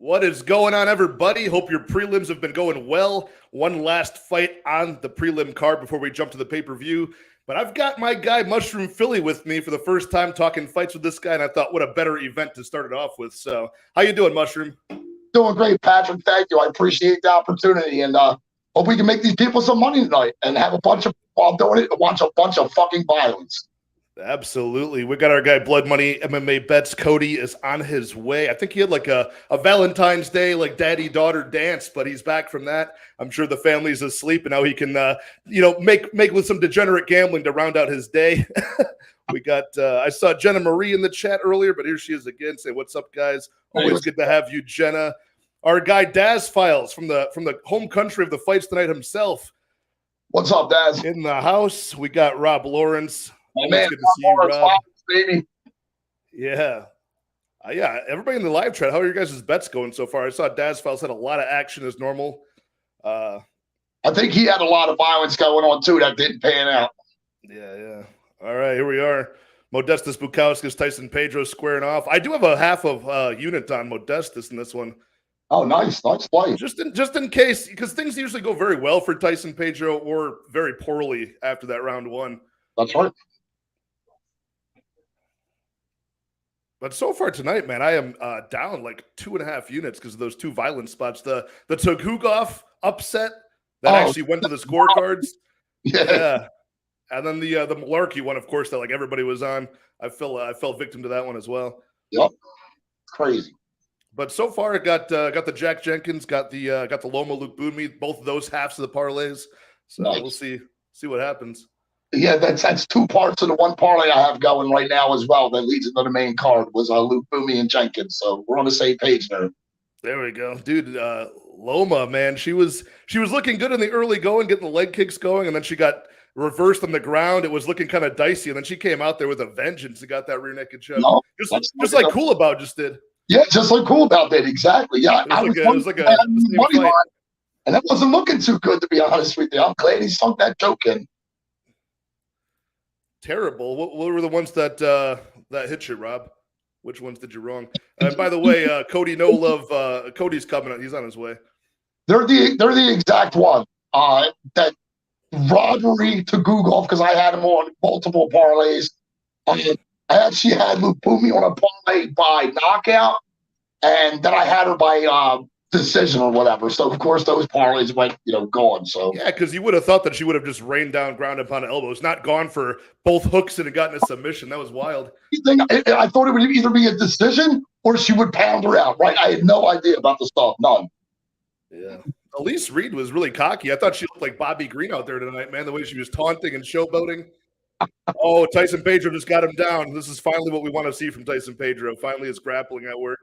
What is going on, everybody? Hope your prelims have been going well. One last fight on the prelim card before we jump to the pay-per-view. But I've got my guy, Mushroom Philly, with me for the first time talking fights with this guy, and I thought, what a better event to start it off with. So, how you doing, Mushroom? Doing great, Patrick. Thank you. I appreciate the opportunity, and hope we can make these people some money tonight and have a bunch of, while doing it, watch a bunch of fucking violence. Absolutely. We got our guy Blood Money MMA Bets. Cody is on his way. I think he had like a Valentine's Day, like daddy-daughter dance, but he's back from that. I'm sure the family's asleep, and now he can, make with some degenerate gambling to round out his day. We got, I saw Jenna Marie in the chat earlier, but here she is again. Say, what's up, guys? Always good to have you, Jenna. Our guy Daz Files from the home country of the fights tonight himself. What's up, Daz? In the house, we got Rob Lawrence. Oh, man, good to see you, Rob. Baby. Yeah. Yeah, everybody in the live chat, how are your guys' bets going so far? I saw Daz Files had a lot of action as normal. I think he had a lot of violence going on, too, that didn't pan out. Yeah. All right, here we are. Modestus Bukauskas, Tyson Pedro squaring off. I do have a half of unit on Modestus in this one. Oh, nice play. Just in case, because things usually go very well for Tyson Pedro or very poorly after that round one. That's right. But so far tonight, man, I am down like 2.5 units because of those two violent spots. The Tugugov upset that actually went to the scorecards. Yeah. And then the Malarkey one, of course, that like everybody was on. I fell victim to that one as well. Yep. Crazy. But so far, it got the Jack Jenkins, got the Loma Luke Boonme, both of those halves of the parlays. So nice. We'll see what happens. Yeah, that's two parts of the one parlay I have going right now as well. That leads into the main card was Luke Boonme and Jenkins. So we're on the same page there. There we go, dude. Loma, man, she was looking good in the early going, getting the leg kicks going, and then she got reversed on the ground. It was looking kind of dicey, and then she came out there with a vengeance and got that rear naked choke. No, just like Cool About just did. Yeah, just like Cool About did, exactly. Yeah, it was like a money line, and that wasn't looking too good, to be honest with you. I'm glad he sunk that choke in. Terrible. What were the ones that hit you, Rob? Which ones did you wrong? And by the way, Cody No Love, Cody's coming. He's on his way. They're the exact one. That robbery to Google because I had him on multiple parlays. I actually had Luke Boonme on a parlay by knockout, and then I had her by decision or whatever. So of course those parlays went, gone. So yeah, because you would have thought that she would have just rained down ground upon elbows, not gone for both hooks and gotten a submission. That was wild. I thought it would either be a decision or she would pound her out. Right? I had no idea about the stuff. None. Yeah. Elise Reed was really cocky. I thought she looked like Bobby Green out there tonight, man. The way she was taunting and showboating. Oh, Tyson Pedro just got him down. This is finally what we want to see from Tyson Pedro. Finally, his grappling at work.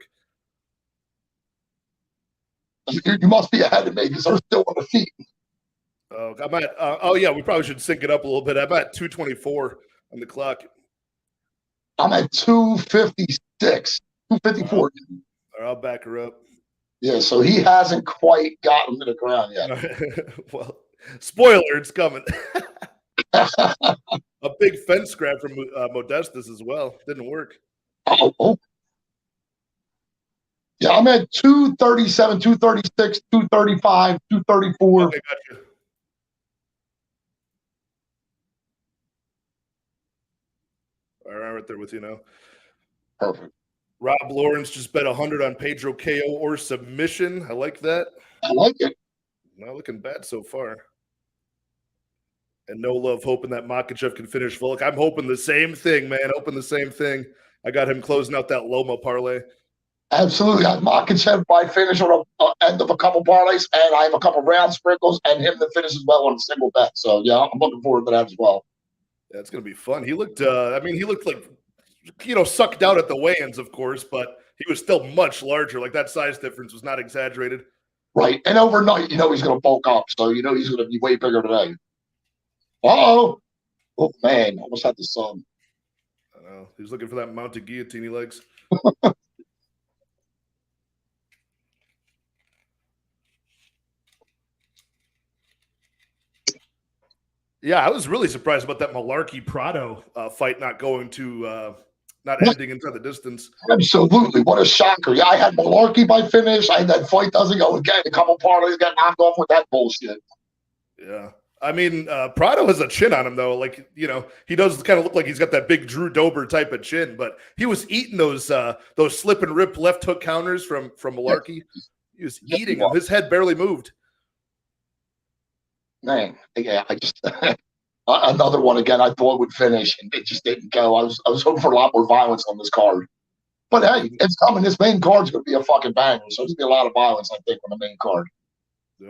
You must be ahead of me because they're still on the feet. Oh, I'm at. Yeah, we probably should sync it up a little bit. I'm at 224 on the clock. I'm at 256, 254. All right, I'll back her up. Yeah, so he hasn't quite gotten to the ground yet. Well, spoiler, it's coming. A big fence grab from Modestus as well. Didn't work. Oh. Yeah, I'm at 237, 236, 235, 234. Okay, gotcha. All right there with you now. Perfect. Rob Lawrence just bet 100 on Pedro KO or submission. I like that. I like it. Not looking bad so far. And No Love hoping that Makhachev can finish Volk. I'm hoping the same thing, man. Hoping the same thing. I got him closing out that Loma parlay. Absolutely. I have Makhachev by finish on the end of a couple parlays, and I have a couple round sprinkles, and him to finish as well on a single bet. So, yeah, I'm looking forward to that as well. Yeah, it's going to be fun. He looked, he looked like, sucked out at the weigh-ins, of course, but he was still much larger. Like, that size difference was not exaggerated. Right. And overnight, he's going to bulk up. So, he's going to be way bigger today. Uh-oh. Oh, man. Almost had the sun. I know. He was looking for that mounted guillotine he likes. Yeah, I was really surprised about that Malarkey Prado fight not going to not ending into the distance. Absolutely. What a shocker. Yeah, I had Malarkey by finish. I had that fight doesn't go again. A couple parlays got knocked off with that bullshit. Yeah. I mean, Prado has a chin on him, though. Like, he does kind of look like he's got that big Drew Dober type of chin, but he was eating those slip and rip left hook counters from Malarkey. He was eating them. His head barely moved. Man, yeah, I just another one again. I thought would finish, and it just didn't go. I was hoping for a lot more violence on this card, but hey, it's coming. This main card's going to be a fucking banger. So there's going to be a lot of violence, I think, on the main card.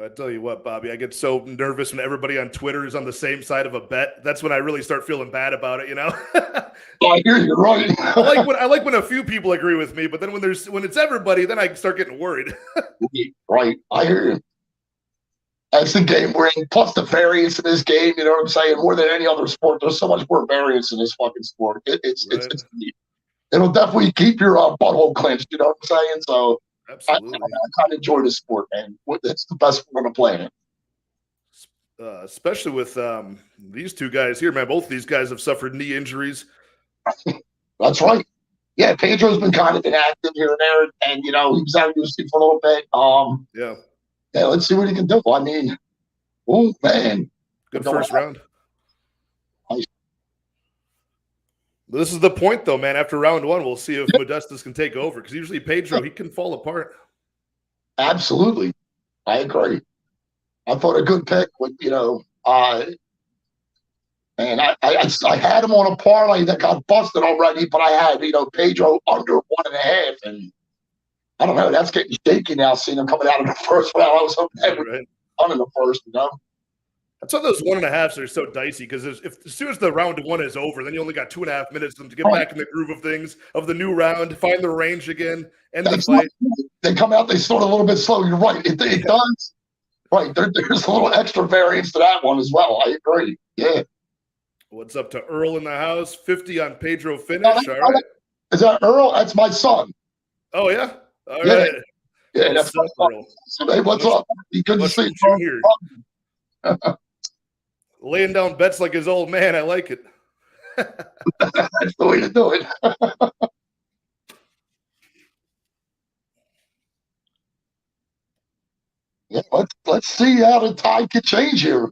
I tell you what, Bobby, I get so nervous when everybody on Twitter is on the same side of a bet. That's when I really start feeling bad about it, I hear you, right? I like when a few people agree with me, but then when it's everybody, then I start getting worried. Right, I hear you. That's the game we're in. Plus the variance in this game, you know what I'm saying? More than any other sport, there's so much more variance in this fucking sport. It'll definitely keep your butthole clenched. You know what I'm saying? So. Absolutely. I kind of enjoy the sport, man. It's the best sport on the planet. Especially with these two guys here, man. Both of these guys have suffered knee injuries. That's right. Yeah, Pedro's been kind of inactive here and there, and he was out of UFC for a little bit. Yeah, let's see what he can do. I mean, oh man, good first round. This is the point, though, man. After round one, we'll see if Modestas can take over, because usually Pedro, he can fall apart. Absolutely. I agree. I thought a good pick would, and I had him on a parlay that got busted already, but I had, Pedro under 1.5, and I don't know, that's getting shaky now, seeing him coming out of the first round. I was hoping that would be done in the first, That's why those 1.5s are so dicey, because as soon as the round one is over, then you only got 2.5 minutes to get back in the groove of things, of the new round, find the range again, and the fight. They come out, they start a little bit slow. You're right. It does. Right. There's a little extra variance to that one as well. I agree. Yeah. What's up to Earl in the house? 50 on Pedro finish. All right. Is that Earl? That's my son. Oh, yeah? All right. Yeah, that's my son. So, hey, what's up? You couldn't see here. Laying down bets like his old man. I like it. That's the way to do it. Yeah, let's see how the tide could change here.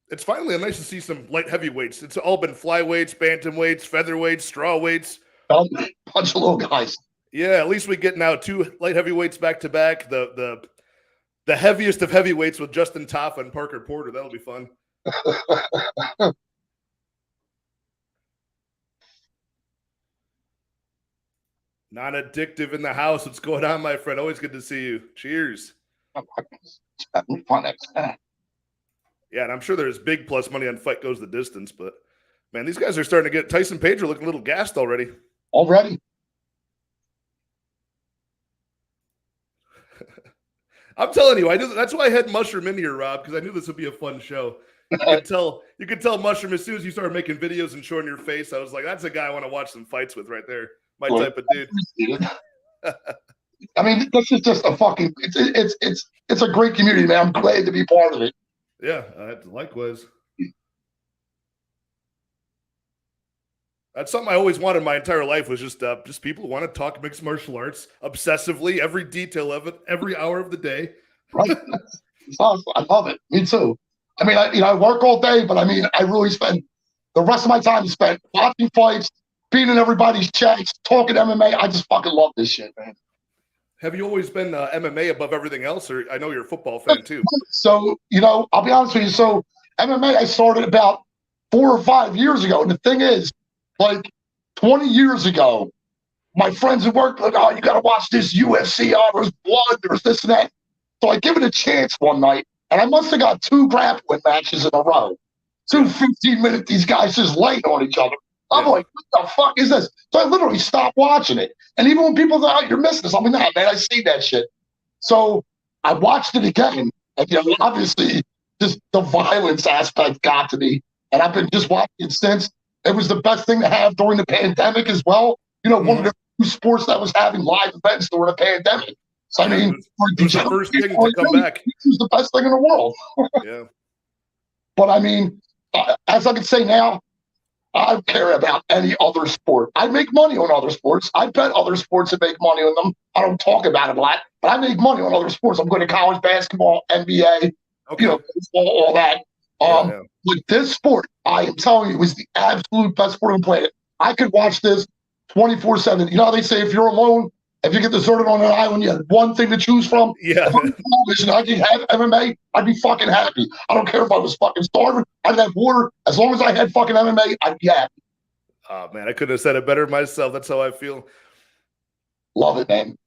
It's finally nice to see some light heavyweights. It's all been flyweights, bantamweights, featherweights, strawweights. Bunch of little guys. Yeah, at least we get now 2 light heavyweights back to back. The heaviest of heavyweights with Justin Taffa and Parker Porter. That'll be fun. Non-addictive in the house. What's going on, my friend? Always good to see you. Cheers. Yeah, and I'm sure there's big plus money on Fight Goes the Distance, but man, these guys are starting to get Tyson Pedro looking a little gassed already. I'm telling you, that's why I had Mushroom in here, Rob, because I knew this would be a fun show. You could tell Mushroom as soon as you started making videos and showing your face. I was like, that's a guy I want to watch some fights with right there. My type of dude. I mean, this is just a fucking. It's a great community, man. I'm glad to be part of it. Yeah, likewise. That's something I always wanted my entire life, was just people who want to talk mixed martial arts obsessively, every detail of it, every hour of the day. Right. It's awesome. I love it. Me too. I mean, I work all day, but I mean, I really spend the rest of my time spent watching fights, being in everybody's chats, talking MMA. I just fucking love this shit, man. Have you always been MMA above everything else? Or I know you're a football fan too. So, I'll be honest with you. So MMA, I started about 4 or 5 years ago. And the thing is, like 20 years ago, my friends at work were like, oh, you got to watch this UFC. Oh, there's blood, there's this and that. So I give it a chance one night, and I must have got 2 grappling matches in a row. 2 15-minute, these guys just laying on each other. I'm like, what the fuck is this? So I literally stopped watching it. And even when people say, oh, you're missing this, I'm like, nah, man, I see that shit. So I watched it again. And, you know, obviously, just the violence aspect got to me. And I've been just watching it since. It was the best thing to have during the pandemic as well. You know, one of the few sports that was having live events during the pandemic. So, I mean, it was the first thing to come back. It was the best thing in the world. Yeah. But, I mean, as I can say now, I don't care about any other sport. I make money on other sports. I bet other sports and make money on them. I don't talk about it a lot, but I make money on other sports. I'm going to college basketball, NBA, you know, baseball, all that. But this sport, I am telling you, is the absolute best sport on the planet. I could watch this 24/7. You know how they say if you're alone, if you get deserted on an island, you have one thing to choose from. Yeah. If I'm television, I can have MMA, I'd be fucking happy. I don't care if I was fucking starving. I'd have water. As long as I had fucking MMA, I'd be happy. Oh, man, I couldn't have said it better myself. That's how I feel. Love it, man.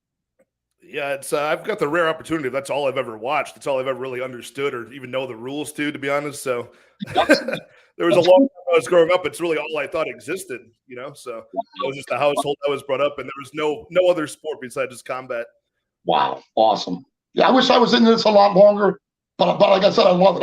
Yeah, it's I've got the rare opportunity. That's all I've ever watched. That's all I've ever really understood or even know the rules to be honest. So there was a long time I was growing up. It's really all I thought existed, you know. So it was just the household I was brought up, and there was no other sport besides just combat. Wow, awesome. Yeah, I wish I was in this a lot longer, but like I said, I love it.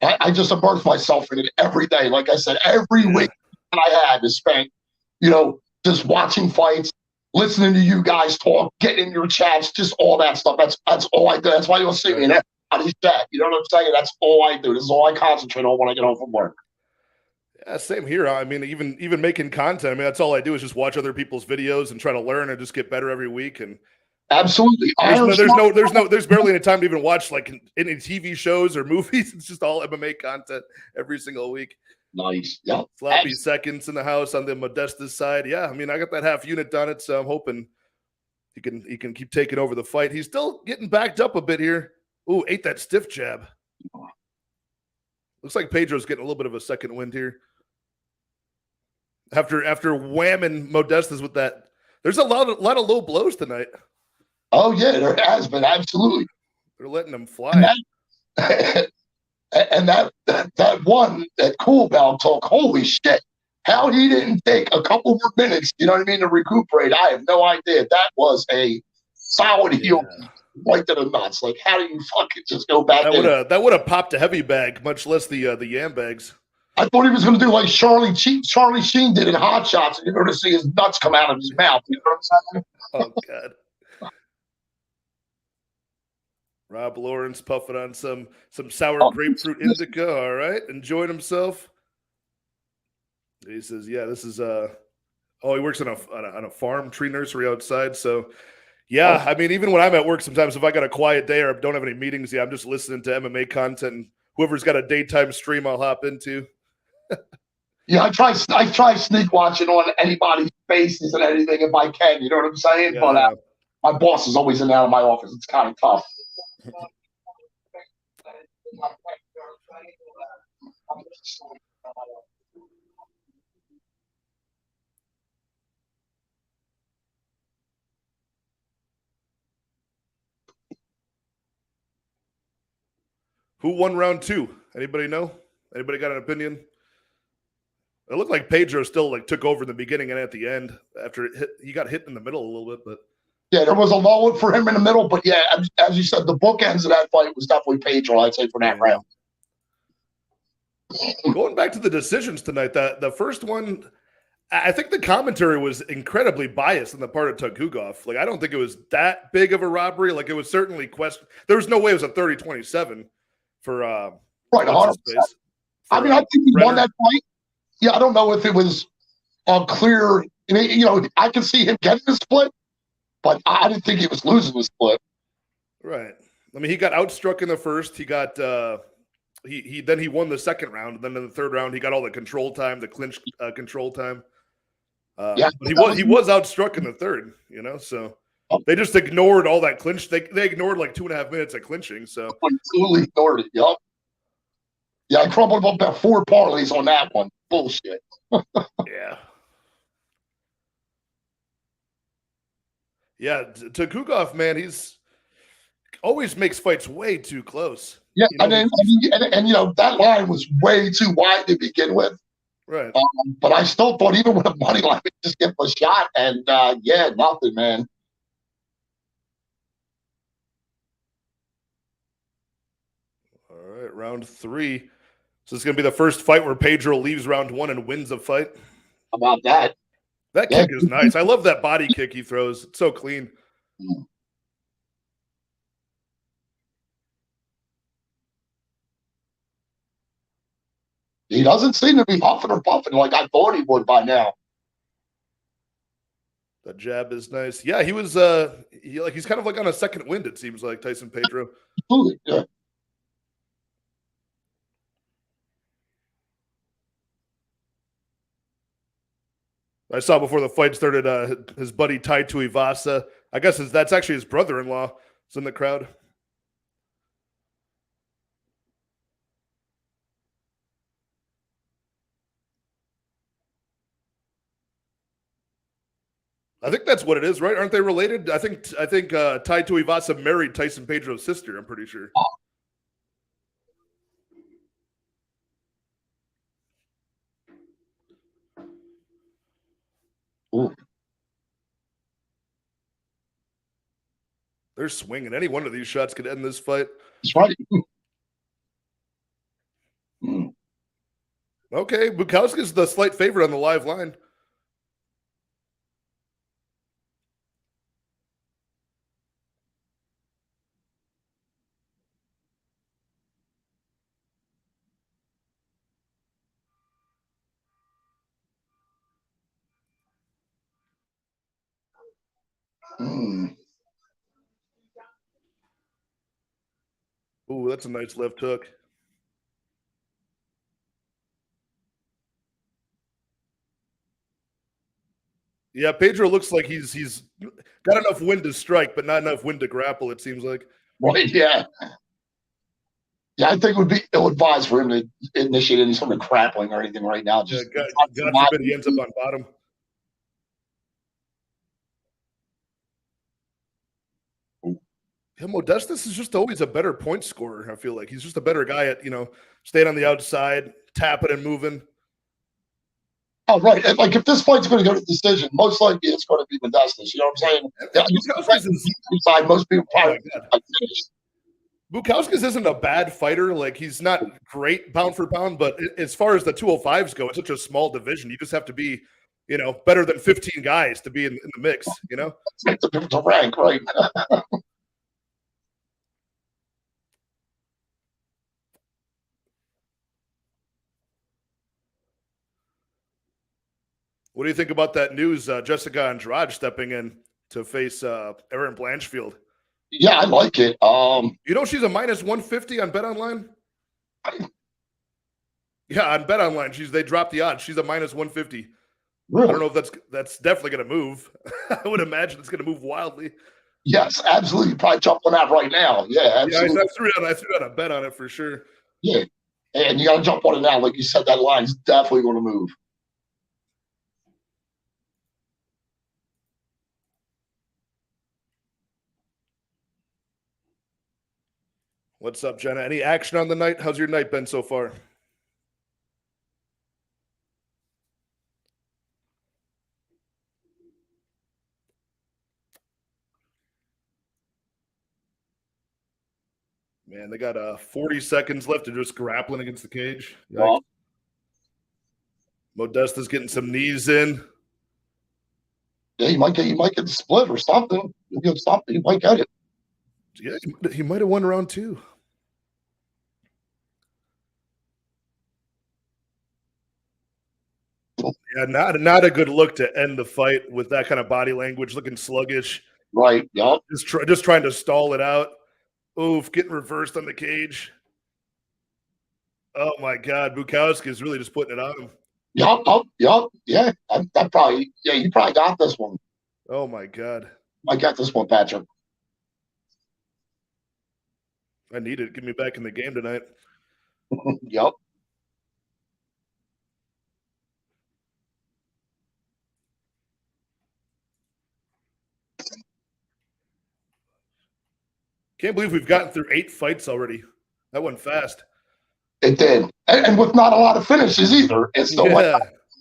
I just immerse myself in it every day. Like I said, every week that I had is spent, you know, just watching fights, listening to you guys talk, getting in your chats, just all that stuff. That's all I do. That's why you'll see me in everybody's chat. You know what I'm saying? That's all I do. This is all I concentrate on when I get home from work. Yeah, same here. I mean, even making content. I mean, that's all I do is just watch other people's videos and try to learn and just get better every week. And absolutely, there's barely any time to even watch like any TV shows or movies. It's just all MMA content every single week. Nice. Yeah. Sloppy seconds in the house on the Modesta's side. Yeah, I mean, I got that half unit done it, so I'm hoping he can keep taking over the fight. He's still getting backed up a bit here. Ooh, ate that stiff jab. Looks like Pedro's getting a little bit of a second wind here. After whamming Modestas with that. There's a lot of low blows tonight. Oh yeah, there has been, absolutely. They're letting them fly. And that one, that Cool Bell talk, holy shit. How he didn't take a couple more minutes, you know what I mean, to recuperate, I have no idea. That was a solid heel right to the nuts. Like, how do you fucking just go back there? That would have popped a heavy bag, much less the yam bags. I thought he was going to do like Charlie Sheen did in Hot Shots, and you're going to see his nuts come out of his mouth. You know what I'm saying? Oh, God. Rob Lawrence puffing on some sour grapefruit indica. All right, enjoying himself. He says, "Yeah, this is he works on a farm, tree nursery outside. So, yeah, I mean, even when I'm at work, sometimes if I got a quiet day or don't have any meetings, I'm just listening to MMA content. And whoever's got a daytime stream, I'll hop into." Yeah, I try sneak watching on anybody's faces and anything if I can. You know what I'm saying? Yeah. But my boss is always in and out of my office. It's kind of tough. Who won round 2? Anybody know? Anybody got an opinion? It looked like Pedro still like took over in the beginning and at the end after he got hit in the middle a little bit, but yeah, there was a lull for him in the middle, but yeah, as you said, the bookends of that fight was definitely Pedro, I'd say, for that round. Going back to the decisions tonight, the first one, I think the commentary was incredibly biased on the part of Tugugov. Like, I don't think it was that big of a robbery. Like, it was certainly there was no way it was a 30-27 for right, 100%. I mean, I think he won that fight. Yeah, I don't know if it was clear. You know, I can see him getting the split, but I didn't think he was losing the split. Right. I mean, he got outstruck in the first. He got he won the second round. And then in the third round, he got all the control time, the clinch control time. But he was outstruck in the third. You know, so they just ignored all that clinch. They ignored like 2.5 minutes of clinching. So completely ignored it. Yup. Yeah, I crumbled up about 4 parlays on that one. Bullshit. Yeah. Yeah, Tugugov, man, he's always makes fights way too close. Yeah, you know? and you know, that line was way too wide to begin with. Right. But I still thought even with a money line, we just give him a shot. And yeah, nothing, man. All right, round 3. So this is going to be the first fight where Pedro leaves round 1 and wins a fight. How about that? That Yeah. kick is nice. I love that body kick he throws. It's so clean. He doesn't seem to be huffing or puffing like I thought he would by now. The jab is nice. Yeah, he was he's kind of like on a second wind, it seems like, Tyson Pedro. Yeah. I saw before the fight started his buddy Tai Tuivasa. I guess that's actually his brother-in-law. Is in the crowd. I think that's what it is, right? Aren't they related? I think Tai Tuivasa married Tyson Pedro's sister. I'm pretty sure. Ooh. They're swinging. Any one of these shots could end this fight. That's right. Okay, Bukowski's the slight favorite on the live line. Ooh, that's a nice left hook. Yeah, Pedro looks like he's got enough wind to strike, but not enough wind to grapple, it seems like. Right, yeah. Yeah, I think it would be ill-advised for him to initiate any sort of grappling or anything right now. Just God forbid he ends up on bottom. Yeah, Modestus is just always a better point scorer, I feel like. He's just a better guy at, staying on the outside, tapping and moving. Oh, right. And, like, if this fight's going to go to decision, most likely it's going to be Modestus. You know what I'm saying? Yeah, most people probably Bukowskis isn't a bad fighter. Like, he's not great pound for pound, but as far as the 205s go, it's such a small division. You just have to be, better than 15 guys to be in the mix, to rank, right? What do you think about that news? Jessica Andrade stepping in to face Erin Blanchfield. Yeah, I like it. She's a minus 150 on BetOnline. Yeah, on BetOnline, they dropped the odds. She's a minus 150. Really? I don't know if that's definitely going to move. I would imagine it's going to move wildly. Yes, absolutely. You probably jump on that right now. Yeah, absolutely. Yeah, I threw out a bet on it for sure. Yeah, and you got to jump on it now. Like you said, that line's definitely going to move. What's up, Jenna? Any action on the night? How's your night been so far? Man, they got 40 seconds left. They're just grappling against the cage. Yikes. Modesta's getting some knees in. Yeah, you might get the split or something. You get something, you might get it. Yeah, he might have won round 2. Yeah, not a good look to end the fight with that kind of body language, looking sluggish. Right. Yep. Just trying to stall it out. Oof, getting reversed on the cage. Oh my God, Bukowski is really just putting it on him. Yep. Yeah, that probably. Yeah, you probably got this one. Oh my God. I got this one, Patrick. I need it. Get me back in the game tonight. Yep. Can't believe we've gotten through 8 fights already. That went fast. It did. and with not a lot of finishes either. It's still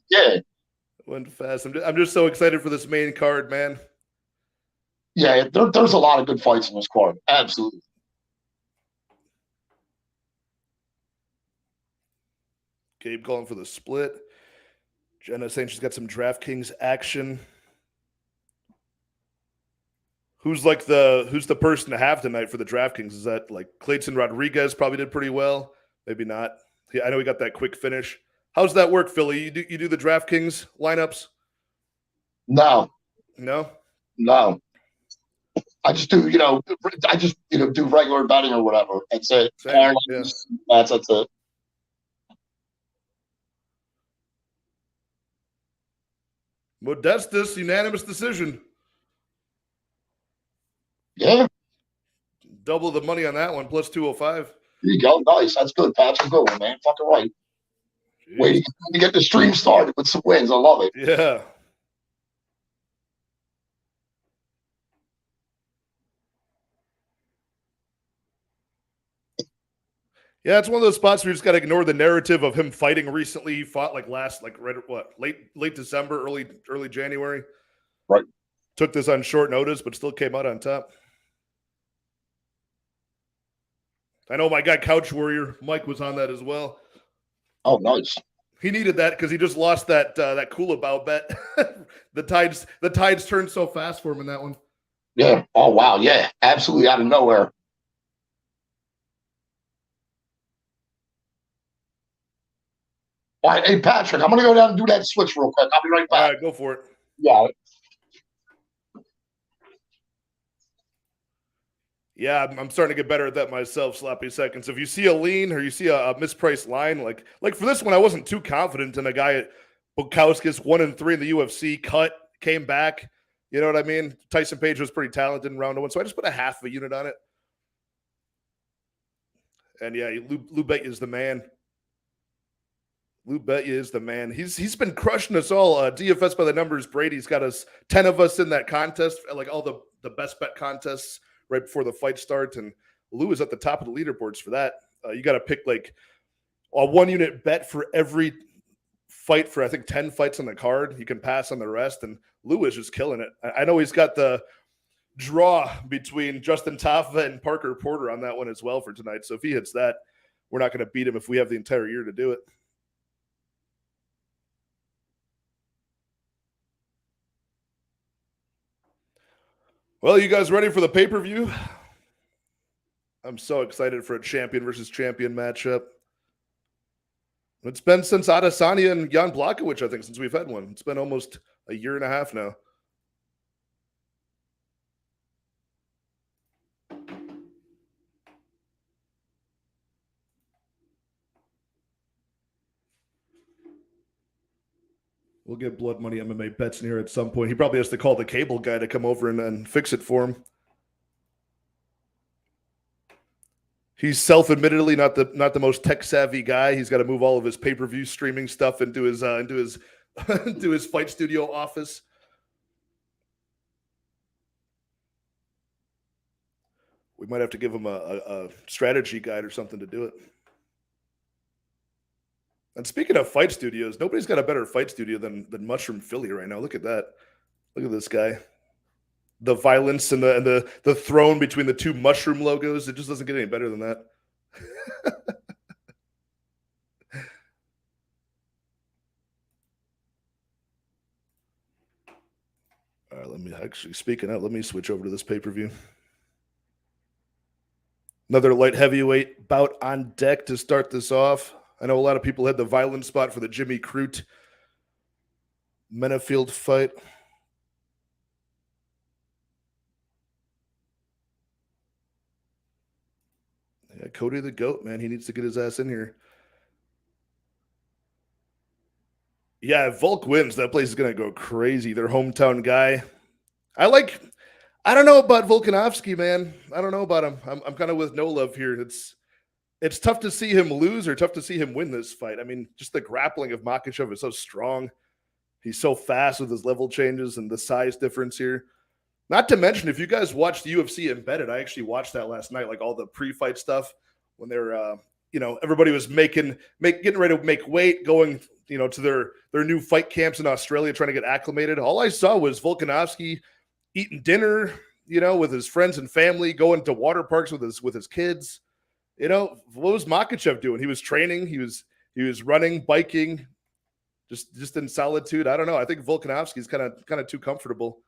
yeah. Went fast. I'm just so excited for this main card, man. Yeah, there's a lot of good fights in this card. Absolutely. Gabe calling for the split. Jenna saying she's got some DraftKings action. Who's the person to have tonight for the DraftKings? Is that like Clayton Rodriguez? Probably did pretty well. Maybe not. I know he got that quick finish. How's that work, Philly? You do the DraftKings lineups? No. I just do, do regular betting or whatever. That's it. Yeah. That's it. Modestus, unanimous decision. Yeah. Double the money on that one, plus 205. There you go. Nice. That's good, Pat. That's a good one, man. Fucking right. Jeez. Waiting to get the stream started with some wins. I love it. Yeah. Yeah, it's one of those spots where you just got to ignore the narrative of him fighting recently. He fought late December, early January. Right. Took this on short notice, but still came out on top. I know my guy Couch Warrior Mike was on that as well. Oh, nice. He needed that because he just lost that Kulabau bet. the tides turned so fast for him in that one. Yeah. Oh wow. Yeah. Absolutely out of nowhere. All right, hey Patrick, I'm gonna go down and do that switch real quick. I'll be right back. All right, go for it. Yeah. Yeah, I'm starting to get better at that myself, Sloppy Seconds. If you see a lean or you see a mispriced line, like for this one, I wasn't too confident in a guy at Volkanovski, 1-3 in the UFC, came back. You know what I mean? Tyson Page was pretty talented in round one, so I just put a half of a unit on it. And yeah, Lou Betya is the man. Lou Betya is the man. He's been crushing us all. DFS by the numbers. Brady's got us 10 of us in that contest, like all the best bet contests right before the fight starts, and Lou is at the top of the leaderboards for that. You got to pick like a 1 unit bet for every fight for I think 10 fights on the card. You can pass on the rest, and Lou is just killing it. I know he's got the draw between Justin Tafa and Parker Porter on that one as well for tonight. So if he hits that, we're not going to beat him if we have the entire year to do it. Well, you guys ready for the pay-per-view? I'm so excited for a champion versus champion matchup. It's been since Adesanya and Jan Blachowicz, I think, since we've had one. It's been almost a year and a half now. We'll get Blood Money MMA bets in here at some point. He probably has to call the cable guy to come over and fix it for him. He's self-admittedly not the most tech-savvy guy. He's got to move all of his pay-per-view streaming stuff into his into his fight studio office. We might have to give him a strategy guide or something to do it. And speaking of fight studios, nobody's got a better fight studio than Mushroom Philly right now. Look at that. Look at this guy. The violence and the throne between the two mushroom logos. It just doesn't get any better than that. All right, let me switch over to this pay-per-view. Another light heavyweight bout on deck to start this off. I know a lot of people had the violent spot for the Jimmy Crute Menafield fight. Yeah, Cody the GOAT, man. He needs to get his ass in here. Yeah, if Volk wins, that place is going to go crazy. Their hometown guy. I don't know about Volkanovski, man. I don't know about him. I'm kind of with no love here. It's tough to see him lose or tough to see him win this fight. I mean, just the grappling of Makhachev is so strong. He's so fast with his level changes and the size difference here. Not to mention, if you guys watched the UFC Embedded, I actually watched that last night, like all the pre-fight stuff when they're everybody was getting ready to make weight, going, to their new fight camps in Australia, trying to get acclimated. All I saw was Volkanovski eating dinner, with his friends and family, going to water parks with his kids. What was Makhachev doing? He was training. He was running, biking, just in solitude. I don't know. I think Volkanovski's kind of too comfortable.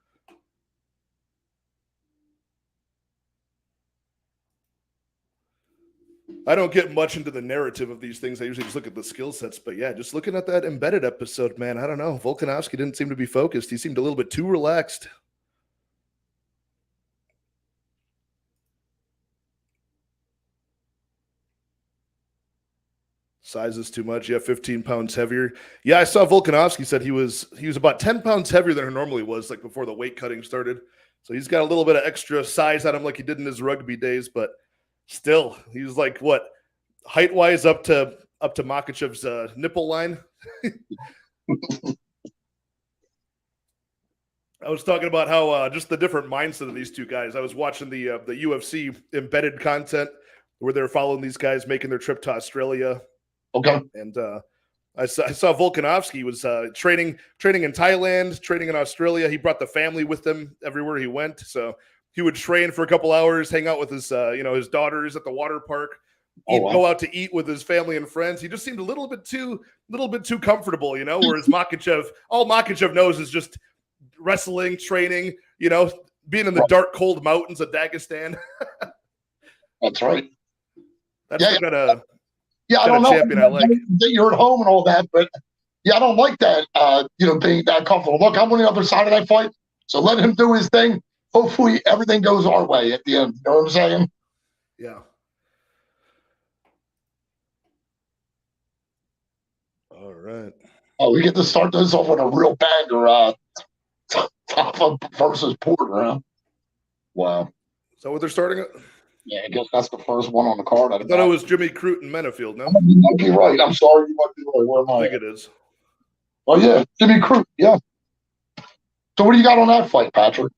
I don't get much into the narrative of these things. I usually just look at the skill sets. But yeah, just looking at that embedded episode, man, I don't know. Volkanovski didn't seem to be focused. He seemed a little bit too relaxed. Size is too much. Yeah, 15 pounds heavier. Yeah, I saw Volkanovski said he was about 10 pounds heavier than he normally was, like before the weight cutting started. So he's got a little bit of extra size on him like he did in his rugby days, but still, he's like what, height-wise up to Makhachev's nipple line. I was talking about how just the different mindset of these two guys. I was watching the UFC embedded content where they're following these guys making their trip to Australia. Okay. And I saw Volkanovski was training in Thailand, training in Australia. He brought the family with him everywhere he went. So he would train for a couple hours, hang out with his his daughters at the water park. He'd go out to eat with his family and friends. He just seemed a little bit too comfortable, whereas all Makhachev knows is just wrestling, training, being in the dark, cold mountains of Dagestan. That's right. That's the kind of I don't know. champion I like. You're at home and all that, but I don't like that, being that comfortable. Look, I'm on the other side of that fight, so let him do his thing. Hopefully everything goes our way at the end. You know what I'm saying? Yeah. All right. Oh, we get to start this off with a real banger. Taffa versus Porter, huh? Wow. Is that what they're starting at? Yeah, I guess that's the first one on the card. I thought it was Jimmy Crute and Menefield, no? You might be right. I'm sorry, you might be right. Where am I think it is. Oh, yeah, Jimmy Crute, yeah. So what do you got on that fight, Patrick?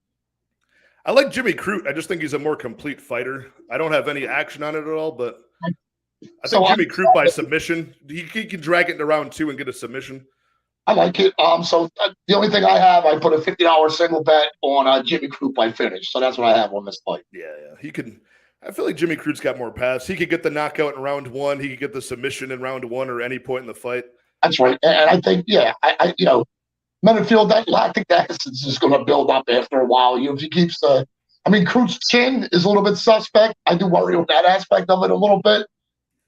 I like Jimmy Crute. I just think he's a more complete fighter. I don't have any action on it at all, but I think Jimmy Crute by submission. He can drag it into round 2 and get a submission. I like it. So the only thing I have, I put a $50 single bet on Jimmy Crute by finish. So that's what I have on this fight. Yeah. He can. I feel like Jimmy Crute's got more paths. He could get the knockout in round 1. He could get the submission in round 1 or any point in the fight. That's right. And I think, I Menefield, that lactic acid is just going to build up after a while. If he keeps Crute's chin is a little bit suspect. I do worry with that aspect of it a little bit.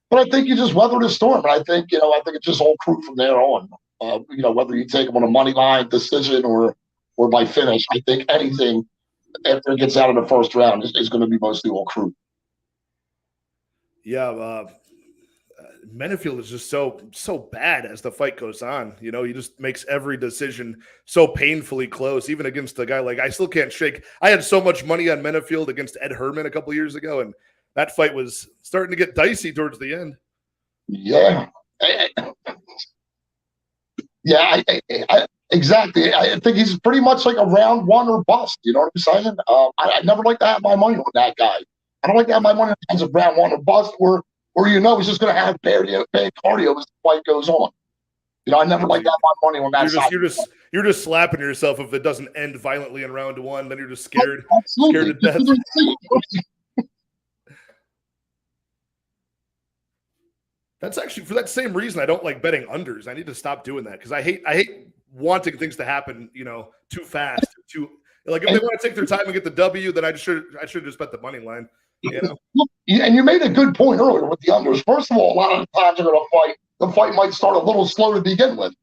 But I think you just weather the storm. And I think it's just all Crute from there on. Whether you take him on a money line decision or by finish, I think anything after it gets out of the first round is going to be mostly all Crute. Yeah, Menefield is just so bad as the fight goes on. He just makes every decision so painfully close, even against a guy like, I still can't shake. I had so much money on Menefield against Ed Herman a couple years ago, and that fight was starting to get dicey towards the end. Yeah. Exactly. I think he's pretty much like a round 1 or bust. You know what I'm saying? I never like to have my money on that guy. I don't like to have my money on a round 1 or bust, or he's just going to have bad cardio as the fight goes on. I never like to have my money on that side. You're just slapping yourself if it doesn't end violently in round 1. Then you're just scared to death. That's actually for that same reason I don't like betting unders. I need to stop doing that because I hate wanting things to happen, too fast. If they want to take their time and get the W, then I should just bet the money line. And you made a good point earlier with the unders. First of all, a lot of the times they're going to fight. The fight might start a little slow to begin with,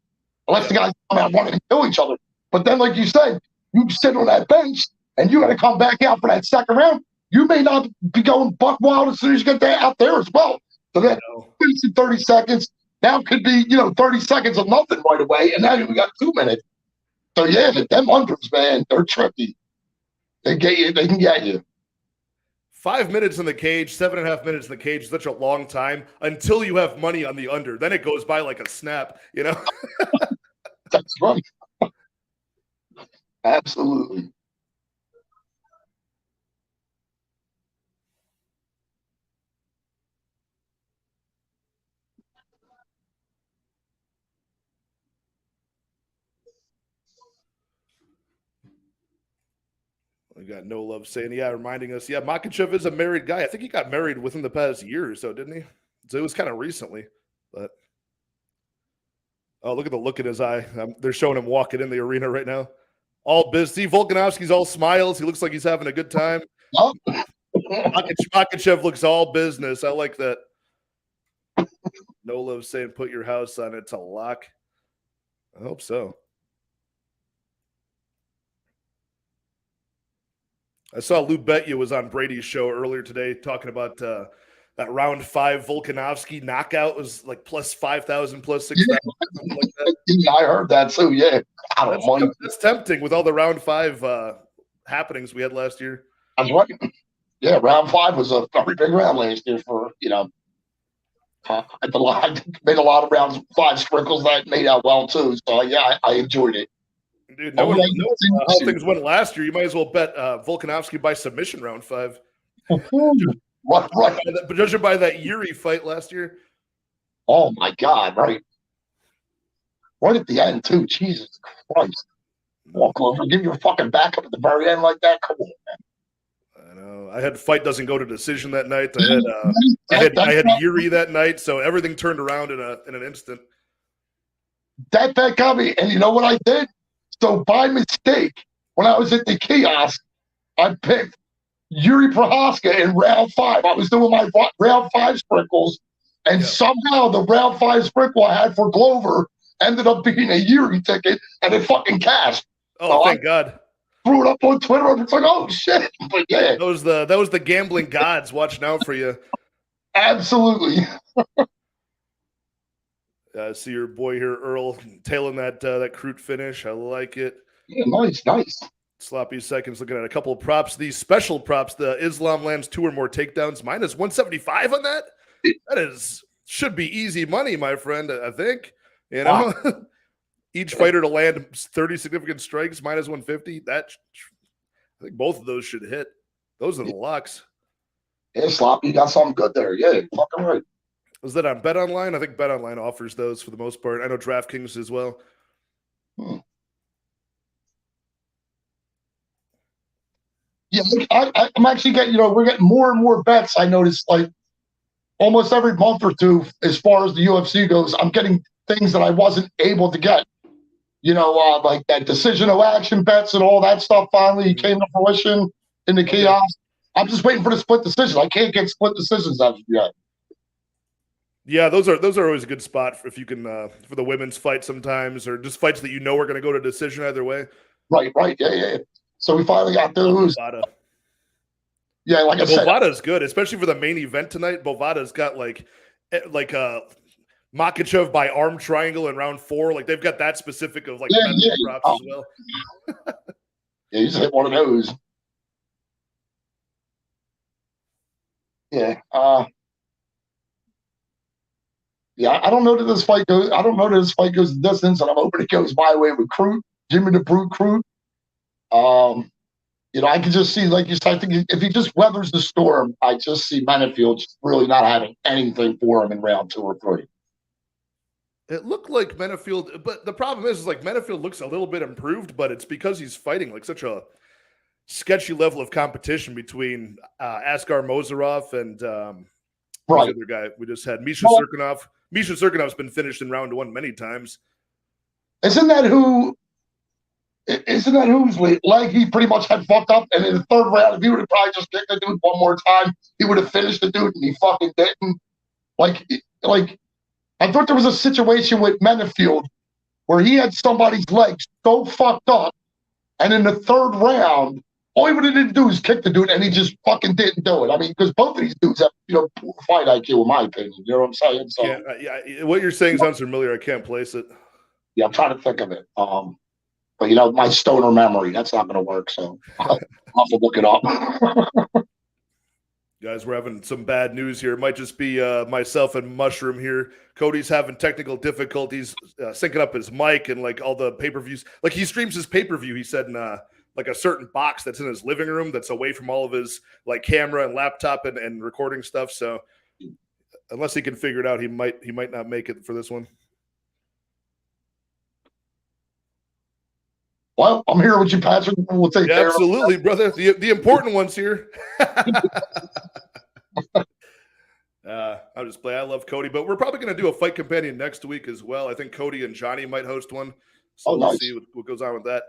unless the guys come out wanting to kill each other. But then, like you said, you sit on that bench and you got to come back out for that second round. You may not be going buck wild as soon as you get out there as well. So that 30 seconds now could be, 30 seconds of nothing right away, and now we got 2 minutes. So yeah, them unders, man, they're tricky. They can get you. 5 minutes in the cage, 7.5 minutes in the cage is such a long time until you have money on the under. Then it goes by like a snap, That's right. Absolutely. We got No Love saying, yeah, reminding us, yeah, Makhachev is a married guy. I think he got married within the past year or so, didn't he? So it was kind of recently, but oh, look at the look in his eye. They're showing him walking in the arena right now. All busy. Volkanovski's all smiles. He looks like he's having a good time. Oh. Makhachev looks all business. I like that. No Love saying, put your house on it to lock. I hope so. I saw Lou Betya was on Brady's show earlier today talking about that round 5 Volkanovski knockout was like plus 5,000, plus 6,000, something like that. Yeah, I heard that too. Yeah, that's tempting with all the round 5 happenings we had last year. That's right. Yeah, round 5 was a very big round last year for I made a lot of round 5 sprinkles that made out well too. So yeah, I enjoyed it. Dude, no one knows how things went last year. You might as well bet Volkanovski by submission round 5. Right. But judging by that Yuri fight last year. Oh my God! Right at the end too. Jesus Christ! Walk over, give your fucking back up at the very end like that. Come on, man. I know. I had fight doesn't go to decision that night. I had Yuri that night, so everything turned around in an instant. That got me, and you know what I did? So by mistake, when I was at the kiosk, I picked Yuri Prohaska in round 5. I was doing my round 5 sprinkles, and somehow the round 5 sprinkle I had for Glover ended up being a Yuri ticket, and it fucking cashed. Oh, so thank God. Threw it up on Twitter, and it's like, oh shit! But yeah, that was the gambling gods watching out for you. Absolutely. I see your boy here, Earl, tailing that Crute finish. I like it. Yeah, nice. Sloppy seconds looking at a couple of props. These special props, the Islam lands 2 or more takedowns. Minus 175 on that? That should be easy money, my friend, I think. You know? Wow. Each fighter to land 30 significant strikes, minus 150. I think both of those should hit. Those are the locks. Yeah, Sloppy, you got something good there. Yeah, fucking right. Was that on BetOnline? I think BetOnline offers those for the most part. I know DraftKings as well. Yeah, I'm actually getting, we're getting more and more bets. I noticed like almost every month or two, as far as the UFC goes, I'm getting things that I wasn't able to get. Like that decision of action bets and all that stuff finally came to fruition in the kiosk. I'm just waiting for the split decision. I can't get split decisions as of yet. Yeah, those are always a good spot if you can for the women's fight sometimes, or just fights that are going to go to decision either way. Right. Yeah. So we finally got those. Yeah, like I said, Bovada's good, especially for the main event tonight. Bovada's got like Makhachev by arm triangle in round 4. Like they've got that specific of like props as well. Yeah, he's hit one of those. Yeah. Yeah, I don't know that this fight goes. I don't know that this fight goes the distance, and I'm hoping it goes my way with Crute, Jimmy the Brute Crute. I can just see, like you said, I think if he just weathers the storm, I just see Benefield just really not having anything for him in round 2 or 3. It looked like Benefield, but the problem is like Benefield looks a little bit improved, but it's because he's fighting like such a sketchy level of competition between Askar Mozarov and the other guy we just had, Misha Serkinov. Misha Serkinov's been finished in round 1 many times. Isn't that whose leg he pretty much had fucked up? And in the 3rd round, if he would have probably just kicked the dude one more time, he would have finished the dude, and he fucking didn't. Like I thought there was a situation with Benefield where he had somebody's legs so fucked up, and in the 3rd round, all he would have to do is kick the dude, and he just fucking didn't do it. I mean, because both of these dudes have, poor fight IQ, in my opinion. You know what I'm saying? So, yeah, what you're saying sounds familiar. I can't place it. Yeah, I'm trying to think of it. But my stoner memory, that's not going to work. So I'll have to look it up. Guys, we're having some bad news here. It might just be myself and Mushroom here. Cody's having technical difficulties syncing up his mic and like all the pay-per-views. Like he streams his pay-per-view, he said, in like a certain box that's in his living room that's away from all of his like camera and laptop and recording stuff. So unless he can figure it out, he might not make it for this one. Well, I'm here with you, Patrick. We'll take care Absolutely, brother. The important ones here. I'll just play. I love Cody, but we're probably going to do a fight companion next week as well. I think Cody and Johnny might host one, so we'll nice. see what goes on with that.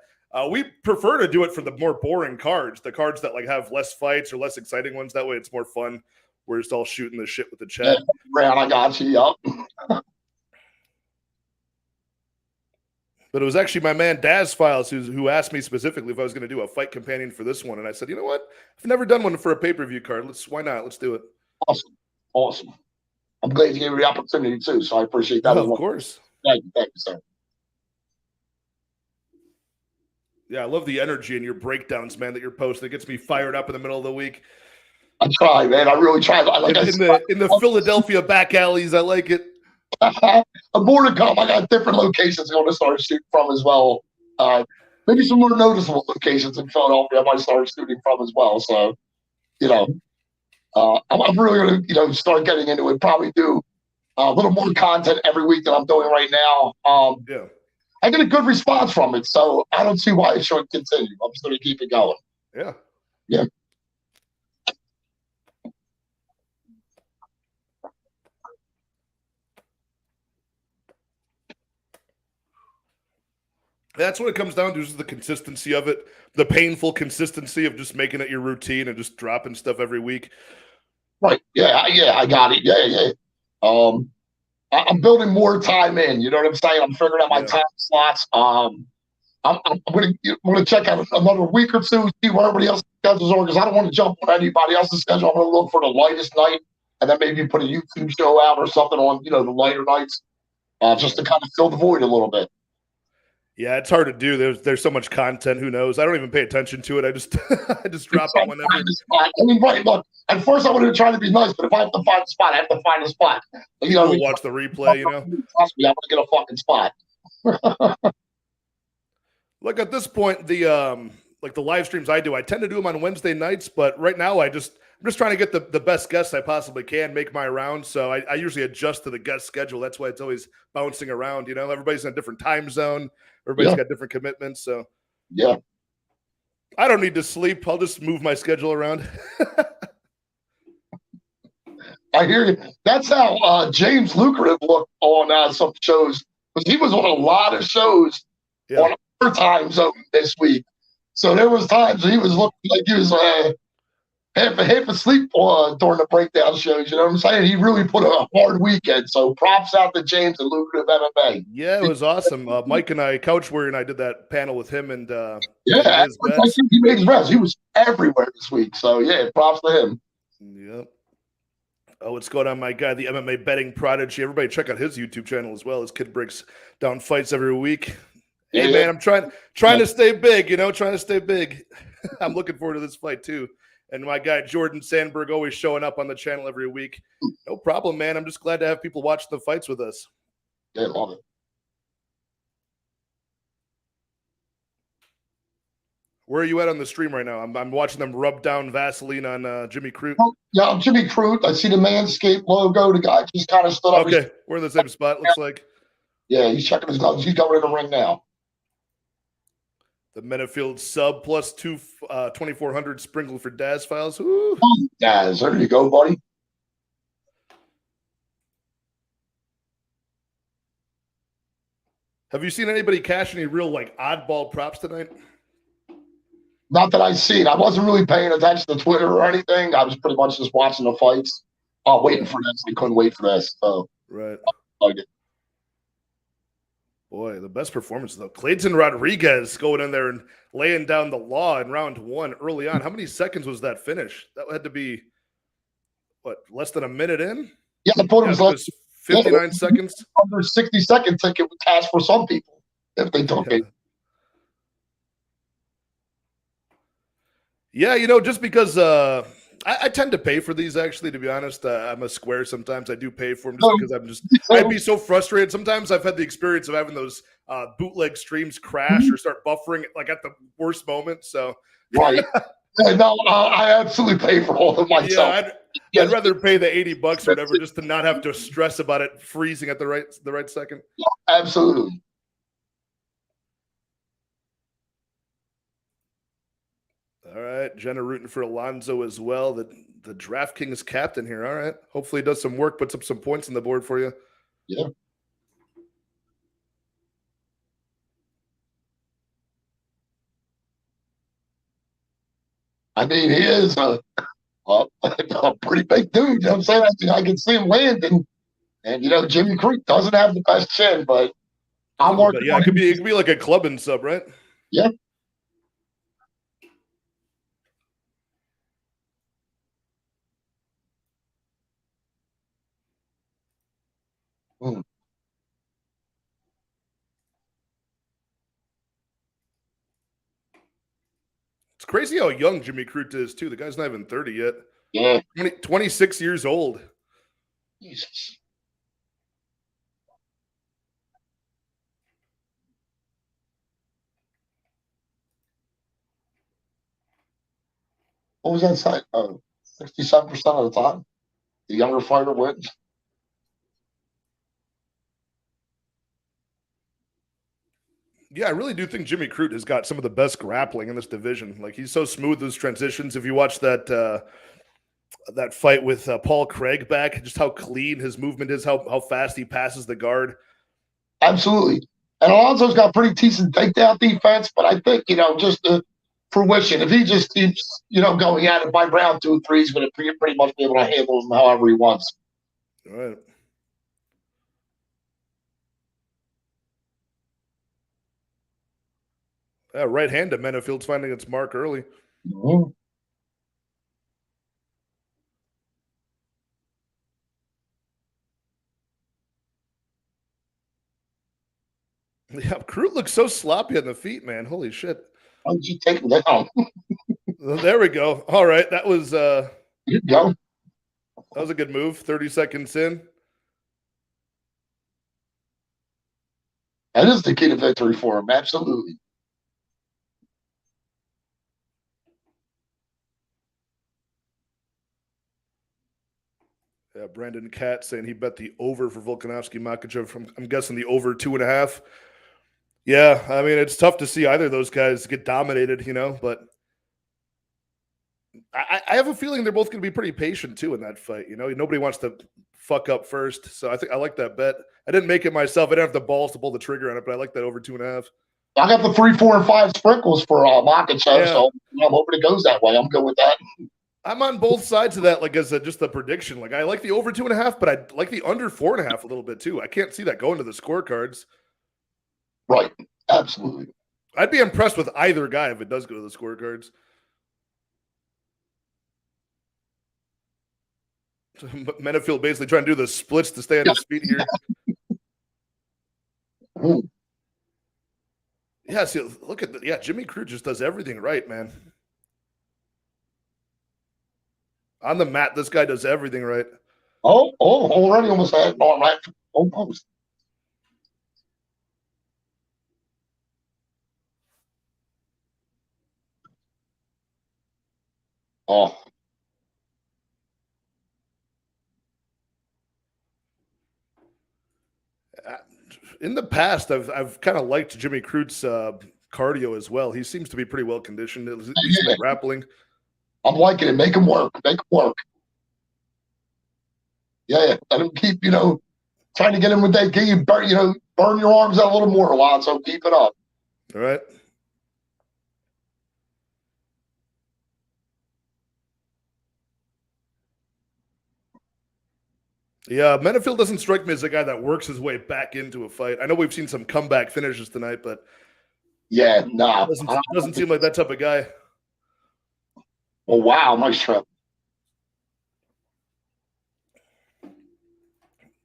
We prefer to do it for the more boring cards, the cards that like have less fights or less exciting ones. That way, it's more fun. We're just all shooting the shit with the chat. Yeah, I got you. Yep. But it was actually my man Daz Files who asked me specifically if I was going to do a fight companion for this one, and I said, you know what? I've never done one for a pay-per-view card. Why not? Let's do it. Awesome. I'm glad you gave me the opportunity too, so I appreciate that. Of course. Thank you, sir. Yeah, I love the energy in your breakdowns, man, that you're posting. It gets me fired up in the middle of the week. I try, man. I really try. In the Philadelphia back alleys, I like it. More to come. I got different locations I'm going to start shooting from as well. Maybe some more noticeable locations in Philadelphia I might start shooting from as well. So, I'm really going to, start getting into it. Probably do a little more content every week than I'm doing right now. Yeah. I get a good response from it, so I don't see why it shouldn't continue. I'm just going to keep it going. Yeah. Yeah. That's what it comes down to, is the consistency of it, the painful consistency of just making it your routine and just dropping stuff every week. Right. Yeah, I got it. Yeah. I'm building more time in. You know what I'm saying? I'm figuring out my time slots. I'm gonna check out another week or two, see where everybody else's schedules are, because I don't want to jump on anybody else's schedule. I'm gonna look for the lightest night, and then maybe put a YouTube show out or something on, the lighter nights, just to kind of fill the void a little bit. Yeah, it's hard to do. There's so much content. Who knows? I don't even pay attention to it. I just drop it whenever. I mean, right? Look, at first I wanted to try to be nice, but if I have to find a spot, I have to find a spot. We'll watch the replay. Trust me, I'm gonna get a fucking spot. Look, at this point, the live streams I do, I tend to do them on Wednesday nights, but right now I'm just trying to get the best guests I possibly can, make my rounds. So I usually adjust to the guest schedule. That's why it's always bouncing around. Everybody's in a different time zone. Everybody's got different commitments. So yeah, I don't need to sleep. I'll just move my schedule around. I hear you. That's how James Lucrative looked on some shows, because he was on a lot of shows on our time zone this week. So there was times he was looking like he was half asleep during the breakdown shows. You know what I'm saying? He really put a hard weekend. So props out to James and Lucrative MMA. Yeah, it was awesome. Mike and I, Couch Warrior, and I did that panel with him. And I think he made his rounds. He was everywhere this week. So yeah, props to him. Yep. Oh, what's going on, my guy, the MMA betting prodigy? Everybody check out his YouTube channel as well. His kid breaks down fights every week. Hey, man, I'm trying to stay big, trying to stay big. I'm looking forward to this fight, too. And my guy, Jordan Sandberg, always showing up on the channel every week. No problem, man. I'm just glad to have people watch the fights with us. Yeah, love it. Where are you at on the stream right now? I'm watching them rub down Vaseline on Jimmy Crute. Yeah, I'm Jimmy Crute. I see the Manscaped logo. The guy just kind of stood up. Okay, we're in the same spot, looks like. Yeah, he's checking his gloves. He's going in the ring now. The Menafield sub plus 2,400 sprinkled for Daz Files. Daz, there you go, buddy. Have you seen anybody cash any real oddball props tonight? Not that I've seen. I wasn't really paying attention to Twitter or anything. I was pretty much just watching the fights. Waiting for this. I couldn't wait for this. So right. Okay. Boy, the best performance, though. Clayton Rodriguez going in there and laying down the law in round one early on. How many seconds was that finish? That had to be, less than a minute in? Yeah, I thought it was like 59 seconds. Under 60 seconds, I think it would cash for some people if they took it. Yeah, just because I tend to pay for these, actually, to be honest. I'm a square sometimes. I do pay for them just because I'd be so frustrated. Sometimes I've had the experience of having those bootleg streams crash or start buffering at the worst moment. So right. No, I absolutely pay for all of myself. Yeah, I'd rather pay the $80 or whatever just to not have to stress about it freezing at the right second. Yeah, absolutely. All right, Jenna rooting for Alonzo as well. The DraftKings captain here. All right, hopefully he does some work, puts up some points on the board for you. Yeah. I mean, he is a pretty big dude. You know what I'm saying? I can see him landing. And, Jimmy Creek doesn't have the best chin, but I'm But working yeah, on it could him. be like a clubbing sub, right? Yeah. Mm. It's crazy how young Jimmy Crute is too. The guy's not even 30 yet. Yeah. 26 years old. Jesus. What was that site? 67% of the time, the younger fighter wins. Yeah, I really do think Jimmy Crute has got some of the best grappling in this division. Like he's so smooth with his transitions. If you watch that fight with Paul Craig back, just how clean his movement is, how fast he passes the guard. Absolutely. And Alonso's got pretty decent takedown defense, but I think, just the fruition, if he just keeps, going at it by round 2 or 3, he's going to pretty much be able to handle him however he wants. All right. Yeah, right hand to Menifield's finding its mark early. Mm-hmm. Yeah, Crute looks so sloppy on the feet, man. Holy shit. Why don't you take him down? There we go. All right. That was You go. that was a good move. 30 seconds in. That is the key to victory for him. Absolutely. Yeah, Brandon Katz saying he bet the over for Volkanovski Makhachev. I'm guessing the over 2.5. Yeah, I mean it's tough to see either of those guys get dominated, but I have a feeling they're both going to be pretty patient too in that fight. Nobody wants to fuck up first, so I think I like that bet. I didn't make it myself. I didn't have the balls to pull the trigger on it, but I like that over 2.5. I got the 3, 4, and 5 sprinkles for Makhachev, Yeah. so I'm hoping it goes that way. I'm good with that. I'm on both sides of that, like as just the prediction. Like I like the over 2.5, but I like the under 4.5 a little bit too. I can't see that going to the scorecards. Right. Absolutely. I'd be impressed with either guy if it does go to the scorecards. Menefield basically trying to do the splits to stay on his feet here. Yeah, see, look at Jimmy Crute just does everything right, man. On the mat, this guy does everything right. Oh, already almost had it on right. Almost. Oh. In the past, I've kind of liked Jimmy Crute's cardio as well. He seems to be pretty well conditioned, at least in the grappling. I'm liking it. Make him work. Make him work. Yeah. Let him keep, trying to get him with that game. Burn your arms out a little more, Alonzo. Keep it up. All right. Yeah, Menefield doesn't strike me as a guy that works his way back into a fight. I know we've seen some comeback finishes tonight, but yeah, nah. Doesn't seem like that type of guy. Oh, wow. Nice trip.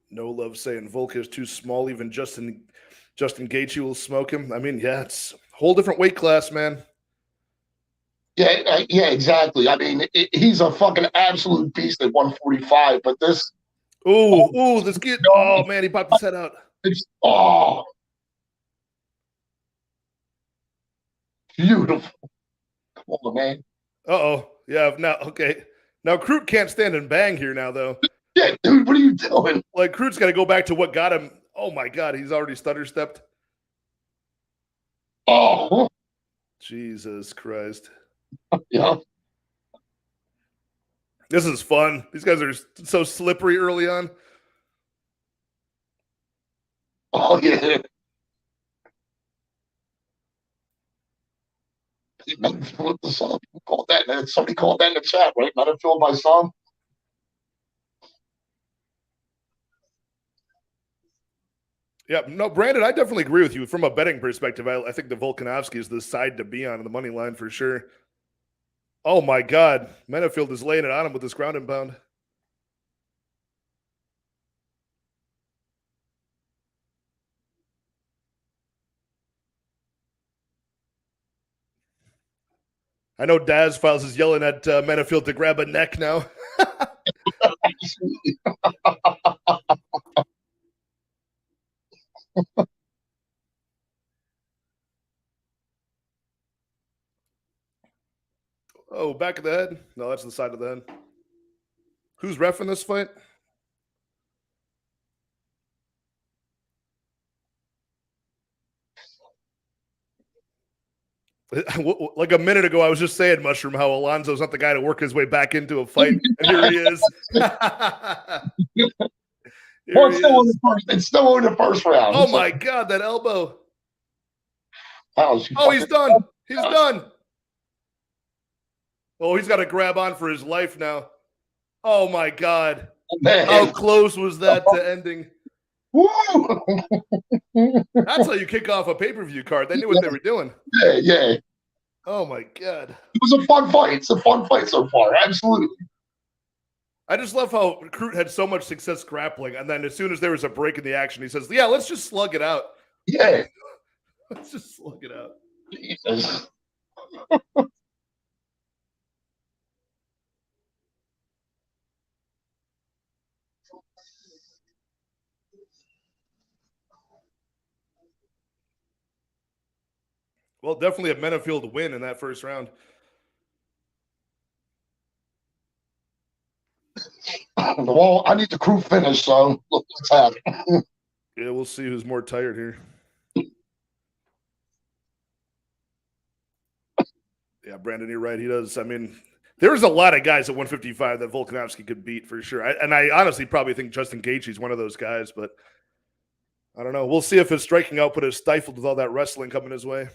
No Love saying Volk is too small. Even Justin Gaethje will smoke him. I mean, yeah, it's a whole different weight class, man. Yeah, exactly. I mean, he's a fucking absolute beast at 145, but this. This kid. Oh, man, he popped his head out. Beautiful. Come on, man. Uh-oh. Yeah, now, okay. Now, Crute can't stand and bang here now, though. Yeah, dude, what are you doing? Like, Crute's got to go back to what got him. Oh, my God, he's already stutter-stepped. Oh. Jesus Christ. Yeah. This is fun. These guys are so slippery early on. Oh yeah. With the son. Called that. Somebody called that in the chat, right? Metafield by some. Yeah, no, Brandon, I definitely agree with you. From a betting perspective, I think the Volkanovski is the side to be on the money line for sure. Oh my God, Metafield is laying it on him with this ground and pound. I know Daz Files is yelling at Metafield to grab a neck now. Oh, back of the head? No, that's the side of the head. Who's reffing this fight? Like a minute ago, I was just saying, Mushroom, how Alonzo's not the guy to work his way back into a fight. And here he is. Well, it's still in the first round. Oh my God, that elbow. Oh, he's done. He's done. Oh, he's got to grab on for his life now. Oh my God. Man. How close was that to ending? Woo! That's how you kick off a pay-per-view card. They knew what they were doing. Yeah. Oh my God. It was a fun fight. It's a fun fight so far. Absolutely. I just love how Crute had so much success grappling, and then as soon as there was a break in the action, he says, "Yeah, let's just slug it out." Yeah. Let's just slug it out. Jesus. Well, definitely a Metafield win in that first round. Well, I need the crew finish, so let's have it. Yeah, we'll see who's more tired here. Yeah, Brandon, you're right. He does. I mean, there's a lot of guys at 155 that Volkanovski could beat for sure. I honestly probably think Justin Gaethje's one of those guys, but I don't know. We'll see if his striking output is stifled with all that wrestling coming his way.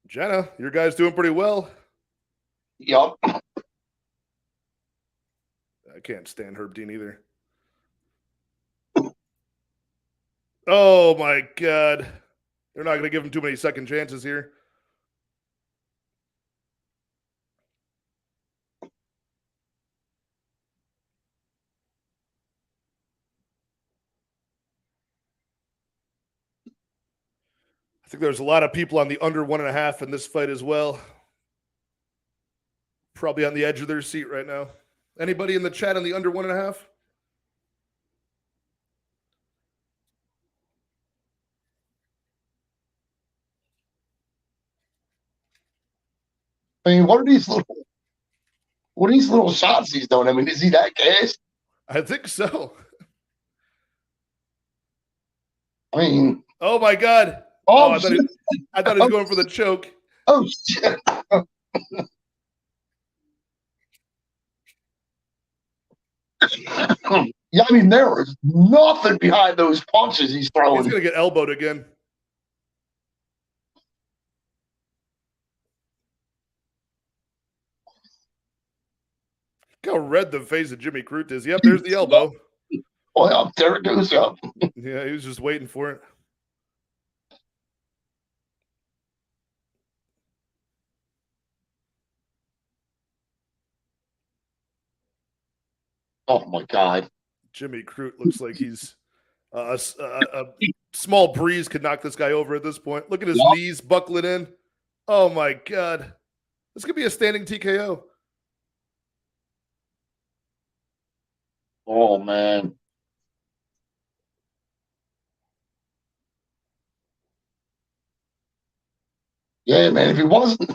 Jenna, your guy's doing pretty well. Yep. I can't stand Herb Dean either. Oh my God. They're not going to give him too many second chances here. I think there's a lot of people on the under 1.5 in this fight as well. Probably on the edge of their seat right now. Anybody in the chat on the under 1.5? I mean, what are these little shots he's doing? I mean, is he that gassed? I think so. I mean, oh my God. Oh, I thought he was going for the choke. Oh shit. Yeah, I mean, there is nothing behind those punches he's throwing. He's going to get elbowed again. Look how red the face of Jimmy Crute is. Yep, there's the elbow. Oh, yeah, there it goes up. Yeah, he was just waiting for it. Oh my God. Jimmy Crute looks like he's a small breeze could knock this guy over at this point. Look at his knees buckling in. Oh my God. This could be a standing TKO. Oh man. Yeah, man. If he wasn't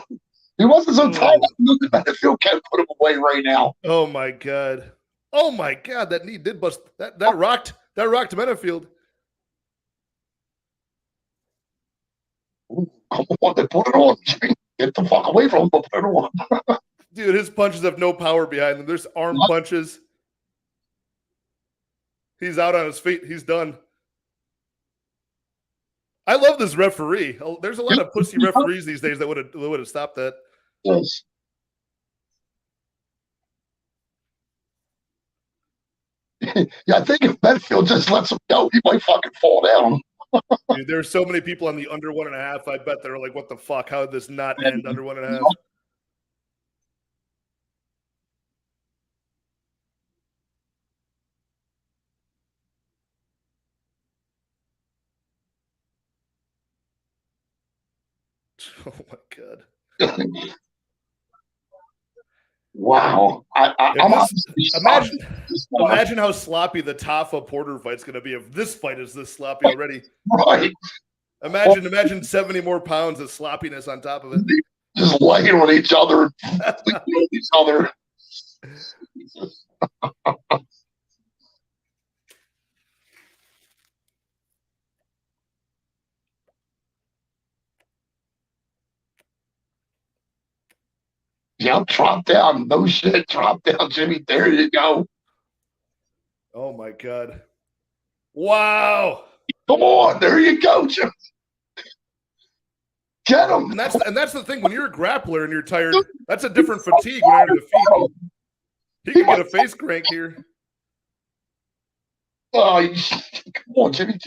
so tired, Metafield can't put him away right now. Oh my God. Oh my God. That knee did bust. That rocked Metafield. Come on, they put it on. Get the fuck away from him, but put it on. Dude, his punches have no power behind them. There's arm punches. He's out on his feet. He's done. I love this referee. There's a lot of pussy referees these days that would have stopped that. Yes. Yeah, I think if Medfield just lets him go, he might fucking fall down. Dude, there's so many people on the under 1.5. I bet they're like, "What the fuck? How did this not end under 1.5?" Oh my god! Wow. Imagine how sloppy the Tafa Porter fight's going to be if this fight is this sloppy already. Right. Imagine 70 more pounds of sloppiness on top of it. Just laying on each other. Each other. Yeah, drop down. No shit. Drop down, Jimmy. There you go. Oh my god. Wow. Come on. There you go, Jimmy. Get him. And that's the thing. When you're a grappler and you're tired, that's a different fatigue when you're on your feet. He can get a face crank here. Oh, come on, Jimmy.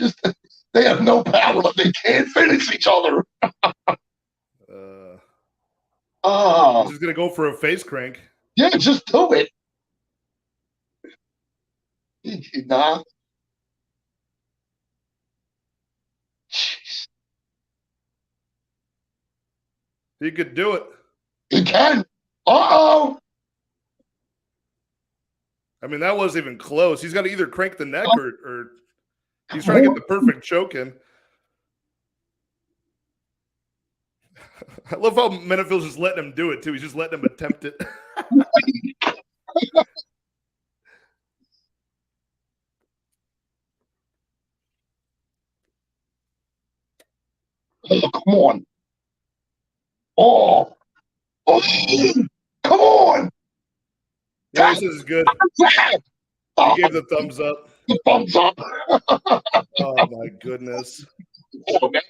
They have no power. They can't finish each other. He's just gonna go for a face crank. Yeah, just do it. Nah. Jeez. He could do it. He can. Uh-oh. I mean, that wasn't even close. He's got to either crank the neck or he's trying to get the perfect choke in. I love how Menifield's just letting him do it, too. He's just letting him attempt it. Oh, come on. Oh, come on. Yeah, this is good. He gave the thumbs up. The thumbs up. Oh, my goodness. Oh, man.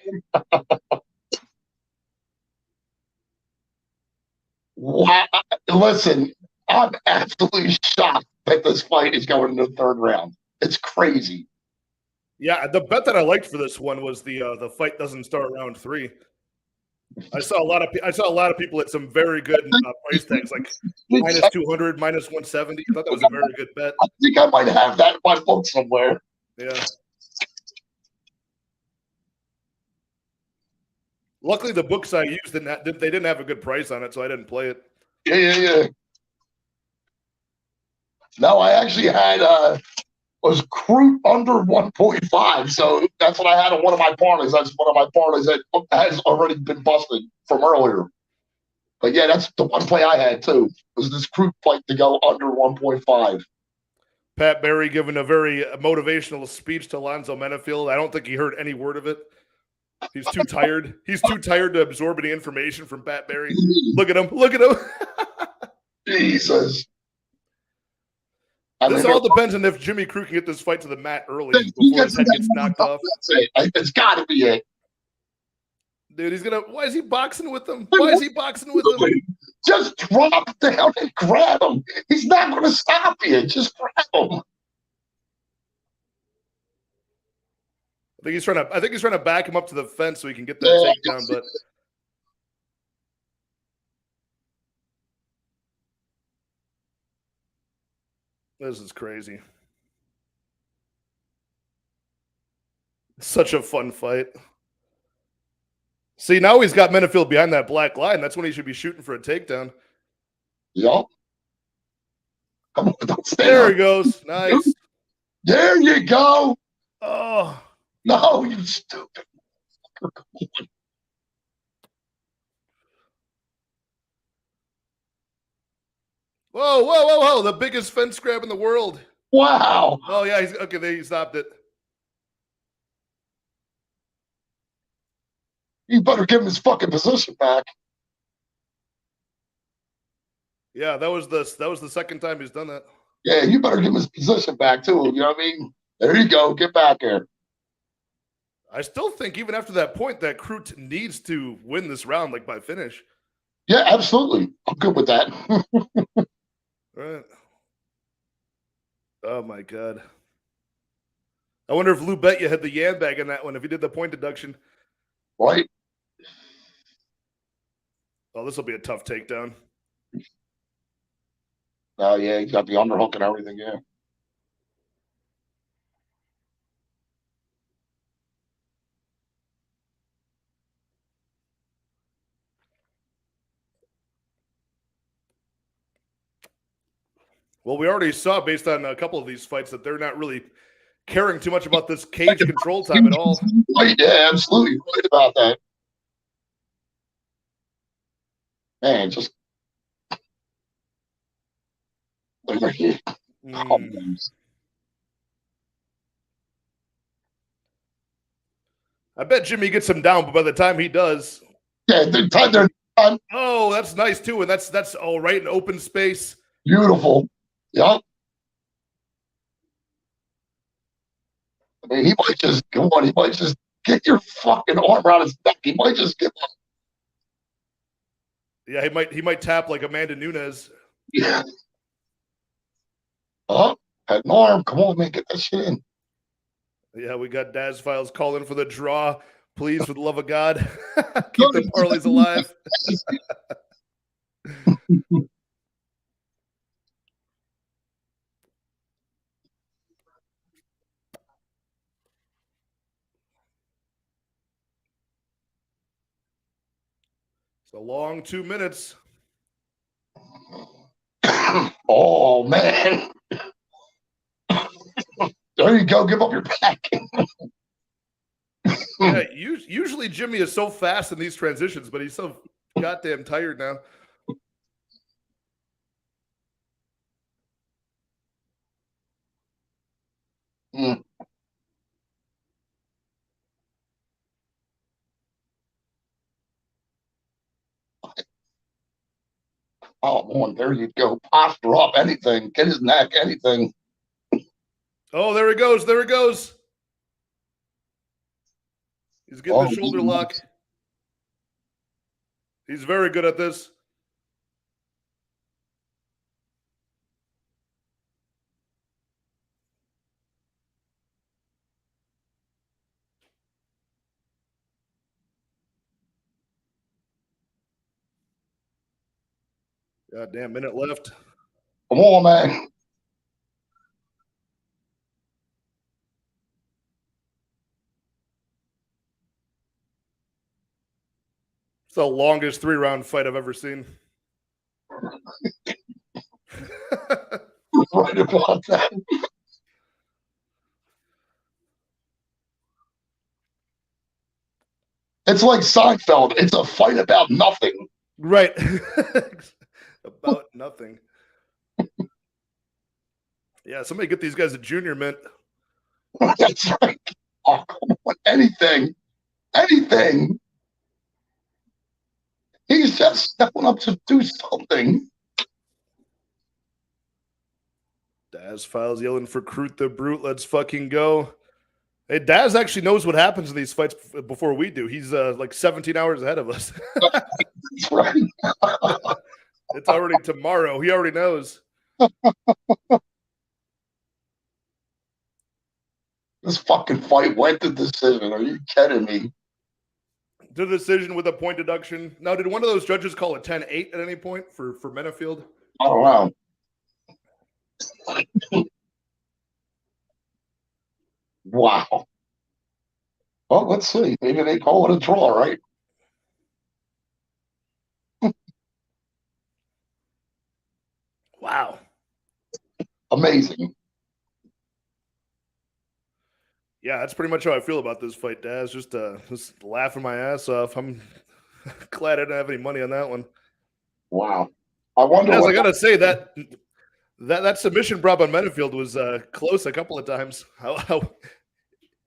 Wow. Listen, I'm absolutely shocked that this fight is going into the third round. It's crazy. Yeah, the bet that I liked for this one was the fight doesn't start round 3. I saw a lot of people at some very good price tags, like minus 200, minus 170. I thought that was a very good bet. I think I might have that in my book somewhere. Yeah. Luckily, the books I used they didn't have a good price on it, so I didn't play it. Yeah. No, I actually had was Crute under 1.5, so that's what I had on one of my parlays. That's one of my parlays that has already been busted from earlier. But yeah, that's the one play I had too. Was this Crute fight to go under 1.5? Pat Barry giving a very motivational speech to Alonzo Menifield. I don't think he heard any word of it. He's too tired. He's too tired to absorb any information from Pat Barry. Look at him. Look at him. Jesus. This all depends on if Jimmy Crute can get this fight to the mat early before his head gets knocked off. That's it. It's got to be it. Dude, he's gonna. Why is he boxing with him? Why is he boxing with him? Just drop down and grab him. He's not going to stop you. Just grab him. I think he's trying to back him up to the fence so he can get that takedown. But this is crazy. Such a fun fight. See, now he's got Menifield behind that black line. That's when he should be shooting for a takedown. Yup. Come on, don't stay there up. He goes. Nice. There you go. Oh. No, you stupid. Whoa. The biggest fence grab in the world. Wow. Oh, yeah. Okay, there he stopped it. You better give him his fucking position back. Yeah, that was the second time he's done that. Yeah, you better give him his position back too. You know what I mean? There you go. Get back here. I still think even after that point that Crute needs to win this round, like by finish. Yeah, absolutely. I'm good with that. Right. Oh my god. I wonder if Lou Bet you had the yam bag in that one if he did the point deduction. Right? Oh, this will be a tough takedown. Oh, yeah, he's got the underhook and everything. Yeah. Well, we already saw based on a couple of these fights that they're not really caring too much about this cage control time at all. Right, yeah, absolutely. Right about that. Man, just. I bet Jimmy gets him down, but by the time he does, yeah, they're done. Oh, that's nice too, and that's all right in open space. Beautiful. Yep. I mean, he might just go on. He might just get your fucking arm around his neck. He might just give up. Yeah, he might tap like Amanda Nunes. Yeah. Oh, had an arm. Come on, man, get that shit in. Yeah, we got Daz Files calling for the draw. Please, for the love of God, keep the parlays alive. It's a long 2 minutes. Oh, man. There you go. Give up your back. Yeah, usually Jimmy is so fast in these transitions, but he's so goddamn tired now. Mm. Oh, on, there you go. Posture up, anything. Get his neck, anything. Oh, there he goes. There he goes. He's getting the shoulder lock. He's very good at this. Goddamn minute left. Come on, man. It's the longest 3-round fight I've ever seen. Right about that. It's like Seinfeld. It's a fight about nothing. Right. About nothing. Yeah, somebody get these guys a junior mint. That's right. Oh, come on. Anything. Anything. He's just stepping up to do something. Daz Files yelling for Crute the Brute. Let's fucking go. Hey, Daz actually knows what happens in these fights before we do. He's like 17 hours ahead of us. That's right. It's already tomorrow. He already knows. This fucking fight went to decision. Are you kidding me? To the decision with a point deduction. Now, did one of those judges call a 10-8 at any point for Menafield? I don't know. Wow. Well, let's see. Maybe they call it a draw, right? Wow. Amazing. Yeah, that's pretty much how I feel about this fight, Daz. Just laughing my ass off. I'm glad I didn't have any money on that one. Wow. I wonder. Daz, I gotta say that submission prop on Menafield was close a couple of times.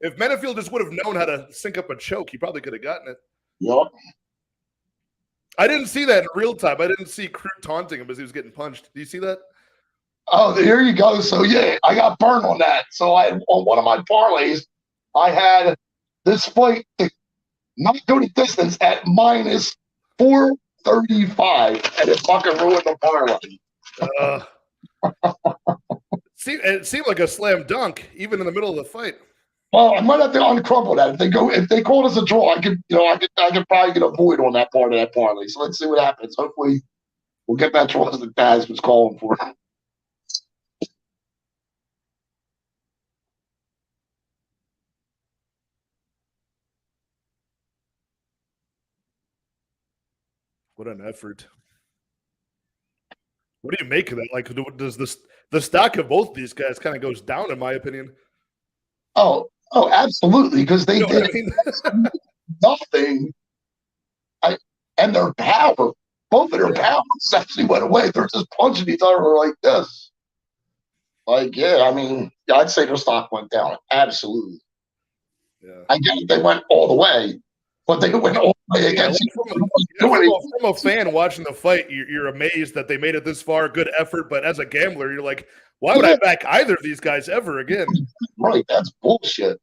If Menafield just would have known how to sync up a choke, he probably could have gotten it. Yep. I didn't see that in real time. I didn't see Crew taunting him as he was getting punched. Do you see that? Oh, here you go. So yeah, I got burned on that. So on one of my parlays, I had this fight to not go to distance at minus 435, and it fucking ruined the parlay. It seemed like a slam dunk, even in the middle of the fight. Well, I might have to uncrumble that. If they call us a draw, I could probably get a void on that part of that parlay. So let's see what happens. Hopefully, we'll get that draw that Daz was calling for. What an effort. What do you make of that? Like, does the stock of both these guys kind of goes down, in my opinion? Oh, absolutely, because they did nothing. And their power, both of their powers actually went away. They're just punching each other like this. Like, yeah, I mean, I'd say their stock went down. Absolutely. Yeah. I get it, they went all the way, but they went all the way against from a fan watching the fight, you're amazed that they made it this far. Good effort, but as a gambler, you're like, why would I back either of these guys ever again? Right, that's bullshit.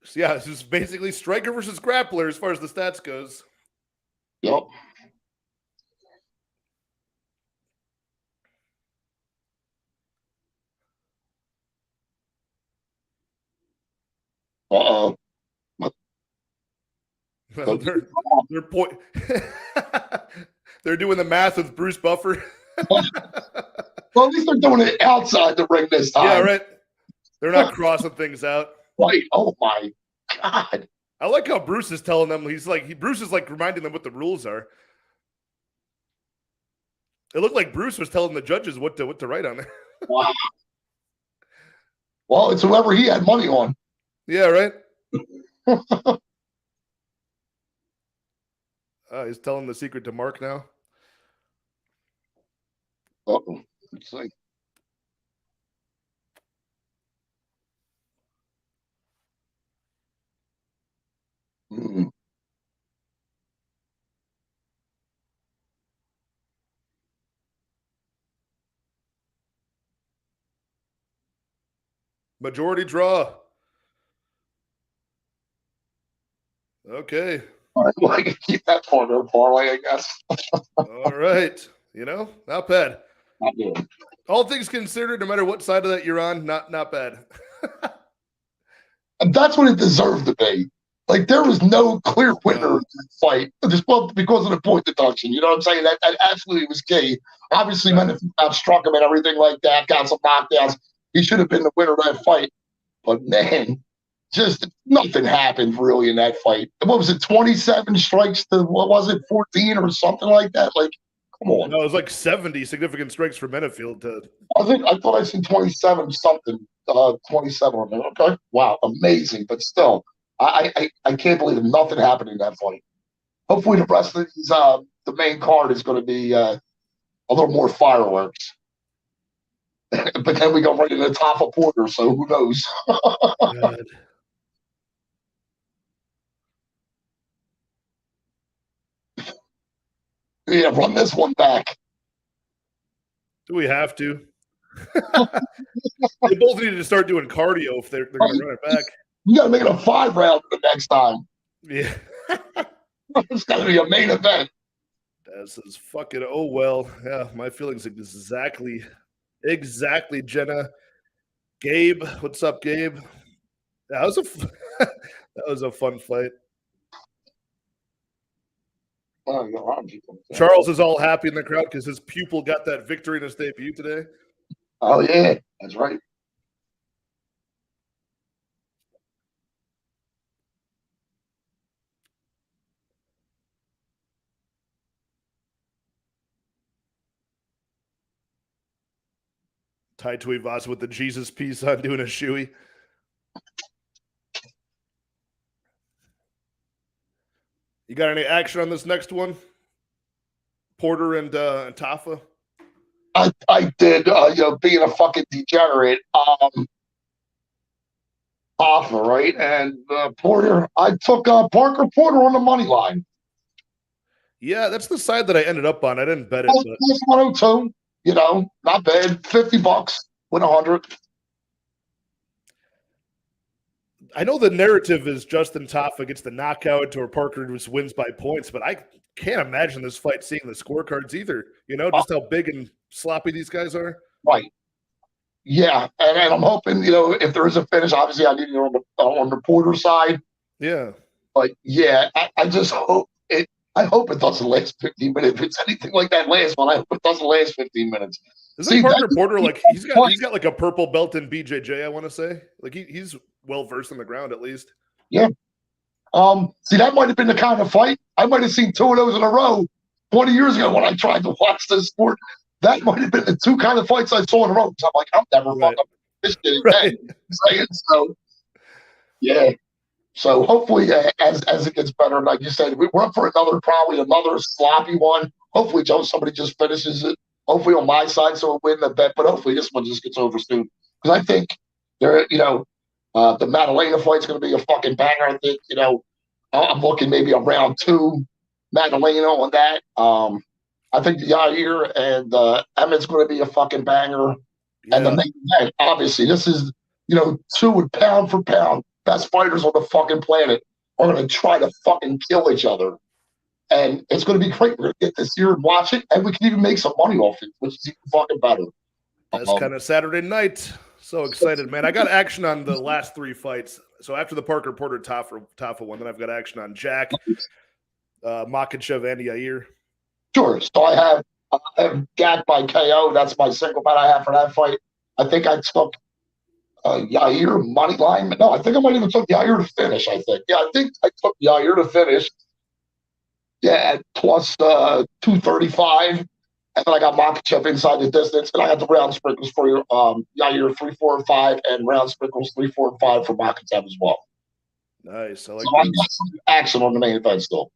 So yeah, this is basically striker versus grappler as far as the stats goes. Yep. Uh-oh. Well, they're doing the math with Bruce Buffer. Well, at least they're doing it outside the ring this time. Yeah, right. They're not crossing things out. Right. Oh my God. I like how Bruce is telling them. Bruce is like reminding them what the rules are. It looked like Bruce was telling the judges what to write on there. Wow. Well, it's whoever he had money on. Yeah, right. He's telling the secret to Mark now. Uh-oh. Let's see. Mm. Majority draw. Okay. All right, well, I can keep that part of the parlay, I guess. All right. Not bad. Not good. All things considered, no matter what side of that you're on, not bad. And that's what it deserved to be. Like, there was no clear winner in the fight, just because of the point deduction. You know what I'm saying? That absolutely was key. Obviously, Menifee outstruck him and everything like that, got some knockdowns. He should have been the winner of that fight. But, man, just nothing happened really in that fight. What was it, 27 strikes to, 14 or something like that? Like, come on. No, it was like 70 significant strikes for Menefield. I thought I seen 27 something, 27 on there. Okay, wow, amazing. But still, I can't believe nothing happened in that fight. Hopefully, the rest of these, the main card is going to be a little more fireworks. But then we go right into the top of Porter, so who knows? God. Yeah, run this one back. Do we have to? They both need to start doing cardio if they're going to run it back. You got to make it a 5-round the next time. Yeah. It's got to be a main event. This is fucking, oh, well. Yeah, my feelings exactly, Jenna. Gabe, what's up, Gabe? That was a fun fight. Charles is all happy in the crowd because his pupil got that victory in his debut today. Oh, yeah, that's right. Tai Tuivasa with the Jesus piece on doing a shoey. You got any action on this next one? Porter and Tafa? I did, being a fucking degenerate. Hoffa, right? And Porter, I took Parker Porter on the money line. Yeah, that's the side that I ended up on. I didn't bet it, Plus, but plus 102, not bad. $50, win 100. I know the narrative is Justin Taffa gets the knockout or Parker just wins by points, but I can't imagine this fight seeing the scorecards either. Just how big and sloppy these guys are. Right. Yeah, and I'm hoping, if there is a finish, obviously I need it on the Porter side. Yeah. But yeah, I just hope it. I hope it doesn't last 15 minutes. If it's anything like that last one, I hope it doesn't last 15 minutes. Isn't Parker Porter like he's got like a purple belt in BJJ? I want to say like he's well versed on the ground at least. Yeah. See, that might have been the kind of fight I might have seen two of those in a row 20 years ago when I tried to watch this sport. That might have been the two kind of fights I saw in a row. So I'm like, I'm never fucking this shit again. Right. So yeah. So hopefully, as it gets better, like you said, we're up for probably another sloppy one. Hopefully, somebody just finishes it. Hopefully on my side, so we'll win the bet. But hopefully, this one just gets over soon because I think the Madalena fight's going to be a fucking banger. I think I'm looking maybe a round 2 Madalena on that. I think the Yair and Emmett's going to be a fucking banger. Yeah. And the main event, obviously, this is two pound for pound best fighters on the fucking planet are going to try to fucking kill each other. And it's going to be great. We're going to get this here and watch it, and we can even make some money off it, which is even fucking better. That's kind of Saturday night. So excited, man. I got action on the last 3 fights. So after the Parker Porter Taffa one, then I've got action on Jack, Makhachev, and Yair. Sure. So I have Jack by KO. That's my single bet I have for that fight. I think I took Yair money line. No, I think I might even took Yair to finish. I think I took Yair to finish. Yeah, at plus 235, and then I got Makhachev inside the distance, and I got the round sprinkles for Yair 3, 4, and 5, and round sprinkles 3, 4, and 5 for Makhachev as well. Nice. I like so I got some action on the main event still.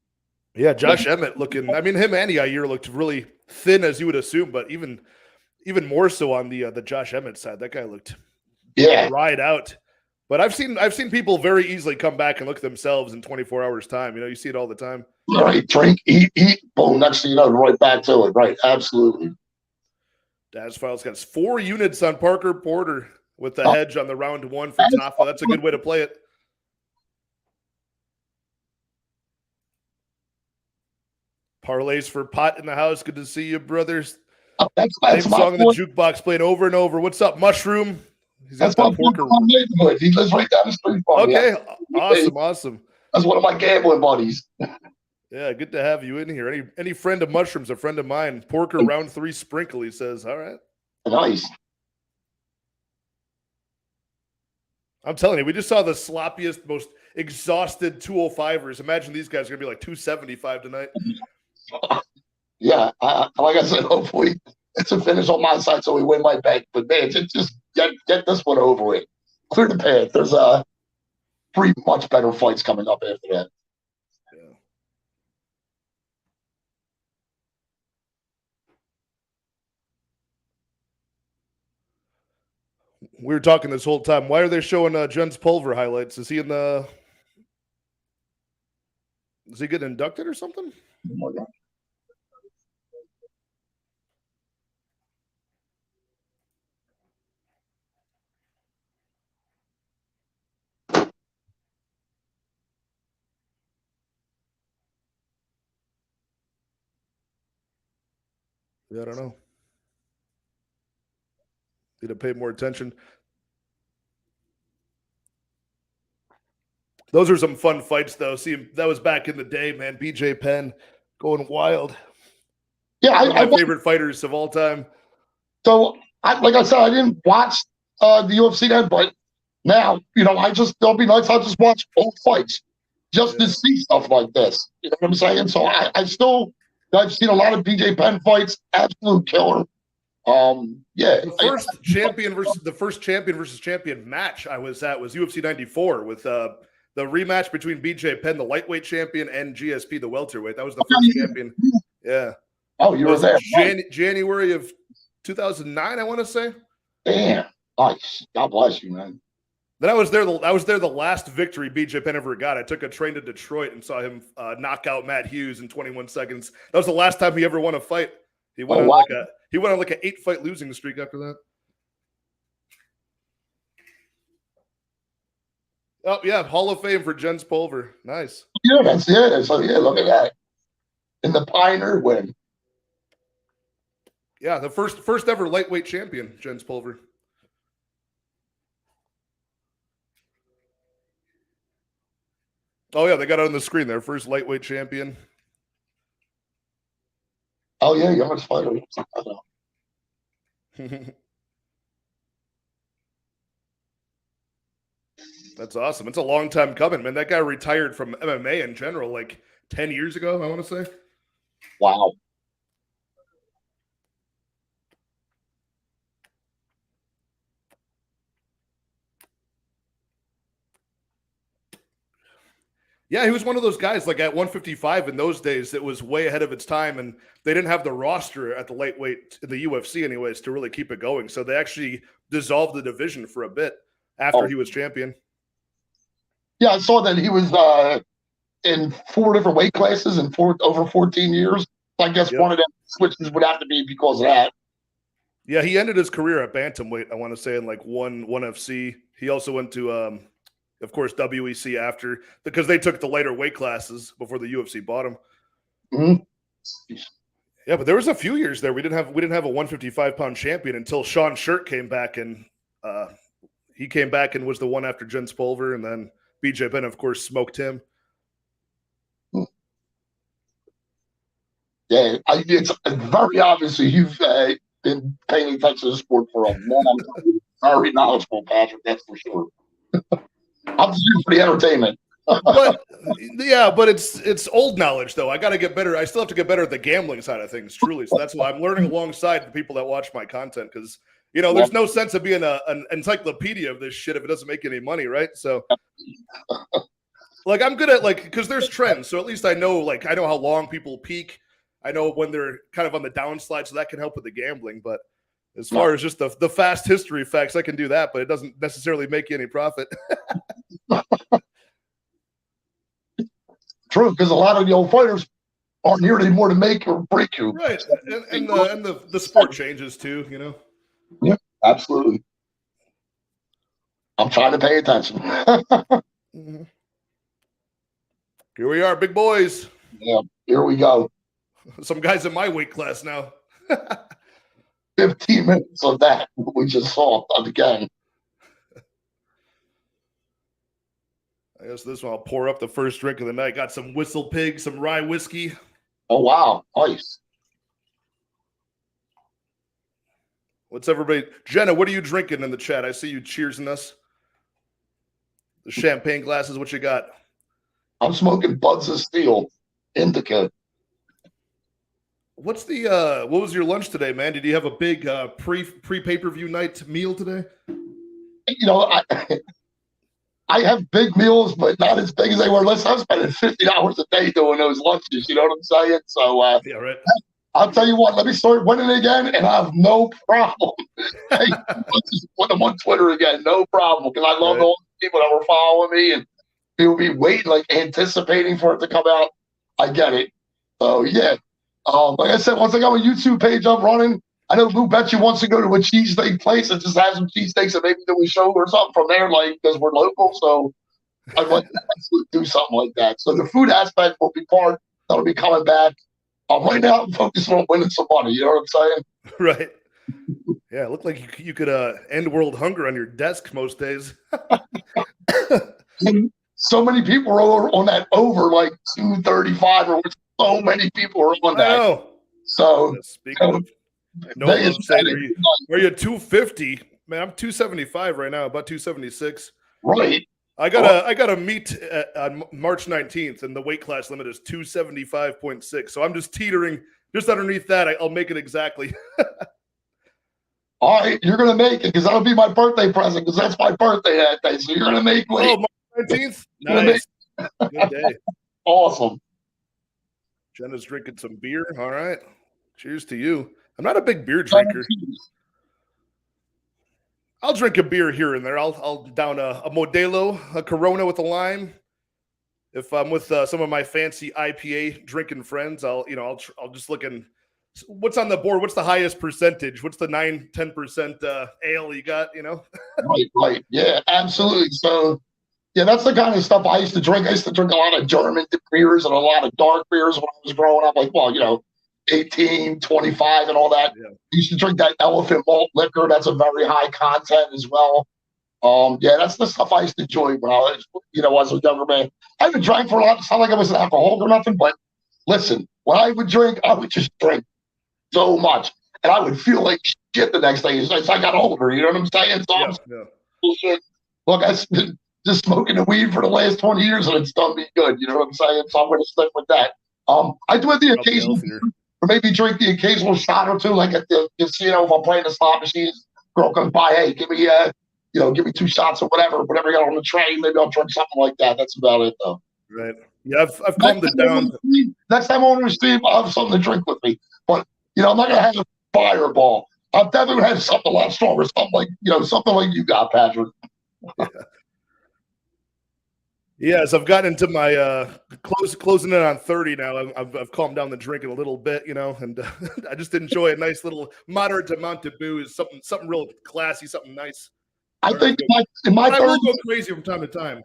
Yeah, Josh Emmett looking. I mean, him and Yair looked really thin as you would assume, but even more so on the Josh Emmett side. That guy looked dried out. But I've seen people very easily come back and look at themselves in 24 hours time. You see it all the time. Right, drink, eat, boom. Next thing you know, right back to it. Right, absolutely. Daz Files got 4 units on Parker Porter with the hedge on the round 1 for Taffa. That's a good way to play it. Parlays for Pot in the house. Good to see you, brothers. That's same song in the jukebox played over and over. What's up, Mushroom? He's got that Porker neighborhood. He lives right down the street from me. Okay, awesome. That's one of my gambling buddies. Yeah, good to have you in here. Any friend of Mushroom's a friend of mine. Porker round 3 sprinkle, he says. All right. Nice. I'm telling you, we just saw the sloppiest, most exhausted 205ers. Imagine these guys are going to be like 275 tonight. Yeah, like I said, hopefully it's a finish on my side so we win my bet. But man, just get this one over with. Clear the path. There's 3 much better fights coming up after that. Yeah. We were talking this whole time. Why are they showing Jens Pulver highlights? Is he getting inducted or something? Oh my God. Yeah, I don't know. Need to pay more attention. Those are some fun fights, though. See, that was back in the day, man. BJ Penn going wild. Yeah, one of my favorite fighters of all time. So, like I said, I didn't watch the UFC then, but now, there'll be nights I'll just watch old fights just to see stuff like this. You know what I'm saying? So I've seen a lot of BJ Penn fights, absolute killer. Yeah. The first champion versus champion match I was at was UFC 94 with the rematch between BJ Penn, the lightweight champion, and GSP, the welterweight. That was the first champion. Yeah. Oh, you were there. January of 2009, I want to say. Damn. Nice. God bless you, man. Then I was there the last victory BJ Penn ever got. I took a train to Detroit and saw him knock out Matt Hughes in 21 seconds. That was the last time he ever won a fight. He went on like an 8-fight losing streak after that. Oh yeah, Hall of Fame for Jens Pulver. Nice. Yeah, that's it. So yeah, look at that. In the Pioneer win. Yeah, the first ever lightweight champion, Jens Pulver. Oh yeah, they got it on the screen there. First lightweight champion. Oh yeah, youngest fighter. That's awesome. It's a long time coming, man. That guy retired from MMA in general like 10 years ago, I want to say. Wow. Yeah, he was one of those guys like at 155 in those days that was way ahead of its time, and they didn't have the roster at the lightweight in the UFC anyways to really keep it going. So they actually dissolved the division for a bit after he was champion. Yeah, I saw that he was in 4 different weight classes in over 14 years. I guess one of them switches would have to be because of that. Yeah, he ended his career at bantamweight, I want to say, in like one FC. He also went to, of course, WEC after, because they took the lighter weight classes before the UFC bought him. Mm-hmm. Yeah, but there was a few years there we didn't have a 155-pound champion until Sean Shirt came back, and he came back and was the one after Jens Pulver, and then BJ Penn, of course, smoked him. Yeah, it's very obvious you've been paying attention to the sport for a long time. Very knowledgeable, Patrick, that's for sure. I'm just here for the entertainment. But it's old knowledge though. I got to get better. I still have to get better at the gambling side of things, truly. So that's why I'm learning alongside the people that watch my content, because there's no sense of being an encyclopedia of this shit if it doesn't make any money, right? So, like, I'm good at because there's trends, so at least I know how long people peak. I know when they're kind of on the downslide, so that can help with the gambling. But as far as just the fast history facts, I can do that, but it doesn't necessarily make you any profit. True, because a lot of the old fighters aren't here anymore to make or break you. Right, and the sport changes too, Yeah, absolutely. I'm trying to pay attention. Mm-hmm. Here we are, big boys. Yeah, here we go. Some guys in my weight class now. 15 minutes of that we just saw again. I guess this one I'll pour up the first drink of the night. Got some Whistle Pig, some rye whiskey. Oh, wow. Nice. What's everybody? Jenna, what are you drinking in the chat? I see you cheersing us. The champagne glasses, what you got? I'm smoking Buds of Steel, Indica. What's the what was your lunch today, man? Did you have a big pre pay-per-view night meal today? I have big meals, but not as big as they were. Less I'm spending $50 a day doing those lunches. You know what I'm saying? So yeah, right. I'll tell you what. Let me start winning again, and I have no problem. Hey, just put them on Twitter again, no problem. Because I love all the people that were following me, and people be waiting, anticipating for it to come out. I get it. So yeah. Like I said, once I got my YouTube page up running, I know Lou Betcha wants to go to a cheesesteak place and just have some cheesesteaks and maybe do a show or something from there, because we're local. So I'd like to do something like that. So the food aspect will be part that'll be coming back. Right now, I'm focusing on winning some money. You know what I'm saying? Right. Yeah, it looked like you could end world hunger on your desk most days. And so many people are on that over 235 or so many people are on that. I know. So speaking of no love saying, are you 250? Man, I'm 275 right now, about 276. Right. I got a meet on March 19th, and the weight class limit is 275.6. So I'm just teetering just underneath that. I'll make it exactly. All right, you're gonna make it because that'll be my birthday present because that's my birthday that day. So you're gonna make weight. Oh, March 19th. Nice. Good day. Awesome. Jenna's drinking some beer. All right. Cheers to you. I'm not a big beer drinker. I'll drink a beer here and there. I'll down a Modelo, a Corona with a lime. If I'm with some of my fancy IPA drinking friends, I'll just look and what's on the board. What's the highest percentage? What's the 9-10% ale you got? Right. Yeah, absolutely. So, yeah, that's the kind of stuff I used to drink. I used to drink a lot of German beers and a lot of dark beers when I was growing up. Like, well, 18, 25 and all that. Yeah. I used to drink that elephant malt liquor. That's a very high content as well. Yeah, that's the stuff I used to enjoy when I was, as a younger man. I haven't drank for a lot. It's not like I was an alcoholic or nothing, but listen, when I would drink, I would just drink so much. And I would feel like shit the next day as I got older. You know what I'm saying? So bullshit. Look, I've been just smoking the weed for the last 20 years and it's done me good. You know what I'm saying? So I'm going to stick with that. I do have the occasional, or maybe drink the occasional shot or two, like at the casino if I'm playing the slot machines. Girl comes by, hey, give me give me 2 shots or whatever you got on the train. Maybe I'll drink something like that. That's about it, though. Right. Yeah, I've calmed it down. Next time I'm on the stream, I'll have something to drink with me. But, I'm not going to have a fireball. I'm definitely going to have something a lot stronger, something like you got, Patrick. Yeah, as I've gotten into my closing in on 30 now, I've calmed down the drinking a little bit, and I just enjoy a nice little moderate amount of booze, something real classy, something nice. I think in my 30s, I will go crazy from time to time,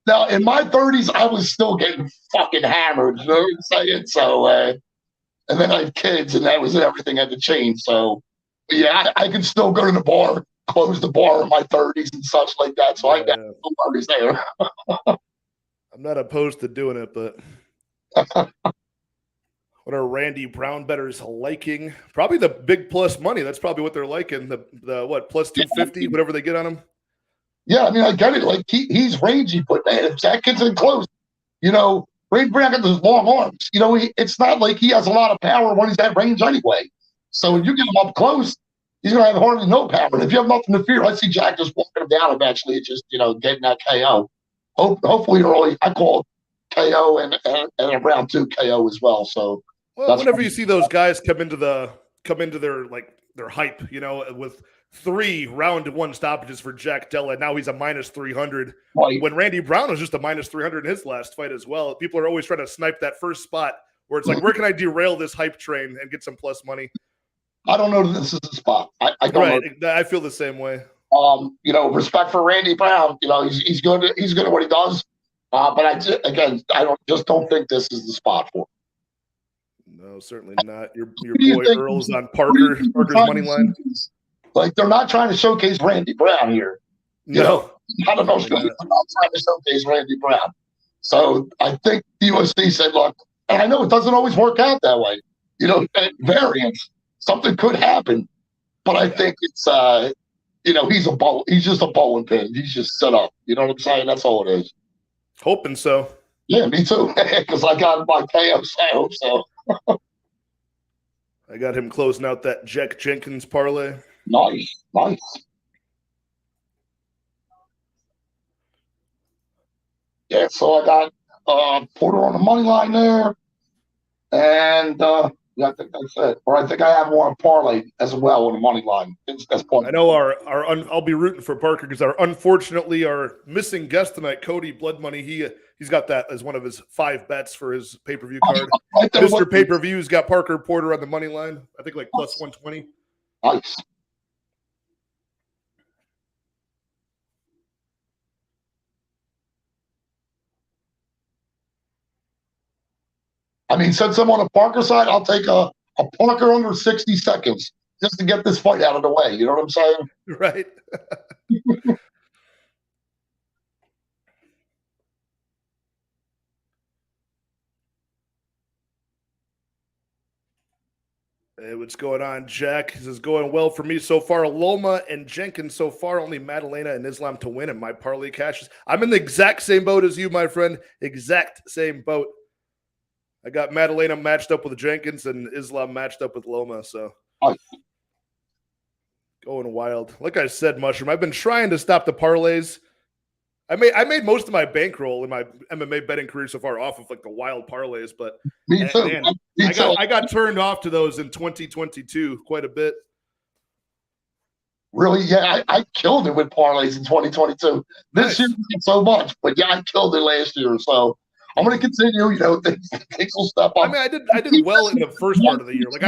Now, in my 30s, I was still getting fucking hammered, you know what I'm saying? So, and then I had kids, and that was everything had to change. So, yeah, I could still go to the bar, close the bar in my 30s and such like that. So I got no worries there. I'm not opposed to doing it, but what are Randy Brown bettors liking? Probably the big plus money. That's probably what they're liking. The what, plus 250, whatever they get on him. Yeah, I mean, I get it. Like he's rangy, but man, if Jack gets in close, Randy Brown got those long arms. It's not like he has a lot of power when he's at range anyway. So when you get him up close, he's gonna have hardly no power. And if you have nothing to fear, I see Jack just walking him down eventually, just getting that KO. Hopefully early. I call KO and a round 2 KO as well. So whenever you see those guys come into their hype, with 3 round 1 stoppages for Jack Della, now he's a minus 300. Right. When Randy Brown was just a minus 300 in his last fight as well. People are always trying to snipe that first spot where it's like, where can I derail this hype train and get some plus money? I don't know that this is the spot. I don't know. I feel the same way. Respect for Randy Brown. He's good at what he does. But I don't think this is the spot for him. No, certainly not. Your boy Earl's on Parker's money line. Like they're not trying to showcase Randy Brown here. No, I don't know if they're not trying to showcase Randy Brown. So I think the UFC said, look, and I know it doesn't always work out that way. At variance, something could happen. But I think it's he's just a bowling pin. He's just set up. You know what I'm saying? That's all it is. Hoping so. Yeah, me too. Because I got my KO, so I hope so. I got him closing out that Jack Jenkins parlay. Nice. Yeah, so I got Porter on the money line there, and I think that's it. Or I think I have more parlay as well on the money line. That's point. I know I'll be rooting for Parker because unfortunately our missing guest tonight, Cody Blood Money, he's got that as one of his 5 bets for his pay-per-view card. Mr. Pay-per-View's got Parker Porter on the money line. I think like plus 120. Nice. I mean, since I'm on the Parker side, I'll take a Parker under 60 seconds just to get this fight out of the way. You know what I'm saying? Right. Hey, what's going on, Jack? This is going well for me so far. Loma and Jenkins so far, only Madalena and Islam to win, and my parlay cashes. I'm in the exact same boat as you, my friend. Exact same boat. I got Madalena matched up with Jenkins and Islam matched up with Loma, so going wild. Like I said, Mushroom, I've been trying to stop the parlays. I made most of my bankroll in my MMA betting career so far off of like the wild parlays, but me too. Man, Me I, too. got, I got turned off to those in 2022 quite a bit. I, I got turned off to those in 2022 quite a bit. Really? Yeah, I killed it with parlays in 2022. This year, Nice. not so much, but yeah, I killed it last year. So I'm going to continue. Things will step I up. mean, I did well in the first part of the year. Like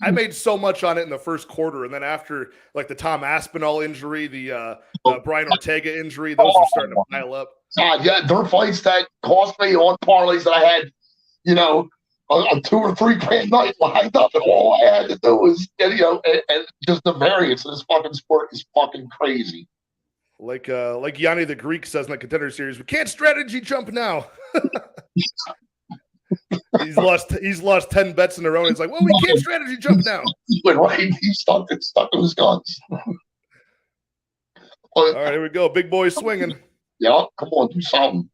I made so much on it in the first quarter, and then after like the Tom Aspinall injury, the Brian Ortega injury, those were starting to pile up. God, yeah, there are fights that cost me on parlays that I had, you know, a 2 or 3 grand night lined up, and all I had to do was, and just the variance in this fucking sport is fucking crazy. Like Yanni the Greek says in the Contender Series, we can't strategy jump now. He's lost 10 bets in a row. And he's like, well, we can't strategy jump now. Right, he's stuck to his guns. All right, here we go. Big boy swinging. Yeah, come on, do something.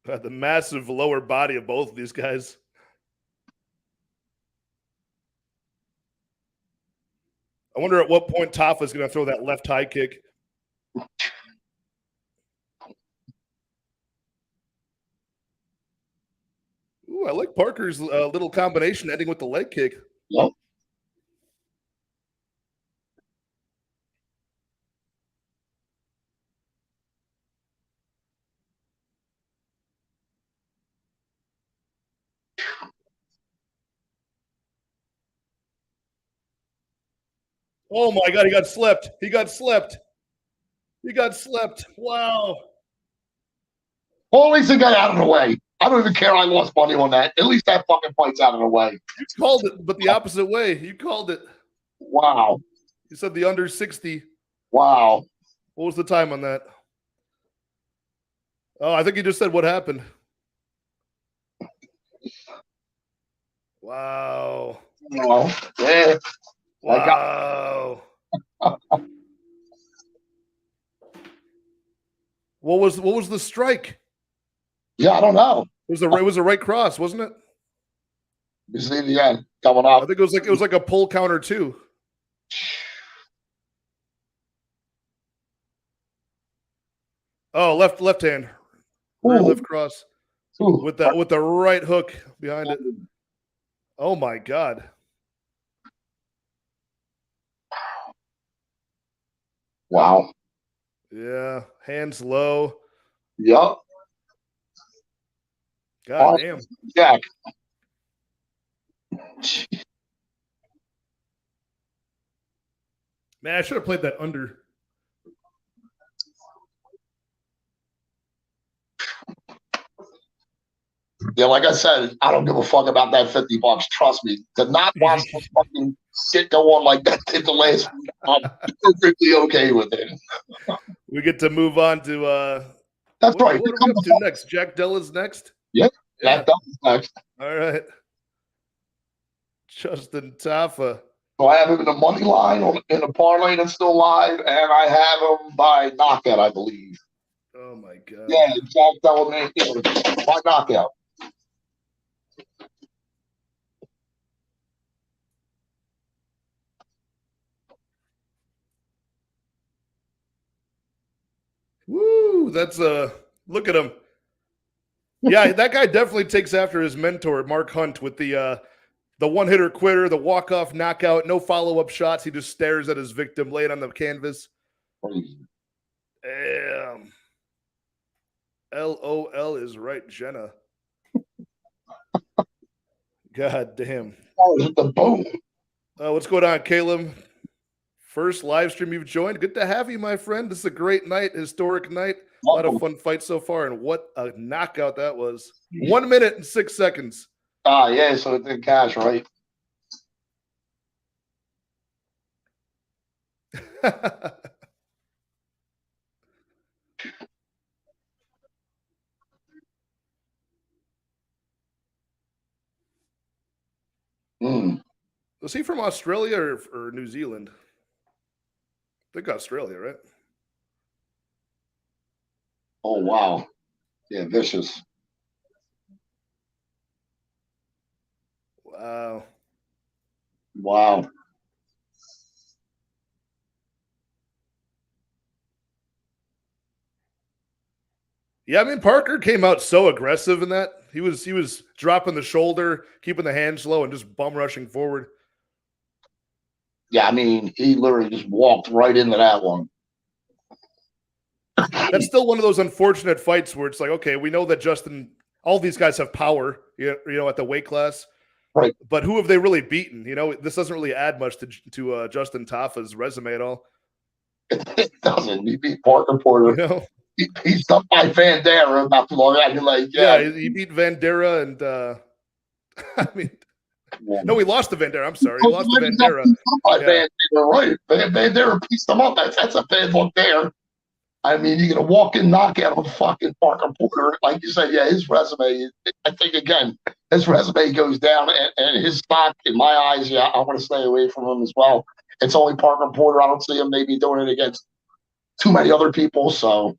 The massive lower body of both of these guys. I wonder at what point Tafa's going to throw that left high kick. Ooh, I like Parker's little combination ending with the leg kick. Yep. Oh my God, he got slept. He got slept. He got slept. Wow. Well, at least it got out of the way. I don't even care. I lost money on that. At least that fucking fight's out of the way. You called it, but the opposite way. You called it. Wow. You said the under 60. Wow. What was the time on that? Oh, I think you just said what happened. Wow. Well, yeah. Wow. What was the strike? Yeah, I don't know. It was a right cross, wasn't it? You see the end coming I up. think it was like a pull counter too. Oh, left hand. Rear left cross. Ooh. With the right hook behind it. Oh my God. Wow. Yeah. Hands low. Yep. God damn. Jack. Man, I should have played that under. Yeah, like I said, I don't give a fuck about that $50. Trust me. To not watch the fucking shit go on like that did the last week, I'm perfectly okay with it. We get to move on to That's right. What are we up to next? Jack Della's next? Yep. Yeah. That was next. All right. Justin Tafa. So I have him in the money line in the parlay that's still live, and I have him by knockout, I believe. Oh my God. Yeah, Jack Della by knockout. Woo! That's look at him. Yeah, that guy definitely takes after his mentor, Mark Hunt, with the one hitter quitter, the walk off knockout, no follow up shots. He just stares at his victim laying on the canvas. Damn. LOL is right, Jenna. God damn. Oh, the boom. What's going on, Caleb? First live stream you've joined. Good to have you, my friend. This is a great night, historic night. A lot of fun fights so far, and what a knockout that was. 1 minute and 6 seconds. Yeah, so it did cash, right? Was he from Australia or New Zealand? I think Australia, right? Oh, wow. Yeah, vicious. Wow. Wow. Yeah, I mean, Parker came out so aggressive in that. He was dropping the shoulder, keeping the hands low, and just bum rushing forward. Yeah, I mean, he literally just walked right into that one. That's still one of those unfortunate fights where it's like, okay, we know that all these guys have power, at the weight class. Right. But who have they really beaten? This doesn't really add much to Justin Tafa's resume at all. It doesn't. He beat Parker Porter. He's up by Vandera not too long. I mean, like, yeah, he beat Vandera, and I mean, no, he lost to Vandera. I'm sorry, he lost to Vandera. Vandera, right? Vandera pieced him up. That's a bad look there. I mean, you're gonna walk in knockout on fucking Parker Porter, like you said. Yeah, his resume. I think again, his resume goes down, and his stock in my eyes. Yeah, I want to stay away from him as well. It's only Parker Porter. I don't see him maybe doing it against too many other people. So.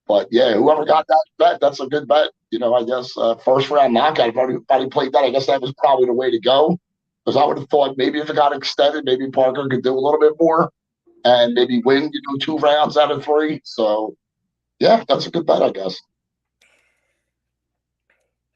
But yeah, whoever got that bet, that's a good bet. I guess first round knockout. If anybody played that, I guess that was probably the way to go. Because I would have thought maybe if it got extended, maybe Parker could do a little bit more and maybe win, 2 rounds out of 3. So yeah, that's a good bet, I guess.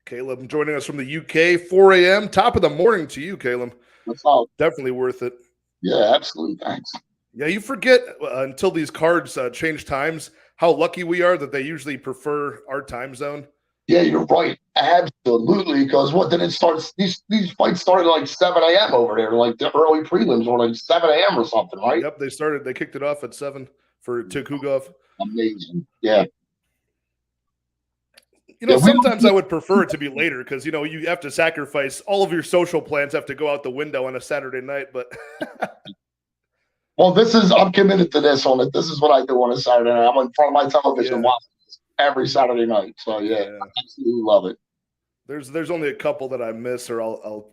Caleb joining us from the UK, 4 a.m. Top of the morning to you, Caleb. What's up? Definitely worth it. Yeah, absolutely. Thanks. Yeah, you forget until these cards change times how lucky we are that they usually prefer our time zone. Yeah, you're right. Absolutely. Because what did it start? These fights started like 7 a.m. over there. Like the early prelims were like 7 a.m. or something, right? Yep, they kicked it off at 7 for Tukugov. Amazing. Yeah. Sometimes I would prefer it to be later because, you have to sacrifice all of your social plans have to go out the window on a Saturday night. But well, I'm committed to this on it. This is what I do on a Saturday night. I'm in front of my television watching this every Saturday night. So yeah, I absolutely love it. There's only a couple that I miss, or I'll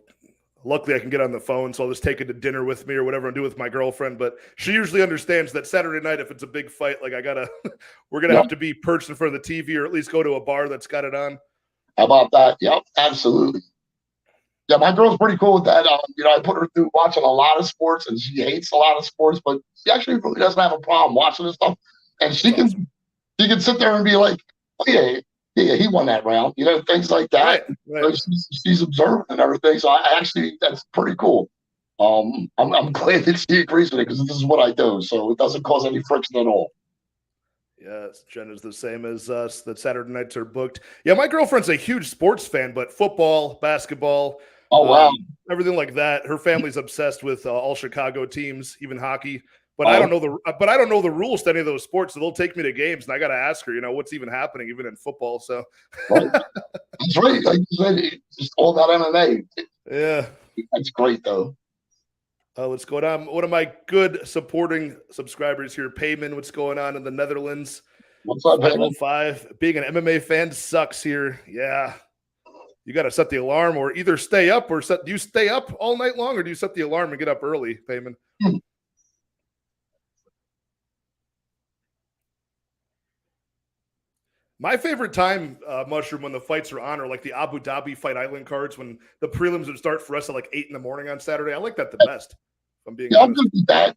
luckily I can get on the phone, so I'll just take it to dinner with me or whatever and do with my girlfriend. But she usually understands that Saturday night, if it's a big fight, like we're gonna have to be perched in front of the TV or at least go to a bar that's got it on. How about that? Yep, absolutely. Yeah, my girl's pretty cool with that. I put her through watching a lot of sports, and she hates a lot of sports, but she actually really doesn't have a problem watching this stuff. And she can sit there and be like, "Oh yeah, he won that round," things like that. Right. She's observant and everything. So that's pretty cool. I'm glad that she agrees with it because this is what I do, so it doesn't cause any friction at all. Yeah, Jenna's the same as us. That Saturday nights are booked. Yeah, my girlfriend's a huge sports fan, but football, basketball. Oh wow! Everything like that. Her family's obsessed with all Chicago teams, even hockey. But I don't know the rules to any of those sports. So they'll take me to games, and I got to ask her, what's even happening, even in football. So right. That's right. Like you said, it's just all about MMA. Yeah, that's great though. What's going on? One of my good supporting subscribers here, Payman. What's going on in the Netherlands? What's up, Payman? 505. Being an MMA fan sucks here. Yeah. You got to set the alarm or either stay up do you stay up all night long or do you set the alarm and get up early, Payman? My favorite time, Mushroom, when the fights are on are like the Abu Dhabi Fight Island cards when the prelims would start for us at like 8 in the morning on Saturday. I like that the best, if I'm being honest. I'm good with that.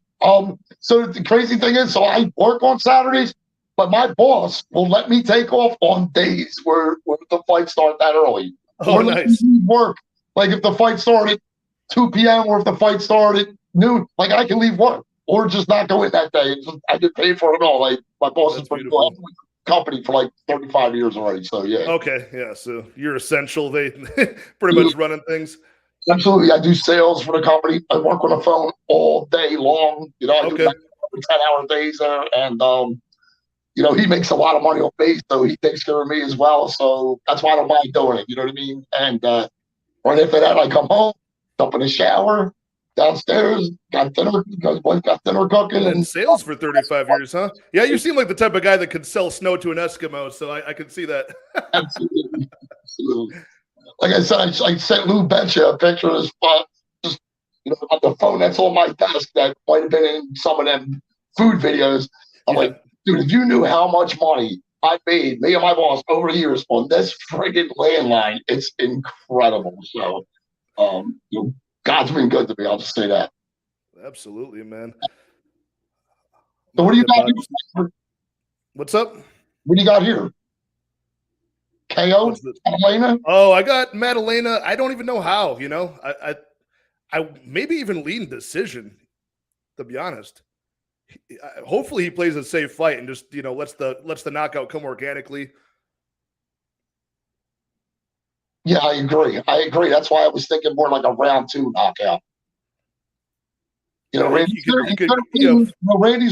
So the crazy thing is, so I work on Saturdays, but my boss will let me take off on days where the fights start that early. Oh, nice. Work. Like if the fight started 2 p.m. or if the fight started noon, like I can leave work or just not go in that day. I get paid for it all. Like my boss is pretty cool. I've been with the company for like 35 years already. So yeah. Okay. Yeah. So you're essential. They pretty much running things. Absolutely. I do sales for the company. I work on the phone all day long. I do like 10-hour days there. And he makes a lot of money on base, so he takes care of me as well. So that's why I don't mind doing it. You know what I mean? And right after that, I come home, jump in the shower, downstairs, got dinner, because wife got dinner cooking. And sales for 35 years, huh? Yeah, you seem like the type of guy that could sell snow to an Eskimo, so I can see that. Absolutely. Absolutely. Like I said, I sent Lou Betcha a picture of this spot, just on the phone that's on my desk that might have been in some of them food videos. I'm like, dude, if you knew how much money I made, me and my boss, over the years on this friggin' landline, it's incredible. So, God's been good to me. I'll just say that. Absolutely, man. So, what do you got here? What's up? What do you got here? KO Elena. Oh, I got Madalena. I don't even know how. I maybe even lean decision. To be honest, hopefully he plays a safe fight and just lets the knockout come organically. Yeah, I agree. That's why I was thinking more like a round 2 knockout. Randy's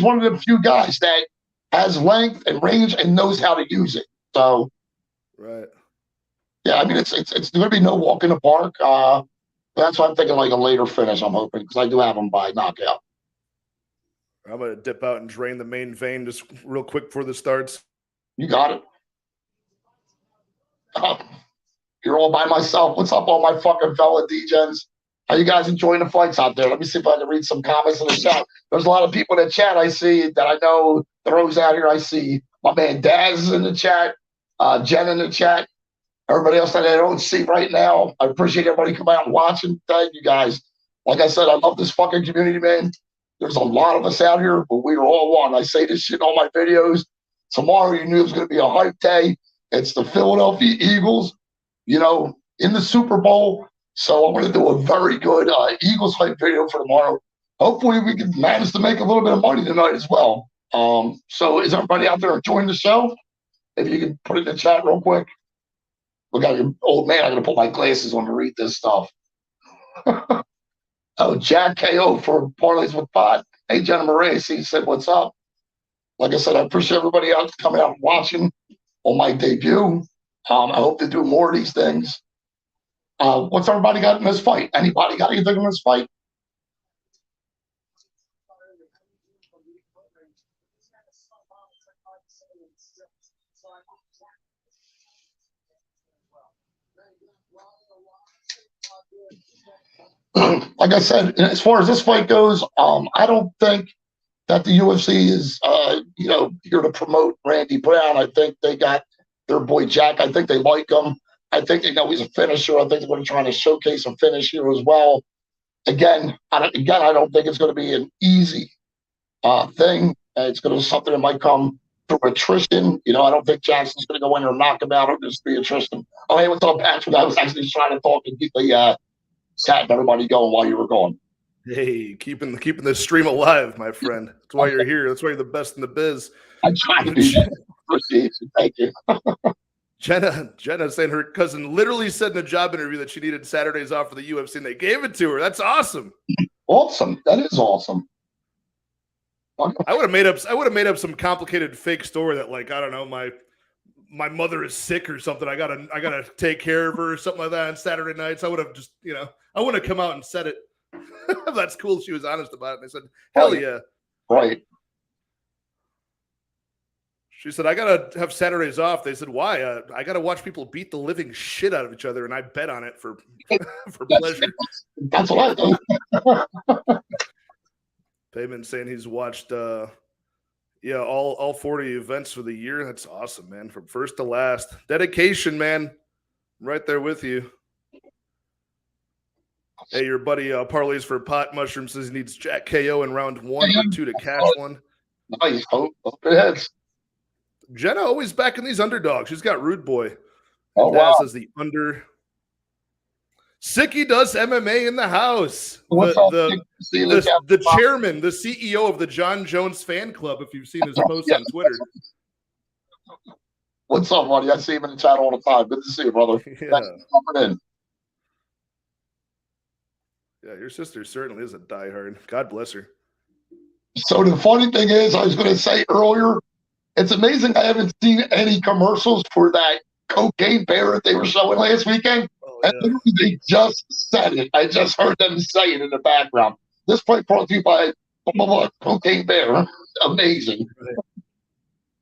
one of the few guys that has length and range and knows how to use it. So, right. Yeah, I mean, it's going to be no walk in the park. That's why I'm thinking like a later finish. I'm hoping because I do have him by knockout. I'm going to dip out and drain the main vein just real quick before this starts. You got it. You're all by myself. What's up, all my fucking fellow DJs? How you guys enjoying the fights out there? Let me see if I can read some comments in the chat. There's a lot of people in the chat I see that I know throws out here. I see my man Daz is in the chat, Jen in the chat, everybody else that I don't see right now. I appreciate everybody coming out and watching. Thank you guys. Like I said, I love this fucking community, man. There's a lot of us out here, but we are all one. I say this shit in all my videos. Tomorrow you knew it was going to be a hype day. It's the Philadelphia Eagles, in the Super Bowl. So I'm going to do a very good Eagles hype video for tomorrow. Hopefully we can manage to make a little bit of money tonight as well. So is everybody out there enjoying the show? If you can put it in the chat real quick. Look at your old man. I'm going to put my glasses on to read this stuff. Oh, Jack KO for Parlays with Pot. Hey, Jenna Murray, he said, what's up? Like I said, I appreciate everybody out coming out and watching on my debut. I hope to do more of these things. What's everybody got in this fight? Anybody got anything in this fight? Like I said, as far as this fight goes, I don't think that the UFC is, here to promote Randy Brown. I think they got their boy Jack. I think they like him. I think they know he's a finisher. I think they're going to try to showcase a finish here as well. Again, I don't think it's going to be an easy thing. It's going to be something that might come through attrition. I don't think Jackson's going to go in there and knock him out. It'll just be attrition. Oh, hey, what's up, Patrick? I was actually trying to talk and keep the chat and everybody going while you were going. Hey, keeping the stream alive, my friend. That's why you're here. That's why you're the best in the biz. I try to do that. Appreciate you. Thank you. Jenna saying her cousin literally said in a job interview that she needed Saturdays off for the UFC, and they gave it to her. That's awesome. Awesome. That is awesome. I would have made up some complicated fake story that, like, I don't know, my mother is sick or something. I gotta take care of her or something like that on Saturday nights. I would have just, I wouldn't have come out and said it. That's cool. She was honest about it. And I said, hell yeah. Right. She said, I got to have Saturdays off. They said, why? I got to watch people beat the living shit out of each other, and I bet on it for pleasure. That's what I do. Payman saying he's watched, all 40 events for the year. That's awesome, man. From first to last. Dedication, man. I'm right there with you. Hey, your buddy Parlays for Pot Mushroom says he needs Jack KO in round 1 or 2 to cash one. Nice. Hope it is. Jenna always backing these underdogs. She's got Rude Boy. Oh, wow. Says the under. Sicky does MMA in the house. The chairman, the CEO of the John Jones fan club, if you've seen his posts on Twitter. What's up, buddy? I see him in the chat all the time. Good to see you, brother. Yeah. Thanks for coming in. Yeah, your sister certainly is a diehard. God bless her. So the funny thing is, I was going to say earlier, it's amazing I haven't seen any commercials for that cocaine bear that they were showing last weekend. Oh, yeah. And they just said it. I just heard them say it in the background. This fight brought to you by Cocaine Bear. Amazing. Right.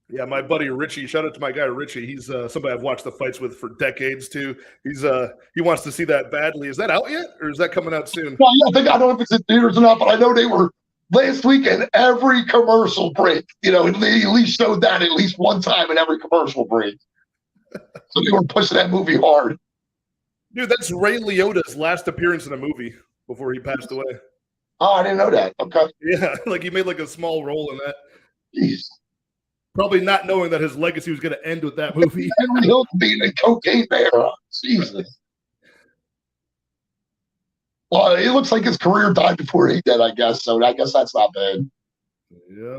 Yeah, my buddy Richie. Shout out to my guy Richie. He's somebody I've watched the fights with for decades too. He wants to see that badly. Is that out yet, or is that coming out soon? Well, yeah, I don't know if it's in theaters or not, but I know they were last weekend. Every commercial break, they at least showed that at least one time in every commercial break. So they were pushing that movie hard. Dude, that's Ray Liotta's last appearance in a movie before he passed away. Oh, I didn't know that. Okay. Yeah, like he made like a small role in that. Jeez. Probably not knowing that his legacy was going to end with that movie. Henry Hill being a cocaine bear. Jesus. Well, it looks like his career died before he did, I guess. So I guess that's not bad. Yeah.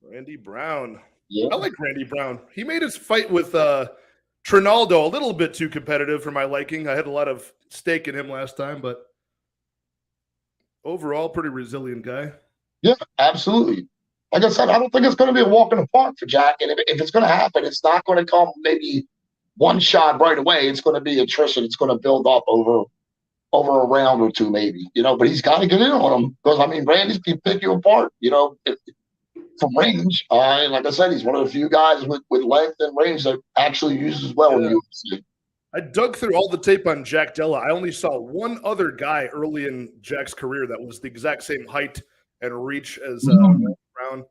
Randy Brown. Yeah. I like Randy Brown. He made his fight with Trinaldo a little bit too competitive for my liking. I had a lot of stake in him last time, but overall, pretty resilient guy. Yeah, absolutely. Like I said, I don't think it's going to be a walk in the park for Jack. And if it's going to happen, it's not going to come maybe one shot right away. It's going to be attrition. It's going to build up over a round or two, maybe. But he's got to get in on him because I mean, Randy's can pick you apart. From range. And like I said, he's one of the few guys with length and range that actually uses well in the UFC. I dug through all the tape on Jack Della. I only saw one other guy early in Jack's career that was the exact same height and reach as Brown.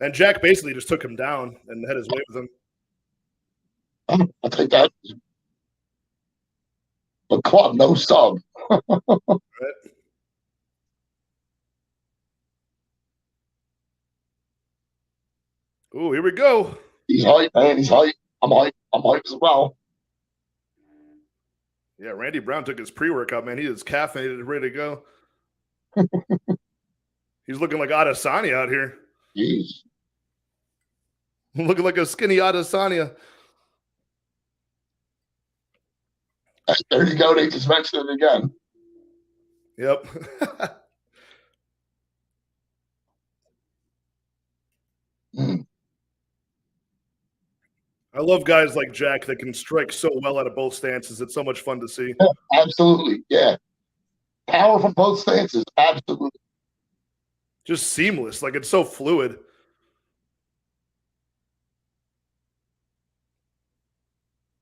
And Jack basically just took him down and had his way with him. I'll take that. But club, no sub. Right. Oh, here we go. He's hype, man. He's hype. I'm hype. I'm hype as well. Yeah, Randy Brown took his pre-workout, man. He is caffeinated, ready to go. He's looking like Adesanya out here. Jeez. Looking like a skinny Adesanya. There you go. They just mentioned it again. Yep. I love guys like Jack that can strike so well out of both stances. It's so much fun to see. Yeah, absolutely. Yeah. Power from both stances. Absolutely. Just seamless. Like it's so fluid.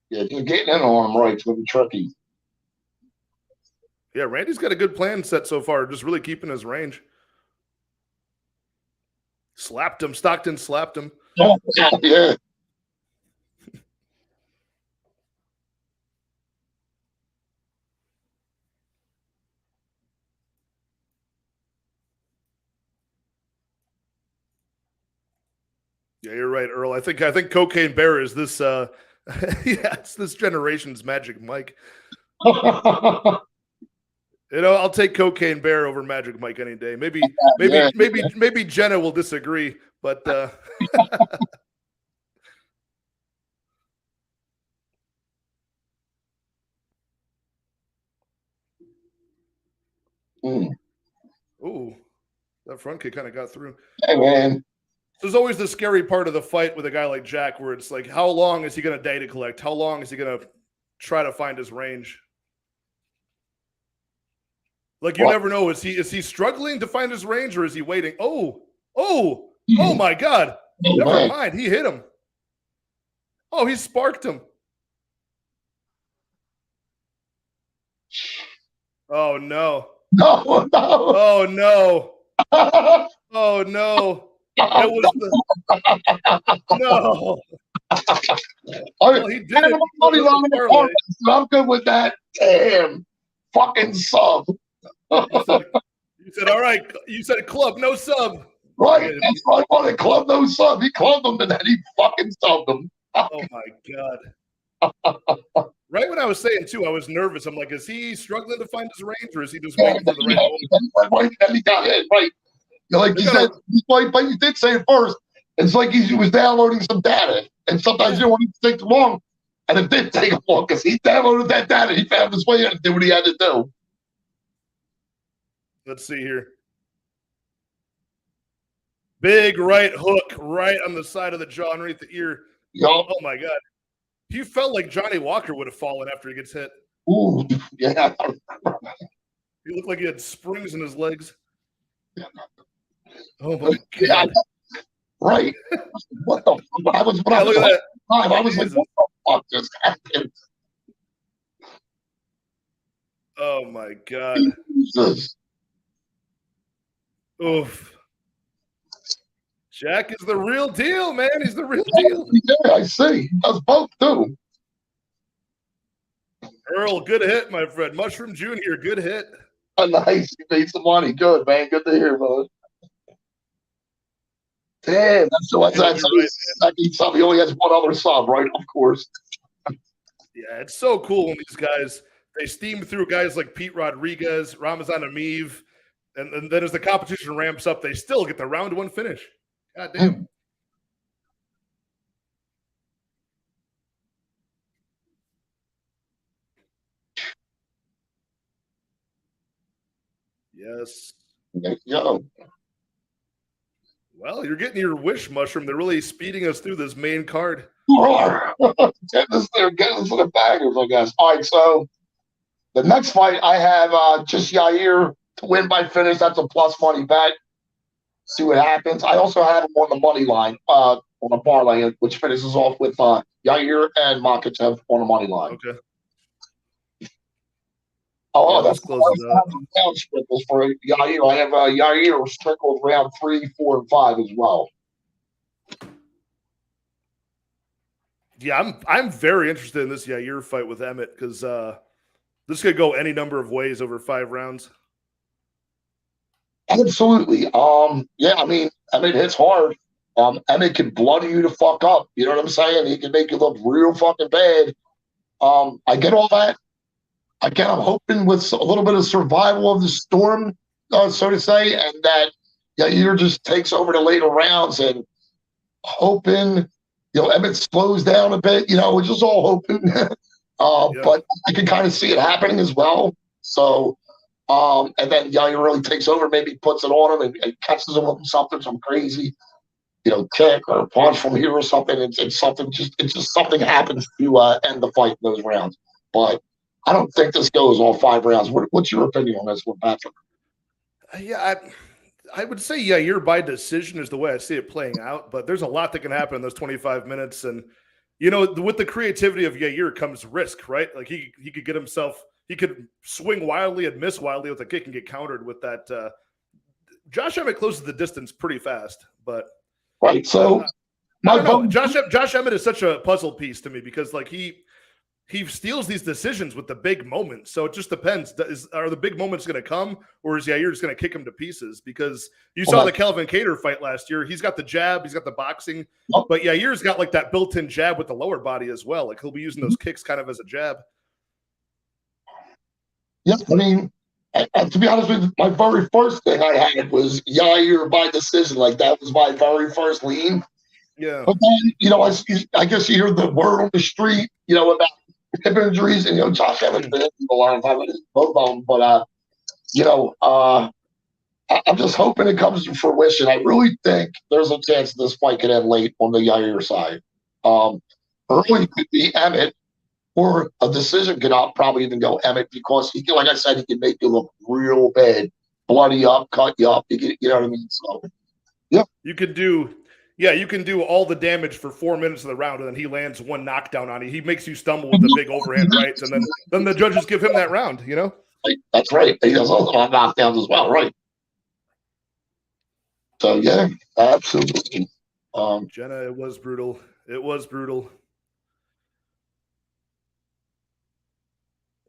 Yeah, you're getting in on him right. It's going to be tricky. Yeah, Randy's got a good plan set so far. Just really keeping his range. Slapped him. Stockton slapped him. Oh, yeah. Yeah, you're right, Earl. I think Cocaine Bear is this yeah, it's this generation's Magic Mike. I'll take Cocaine Bear over Magic Mike any day. Maybe Jenna will disagree, but Ooh, that front kick kind of got through. Hey, man. There's always the scary part of the fight with a guy like Jack where it's like, how long is he going to data collect? How long is he going to try to find his range? Like you never know. Is he struggling to find his range or is he waiting? Oh my God. Never mind. He hit him. Oh, he sparked him. Oh no. No. Oh no. Oh no. That was no. Well, he did it. I'm good with that. Damn. Fucking sub. You said, all right. You said club, no sub. Right. That's why I wanted club, no sub. He clubbed him and then he fucking subbed him. Oh my God. Right when I was saying too, I was nervous. I'm like, is he struggling to find his range or is he just waiting for the right moment? Right. Then he got hit. Right. Like you said, but you did say it first. It's like he was downloading some data, and sometimes you don't want it to take too long, and it did take him long because he downloaded that data. He found his way in and did what he had to do. Let's see here. Big right hook right on the side of the jaw underneath the ear. Yep. Oh my God. He felt like Johnny Walker would have fallen after he gets hit. Ooh, yeah. He looked like he had springs in his legs. Oh my God. Right. What the fuck? I was look at that. I was like, what the fuck just happened? Oh my God. Jesus. Oof. Jack is the real deal, man. He's the real deal. Yeah, I see. He does both too. Earl, good hit, my friend. Mushroom Jr., good hit. Oh, nice. You made some money. Good, man. Good to hear, brother. Damn, that's You're right, that means something. He only has one other sub, right? Of course. Yeah, it's so cool when these guys they steam through guys like Pete Rodriguez, Ramazan Ameev, and then as the competition ramps up, they still get the round one finish. God damn. Yes. Yo. Well, you're getting your wish, Mushroom. They're really speeding us through this main card. Getting us there, getting us to the baggers, I guess. All right, so the next fight I have just Yair to win by finish. That's a plus money bet. See what happens. I also have him on the money line, on the parlay, which finishes off with Yair and Makhachev on the money line. Okay. Oh, Yeah, that's close round sprinkles for Yair. I have Yair sprinkled round 3, 4, and 5 as well. Yeah, I'm very interested in this Yair fight with Emmett because this could go any number of ways over 5 rounds. Absolutely. Yeah, I mean, Emmett hits hard. Emmett can bloody you to fuck up. You know what I'm saying? He can make you look real fucking bad. I get all that. Again, I'm hoping with a little bit of survival of the storm, so to say, and that Yair just takes over the later rounds and hoping, Emmett slows down a bit. We're just all hoping. But I can kind of see it happening as well. So, and then Yair really takes over, maybe puts it on him and catches him with something, some crazy, kick or punch from here or something. It's something just something happens to end the fight in those rounds. But I don't think this goes all 5 rounds. What's your opinion on this one, Patrick? Yeah, I would say Yair by decision is the way I see it playing out, but there's a lot that can happen in those 25 minutes. And, with the creativity of Yair comes risk, right? Like he could get himself, he could swing wildly and miss wildly with a kick and get countered with that. Josh Emmett closes the distance pretty fast, but. Right, so. I don't know. Josh Emmett is such a puzzle piece to me because, like, he steals these decisions with the big moments. So it just depends. Are the big moments going to come, or is Yair just going to kick him to pieces? Because you saw the Kelvin Cater fight last year. He's got the jab, he's got the boxing, but Yair's got like that built-in jab with the lower body as well. Like he'll be using those kicks kind of as a jab. Yeah, I mean, to be honest with you, my very first thing I had was Yair by decision. Like that was my very first lean. Yeah. But then, I guess you hear the word on the street, about hip injuries, and Josh Evans been a lot of time with his bone, but I'm just hoping it comes to fruition. I really think there's a chance this fight could end late on the Yair side. Early could be Emmett, or a decision could probably even go Emmett because he can, like I said, he can make you look real bad, bloody up, cut you up. You know what I mean? So, yeah, you can do all the damage for 4 minutes of the round, and then he lands one knockdown on you. He makes you stumble with the big overhand rights, and then the judges give him that round, That's right. He does all the knockdowns as well, right? So, yeah, absolutely. Jenna, it was brutal. It was brutal.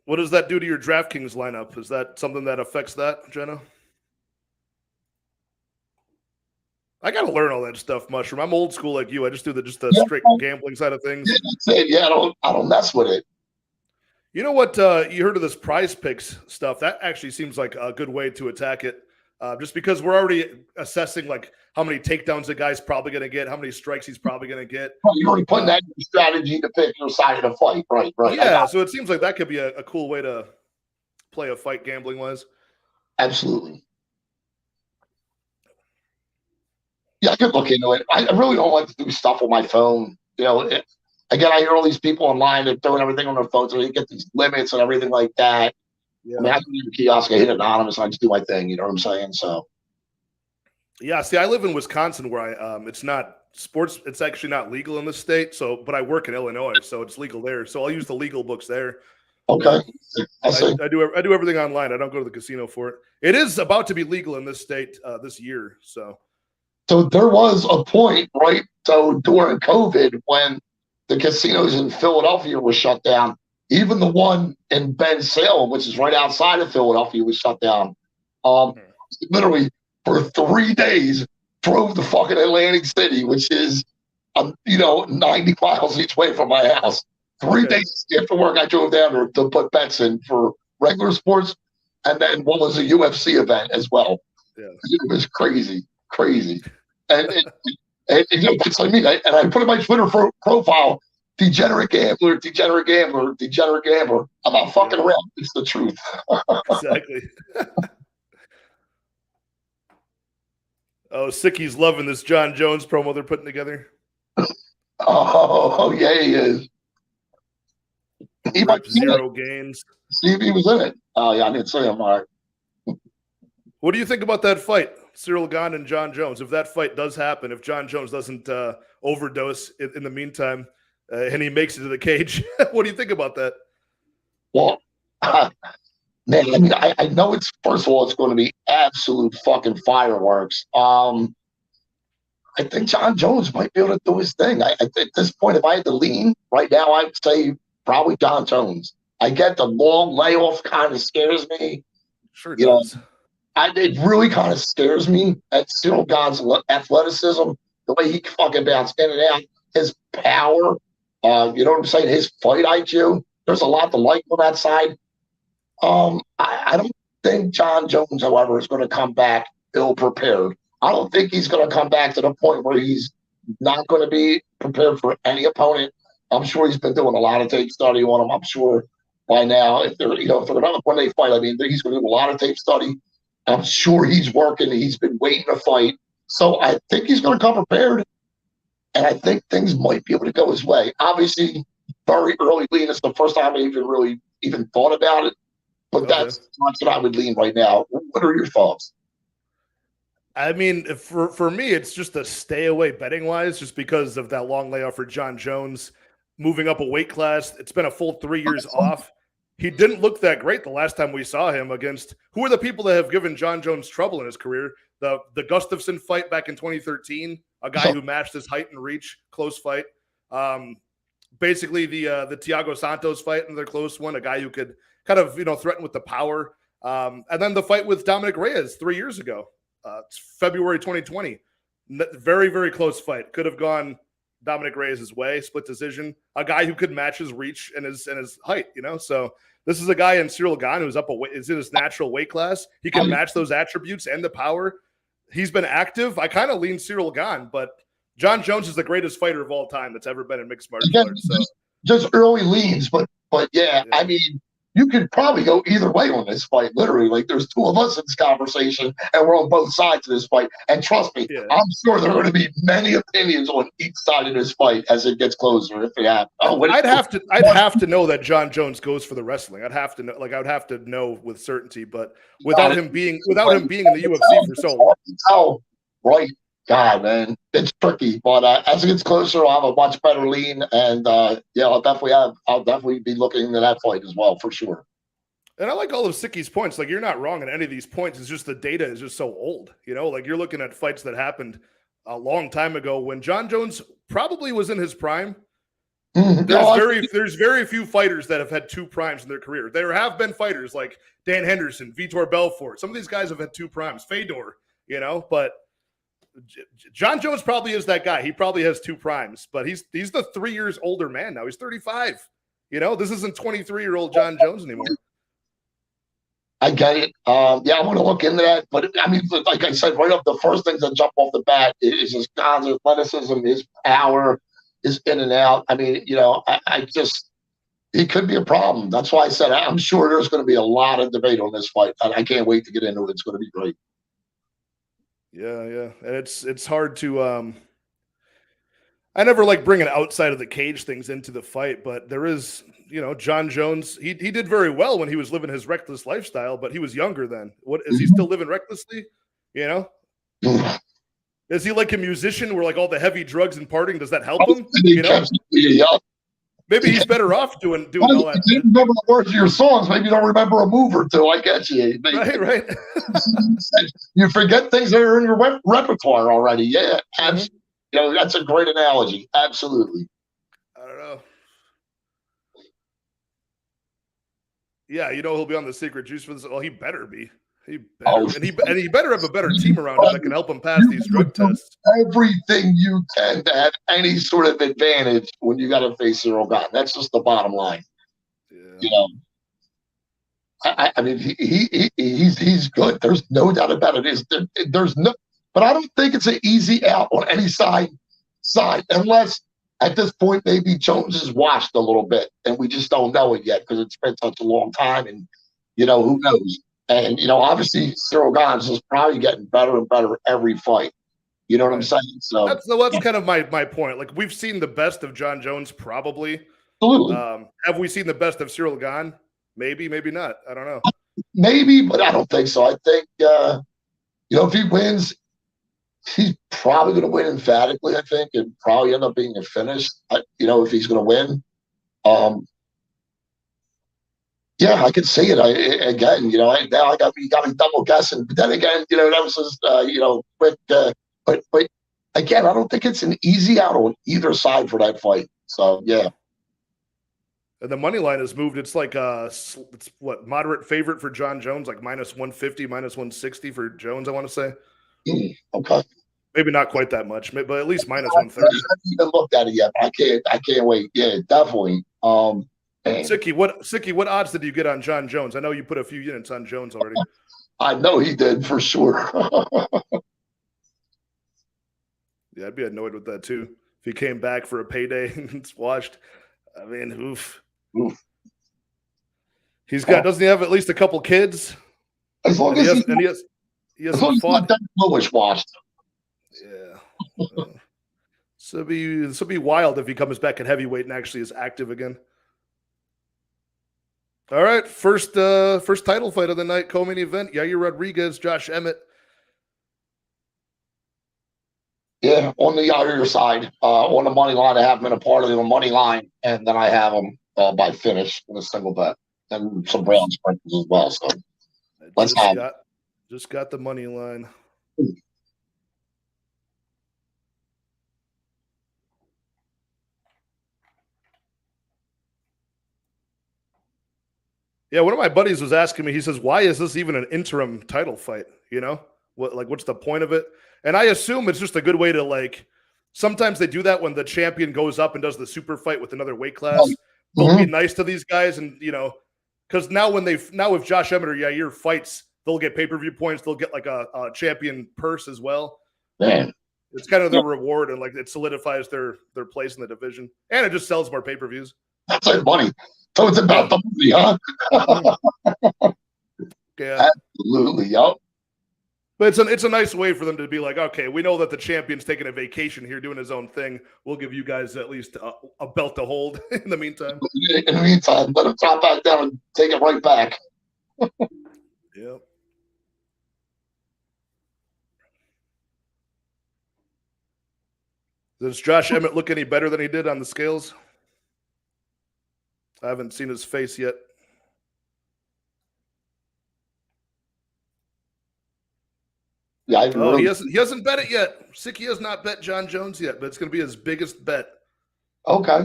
What does that do to your DraftKings lineup? Is that something that affects that, Jenna? I got to learn all that stuff, Mushroom. I'm old school like you. I just do the straight gambling side of things. Yeah, I don't mess with it. You know what? You heard of this Prize Picks stuff? That actually seems like a good way to attack it. Just because we're already assessing like how many takedowns the guy's probably going to get, how many strikes he's probably going to get. You're already putting that in your strategy to pick your side of the fight, right? Yeah, so it seems like that could be a cool way to play a fight gambling wise. Absolutely. Yeah, I could look into it. I really don't like to do stuff on my phone. Again, I hear all these people online that throwing everything on their phones, so they get these limits and everything like that. Yeah. I mean, I can do the kiosk, I hit anonymous, and I just do my thing. You know what I'm saying? So, yeah. See, I live in Wisconsin, where it's not sports. It's actually not legal in this state. So, but I work in Illinois, so it's legal there. So I'll use the legal books there. Okay. I do everything online. I don't go to the casino for it. It is about to be legal in this state this year. So there was a point, right? So during COVID, when the casinos in Philadelphia were shut down, even the one in Bensalem, which is right outside of Philadelphia, was shut down. Literally for 3 days, drove to fucking Atlantic City, which is 90 miles each way from my house. 3 days after work, I drove down to put bets in for regular sports, and then one was a UFC event as well. Yeah. It was crazy. And it's like me. And I put in my Twitter profile, degenerate gambler. I'm not fucking around. It's the truth. Exactly. Oh, Sicky's loving this John Jones promo they're putting together. Oh yeah, he is. He might zero gains. See if he was in it. Oh yeah, I didn't see him. All right. What do you think about that fight, Cyril Gane and John Jones? If that fight does happen, if John Jones doesn't overdose in the meantime, and he makes it to the cage, what do you think about that? Well, man, I mean, I know it's, first of all, it's going to be absolute fucking fireworks. I think John Jones might be able to do his thing. At this point, if I had to lean right now, I'd say probably John Jones. I get the long layoff kind of scares me. Sure does. It really kind of scares me at Cyril Gane's athleticism, the way he fucking bounced in and out, his power, you know what I'm saying, his fight IQ. There's a lot to like on that side. I don't think John Jones, however, is going to come back ill-prepared. I don't think he's going to come back to the point where he's not going to be prepared for any opponent. I'm sure he's been doing a lot of tape study on him. I'm sure by now, if they're not, when they fight, I mean, he's going to do a lot of tape study. I'm sure he's working. He's been waiting to fight. So I think he's going to come prepared. And I think things might be able to go his way. Obviously, very early lean. It's the first time I even thought about it. But that's what I would lean right now. What are your thoughts? I mean, for me, it's just a stay away betting wise, just because of that long layoff for John Jones, moving up a weight class. It's been a full 3 years off. He didn't look that great the last time we saw him against who are the people that have given John Jones trouble in his career? The Gustafsson fight back in 2013, a guy who matched his height and reach, close fight. Basically the Thiago Santos fight, another close one, a guy who could kind of threaten with the power. And then the fight with Dominic Reyes 3 years ago. It's February 2020. Very, very close fight. Could have gone Dominic Reyes' way, split decision. A guy who could match his reach and his height, So this is a guy in Cyril Gane who's is in his natural weight class. He can match those attributes and the power. He's been active. I kind of lean Cyril Gane, but John Jones is the greatest fighter of all time that's ever been in mixed martial arts. So just early leans, but yeah, I mean, you could probably go either way on this fight, literally. Like, there's two of us in this conversation, and we're on both sides of this fight. And trust me, I'm sure there are going to be many opinions on each side of this fight as it gets closer. If it happens, I'd have to know that John Jones goes for the wrestling. I'd have to know, I would have to know with certainty. But without him being in the UFC for so long, oh, right. God, man, it's tricky, but as it gets closer, I'll have a much better lean, and I'll definitely be looking at that fight as well for sure. And I like all of Sicky's points. Like, you're not wrong in any of these points. It's just the data is just so old. Like, you're looking at fights that happened a long time ago when John Jones probably was in his prime. There's very few fighters that have had two primes in their career. There have been fighters like Dan Henderson, Vitor Belfort. Some of these guys have had two primes. Fedor, but John Jones probably is that guy. He probably has two primes, but he's the 3 years older man now. He's 35. This isn't 23-year-old John Jones anymore. I get it. I want to look into that. But I mean, like I said, right up, the first things that jump off the bat is his athleticism, his power, his in and out. I mean, he could be a problem. That's why I said I'm sure there's going to be a lot of debate on this fight, and I can't wait to get into it. It's going to be great. Yeah. And it's hard to I never like bringing outside of the cage things into the fight, but there is, John Jones, he did very well when he was living his reckless lifestyle, but he was younger then. What is he still living recklessly? Is he like a musician where like all the heavy drugs and partying, does that help him? Maybe he's better off doing all that. You remember the words of your songs. Maybe you don't remember a move or two. I get you. Right. You forget things that are in your repertoire already. Yeah, absolutely. That's a great analogy. Absolutely. I don't know. Yeah, he'll be on the secret juice for this. Well, he better be. He Oh, better, and he better have a better team around him that can help him pass you these would drug do tests. everything you can to have any sort of advantage when you got to face Cyril Gane. That's just the bottom line. Yeah. You know, I mean, he's good. There's no doubt about it. There's no, but I don't think it's an easy out on any side unless at this point maybe Jones is washed a little bit and we just don't know it yet because it's been such a long time and who knows. And obviously Cyril Gane is probably getting better and better every fight. You know what I'm Right. saying? So That's kind of my point. Like we've seen the best of John Jones, probably. absolutely. Have we seen the best of Cyril Gane? Maybe, maybe not. I don't know. Maybe, but I don't think so. I think if he wins, he's probably going to win emphatically. I think, and probably end up being a finish. If he's going to win, yeah, I could see it. Again, now you got me double guessing. But then again, that was just quick. But again, I don't think it's an easy out on either side for that fight. So yeah. And the money line has moved. It's like it's what moderate favorite for John Jones, like -150, -160 for Jones. I want to say. Okay. Maybe not quite that much, but at least -130. I haven't even looked at it yet. I can't wait. Yeah, definitely. Sicky, what odds did you get on John Jones? I know you put a few units on Jones already. I know he did for sure. Yeah, I'd be annoyed with that too. If he came back for a payday and it's washed. I mean, oof. He's got doesn't he have at least a couple kids? As long and as he hasn't fought. That Lewis washed. Yeah. So it'll be wild if he comes back at heavyweight and actually is active again. All right, first title fight of the night, co-main event: Yair Rodriguez, Josh Emmett. Yeah, on the Yair side, on the money line, I have him in a part of the money line, and then I have him by finish in a single bet and some brown sprinkles as well. So let's just got the money line. Yeah, one of my buddies was asking me, he says, why is this even an interim title fight? What's the point of it? And I assume it's just a good way to sometimes they do that when the champion goes up and does the super fight with another weight class. They'll be nice to these guys and, because now if Josh Emmett or Yair fights, they'll get pay-per-view points. They'll get like a champion purse as well. Man. It's kind of their reward and it solidifies their place in the division. And it just sells more pay-per-views. That's like money. So it's about the movie, huh? Yeah. Absolutely, yep. But it's a nice way for them to be like, okay, we know that the champion's taking a vacation here doing his own thing. We'll give you guys at least a belt to hold in the meantime. In the meantime, let him drop back down and take it right back. Yep. Does Josh Emmett look any better than he did on the scales? I haven't seen his face yet. Yeah, he hasn't bet it yet. Sicky has not bet John Jones yet, but it's going to be his biggest bet. Okay.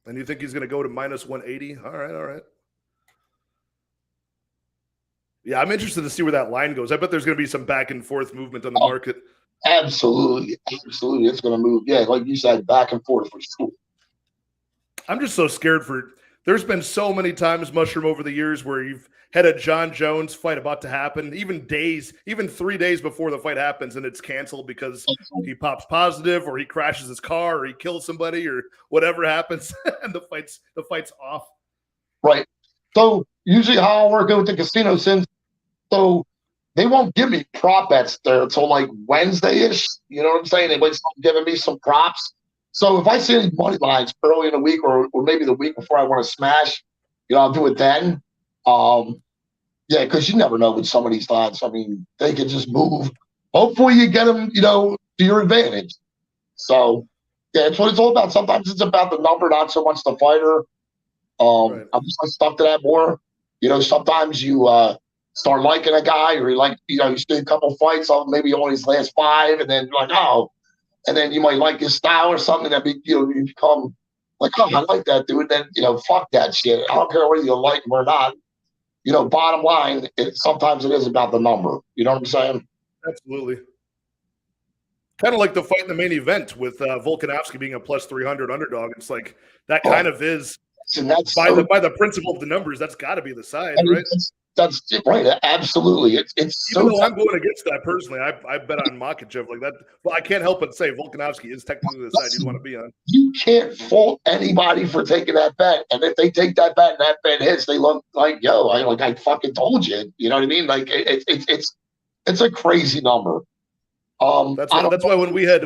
And you think he's going to go to -180? All right. Yeah, I'm interested to see where that line goes. I bet there's going to be some back and forth movement on the market. Absolutely. It's going to move. Yeah, like you said, back and forth for sure. I'm just so scared there's been so many times, Mushroom, over the years where you've had a John Jones fight about to happen, even 3 days before the fight happens, and it's canceled because he pops positive or he crashes his car or he kills somebody or whatever happens, and the fight's off. Right. So usually how I work it with the casino, so they won't give me prop bets there until like Wednesday-ish. You know what I'm saying? They might start giving me some props. So if I see any money lines early in the week or maybe the week before I want to smash, I'll do it then. Yeah, because you never know with some of these lines. I mean, they can just move. Hopefully you get them, to your advantage. So, yeah, it's what it's all about. Sometimes it's about the number, not so much the fighter. Right. I'm just stuck to that more. Sometimes you start liking a guy or you stay a couple fights on maybe only his last 5, and then you're like, oh. And then you might like his style or something that you become like, oh, I like that dude. Then, fuck that shit. I don't care whether you like him or not. Bottom line, sometimes it is about the number. You know what I'm saying? Absolutely. Kind of like the fight in the main event with Volkanovski being a plus 300 underdog. It's like that kind of is And that's by the principle of the numbers. That's got to be the side, right? That's right. Absolutely. It's Even so though I'm going against that personally, I bet on Makhachev like that. Well, I can't help but say Volkanovski is technically the side you'd want to be on. You can't fault anybody for taking that bet, and if they take that bet and that bet hits, they look like, yo, I fucking told you. You know what I mean? Like it's a crazy number. That's why when we had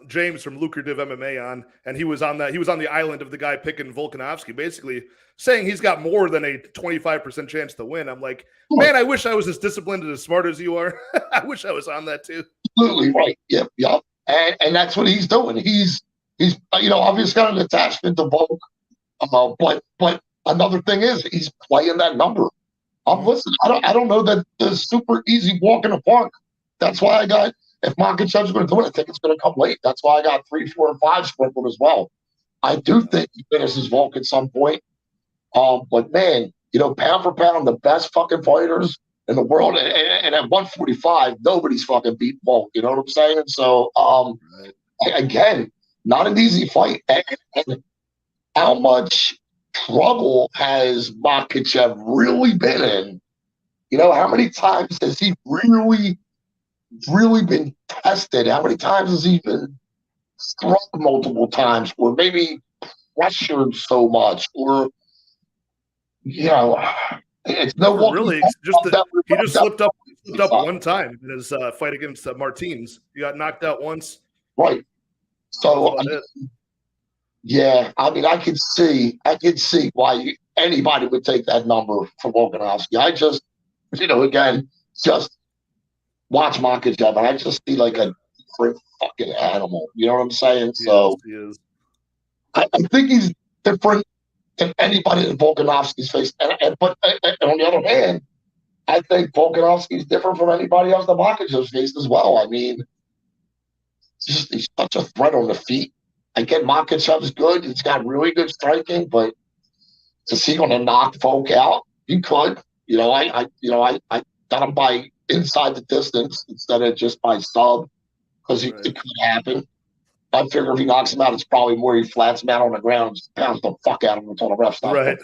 James from Lucrative MMA on, and he was on the island of the guy picking Volkanovski, basically saying he's got more than a 25% chance to win. I'm like, man, I wish I was as disciplined and as smart as you are. I wish I was on that too. Absolutely right. Yep. And that's what he's doing. He's obviously got an attachment to Volk. But another thing is he's playing that number. Listen, I don't know that the super easy walk in the park. That's why I got, if Makhachev's going to do it, I think it's going to come late. That's why I got 3, 4, and 5 sprinkled as well. I do think he finishes Volk at some point. But man, pound for pound, the best fucking fighters in the world, and at 145, nobody's fucking beat Volk. You know what I'm saying? So, again, not an easy fight. And how much trouble has Makhachev really been in? How many times has he really been tested? How many times has he been struck multiple times, or maybe pressured so much, or it's no really. He just slipped up one time in his fight against Martins. He got knocked out once. Right. So yeah, I mean, I could see why anybody would take that number for Volkanovski. I just, again, just watch Makhachev, and I just see like a different fucking animal. You know what I'm saying? So he is. I think he's different than anybody in Volkanovski's face. But on the other hand, I think Volkanovski's different from anybody else in Makhachev's face as well. I mean, he's such a threat on the feet. I get Makhachev's good. He's got really good striking, but is he going to knock Volk out? He could. I got him by inside the distance instead of just by sub, because it could happen. I figure if he knocks him out, it's probably more he flats him out on the ground and just pounds the fuck out of him until the ref stops. Right.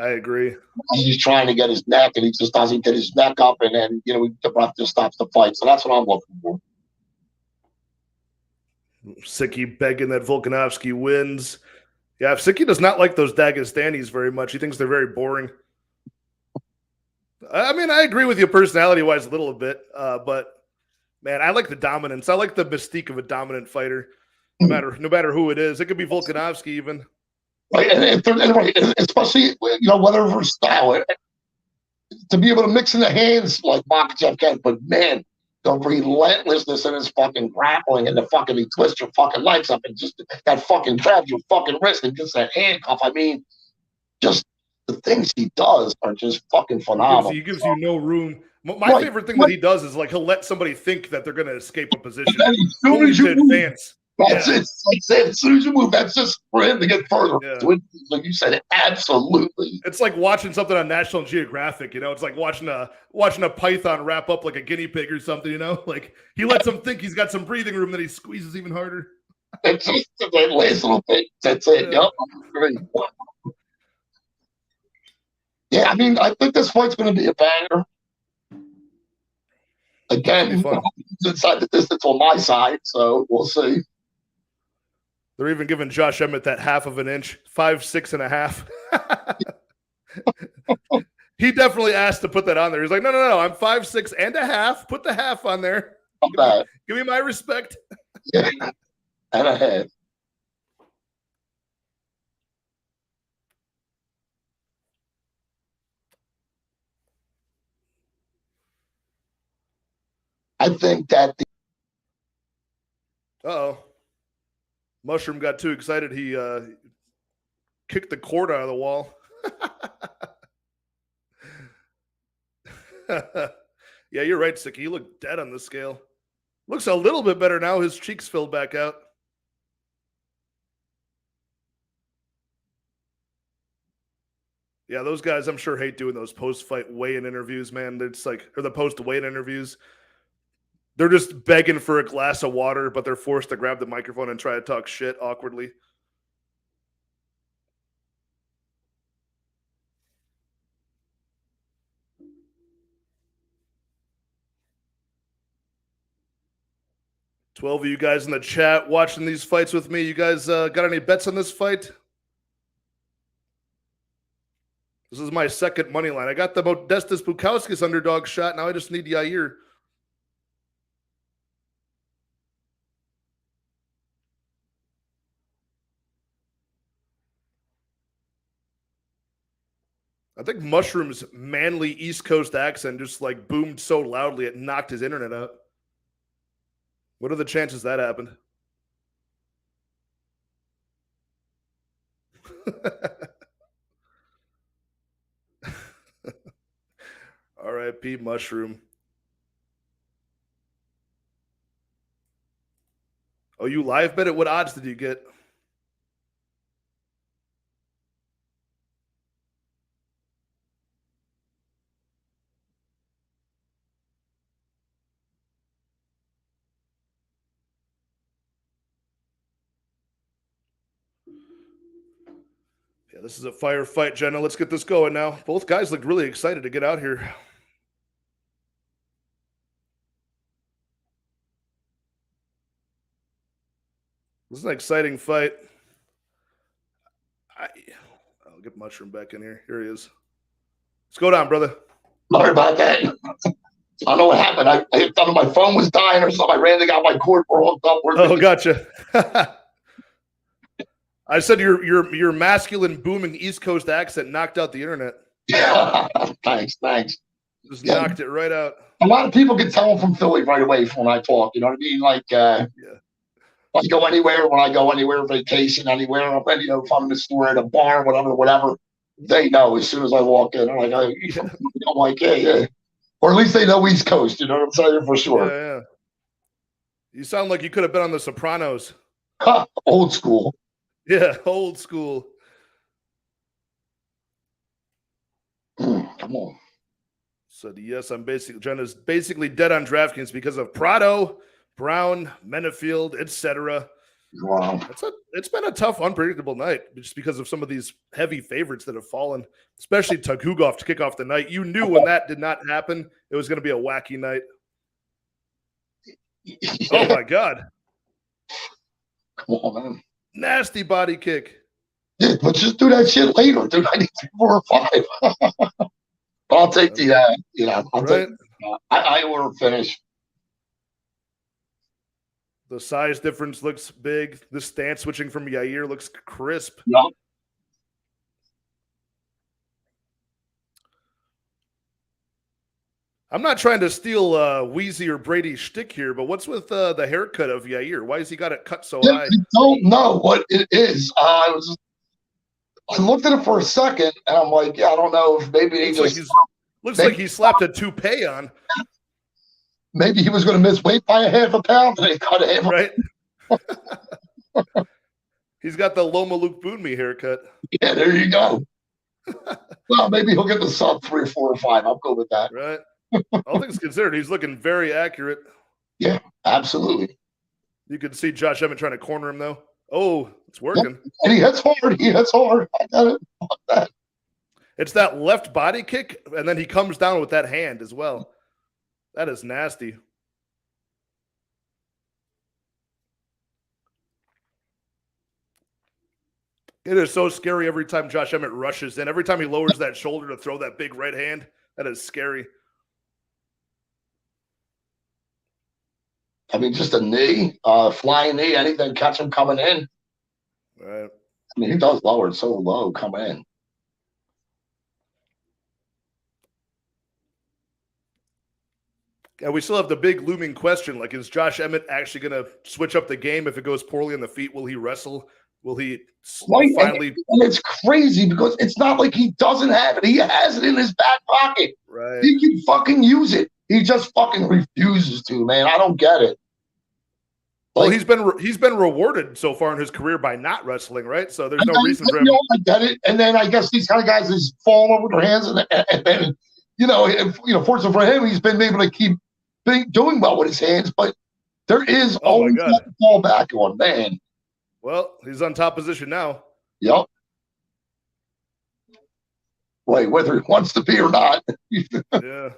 I agree. He's trying to get his neck, and he just doesn't get his neck up, and then the ref just stops the fight. So that's what I'm looking for. Sicky begging that Volkanovski wins. Yeah, Sicky does not like those Dagestanis very much. He thinks they're very boring. I mean, I agree with you personality-wise a little bit, but man, I like the dominance. I like the mystique of a dominant fighter, no matter who it is. It could be Volkanovski even. Right, and especially whatever style, to be able to mix in the hands like Makhachev can. But man, the relentlessness in his fucking grappling, and the fucking, he twists your fucking legs up, and just that fucking grabs your fucking wrist and gets that handcuff. I mean, just the things he does are just fucking phenomenal. He gives you no room. My favorite thing that he does is like he'll let somebody think that they're going to escape a position. And as soon as you advance. That's it. Like as soon as you move, that's just for him to get further. Yeah. Like you said, absolutely. It's like watching something on National Geographic. It's like watching a python wrap up like a guinea pig or something. Like he lets him think he's got some breathing room, that he squeezes even harder. It's just that last little bit. That's it. Yeah. Yep. Yeah, I mean, I think this fight's going to be a banger. Again, inside the distance on my side, so we'll see. They're even giving Josh Emmett that half of an inch, 5'6.5". He definitely asked to put that on there. He's like, no, I'm 5'6.5". Put the half on there. Give me my respect. Yeah, and a half. I think that Mushroom got too excited. He kicked the cord out of the wall. Yeah, you're right, Sicky. You look dead on the scale. Looks a little bit better now. His cheeks filled back out. Yeah, those guys, I'm sure, hate doing those post-fight weigh-in interviews, man. It's like, or the post-weigh-in interviews. They're just begging for a glass of water, but they're forced to grab the microphone and try to talk shit awkwardly. $12 of you guys in the chat watching these fights with me. You guys got any bets on this fight? This is my second money line. I got the Modestas Bukauskas underdog shot. Now I just need Yair. I think Mushroom's manly East Coast accent just like boomed so loudly it knocked his internet out. What are the chances that happened? R.I.P. Mushroom. Oh, you live bet it? What odds did you get? Yeah, this is a firefight, Jenna. Let's get this going now. Both guys look really excited to get out here. This is an exciting fight. I'll get Mushroom back in here. Here he is. Let's go down, brother. Sorry about that. I don't know what happened. I thought my phone was dying or something. I randomly got my cord hooked up. Oh, gotcha. I said your masculine, booming East Coast accent knocked out the internet. Thanks. Just knocked it right out. A lot of people can tell I'm from Philly right away when I talk. You know what I mean? Like, yeah. I go anywhere, when I go anywhere, vacation, anywhere, if I'm in the store, at a bar, whatever, they know as soon as I walk in. I'm like, I'm like, yeah. Or at least they know East Coast, you know what I'm saying? For sure. Yeah. You sound like you could have been on The Sopranos. Old school. Yeah, old school. Come on. Said, yes, Jenna's basically dead on DraftKings because of Prado, Brown, Menefield, etc. Wow. It's been a tough, unpredictable night just because of some of these heavy favorites that have fallen, especially Tugugov to kick off the night. You knew when that did not happen, it was going to be a wacky night. Oh, my God. Come on, man. Nasty body kick. Yeah, let's just do that shit later, dude. I need 4 or 5. I'll take the, I order finish. The size difference looks big. The stance switching from Yair looks crisp. Yep. I'm not trying to steal Wheezy or Brady's shtick here, but what's with the haircut of Yair? Why has he got it cut so high? I don't know what it is. I looked at it for a second, and I'm like, I don't know if maybe he looks like he slapped a toupee on. Maybe he was going to miss weight by a half a pound, and he cut a half. Right. He's got the Loma Luke Boonme haircut. Yeah, there you go. Well, maybe he'll get the sub 3 or 4 or 5. I'll go with that. Right. All things considered, he's looking very accurate. Yeah, absolutely. You can see Josh Emmett trying to corner him, though. Oh, it's working. Yep. And he hits hard. I got it. Fuck that. It's that left body kick, and then he comes down with that hand as well. That is nasty. It is so scary every time Josh Emmett rushes in. Every time he lowers that shoulder to throw that big right hand, that is scary. I mean, just a knee, flying knee, anything, catch him coming in. Right. I mean, he does lower it so low coming in. And we still have the big looming question, like, is Josh Emmett actually going to switch up the game if it goes poorly on the feet? Will he wrestle? Will he finally? And it's crazy because it's not like he doesn't have it. He has it in his back pocket. Right. He can fucking use it. He just fucking refuses to, man. I don't get it. Well, Like, he's been rewarded so far in his career by not wrestling, right? So there's no reason for him. I get it. And then I guess these kind of guys just fall over their hands, and then fortunately for him, he's been able to keep doing well with his hands. But there is always that to fall back on, man. Well, he's on top position now. Yep. Right, whether he wants to be or not. Yeah.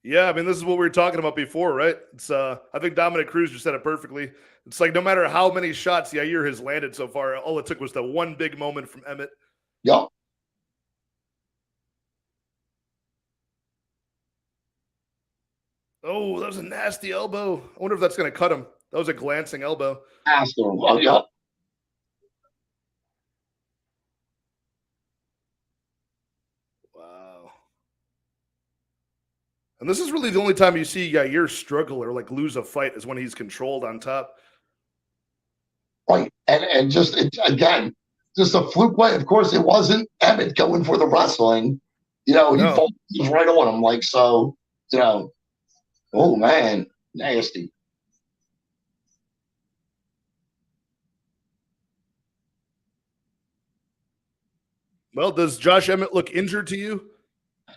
Yeah, I mean, this is what we were talking about before, right? It's I think Dominic Cruz just said it perfectly. It's like no matter how many shots Yair has landed so far, all it took was the one big moment from Emmett. Yep. Oh, that was a nasty elbow. I wonder if that's going to cut him. That was a glancing elbow. Yep. Wow. And this is really the only time you see Yair struggle or like lose a fight is when he's controlled on top. Right. And just again, just a fluke way. Of course, it wasn't Emmett going for the wrestling. He focused right on him. Like, so, oh man, nasty. Well, does Josh Emmett look injured to you?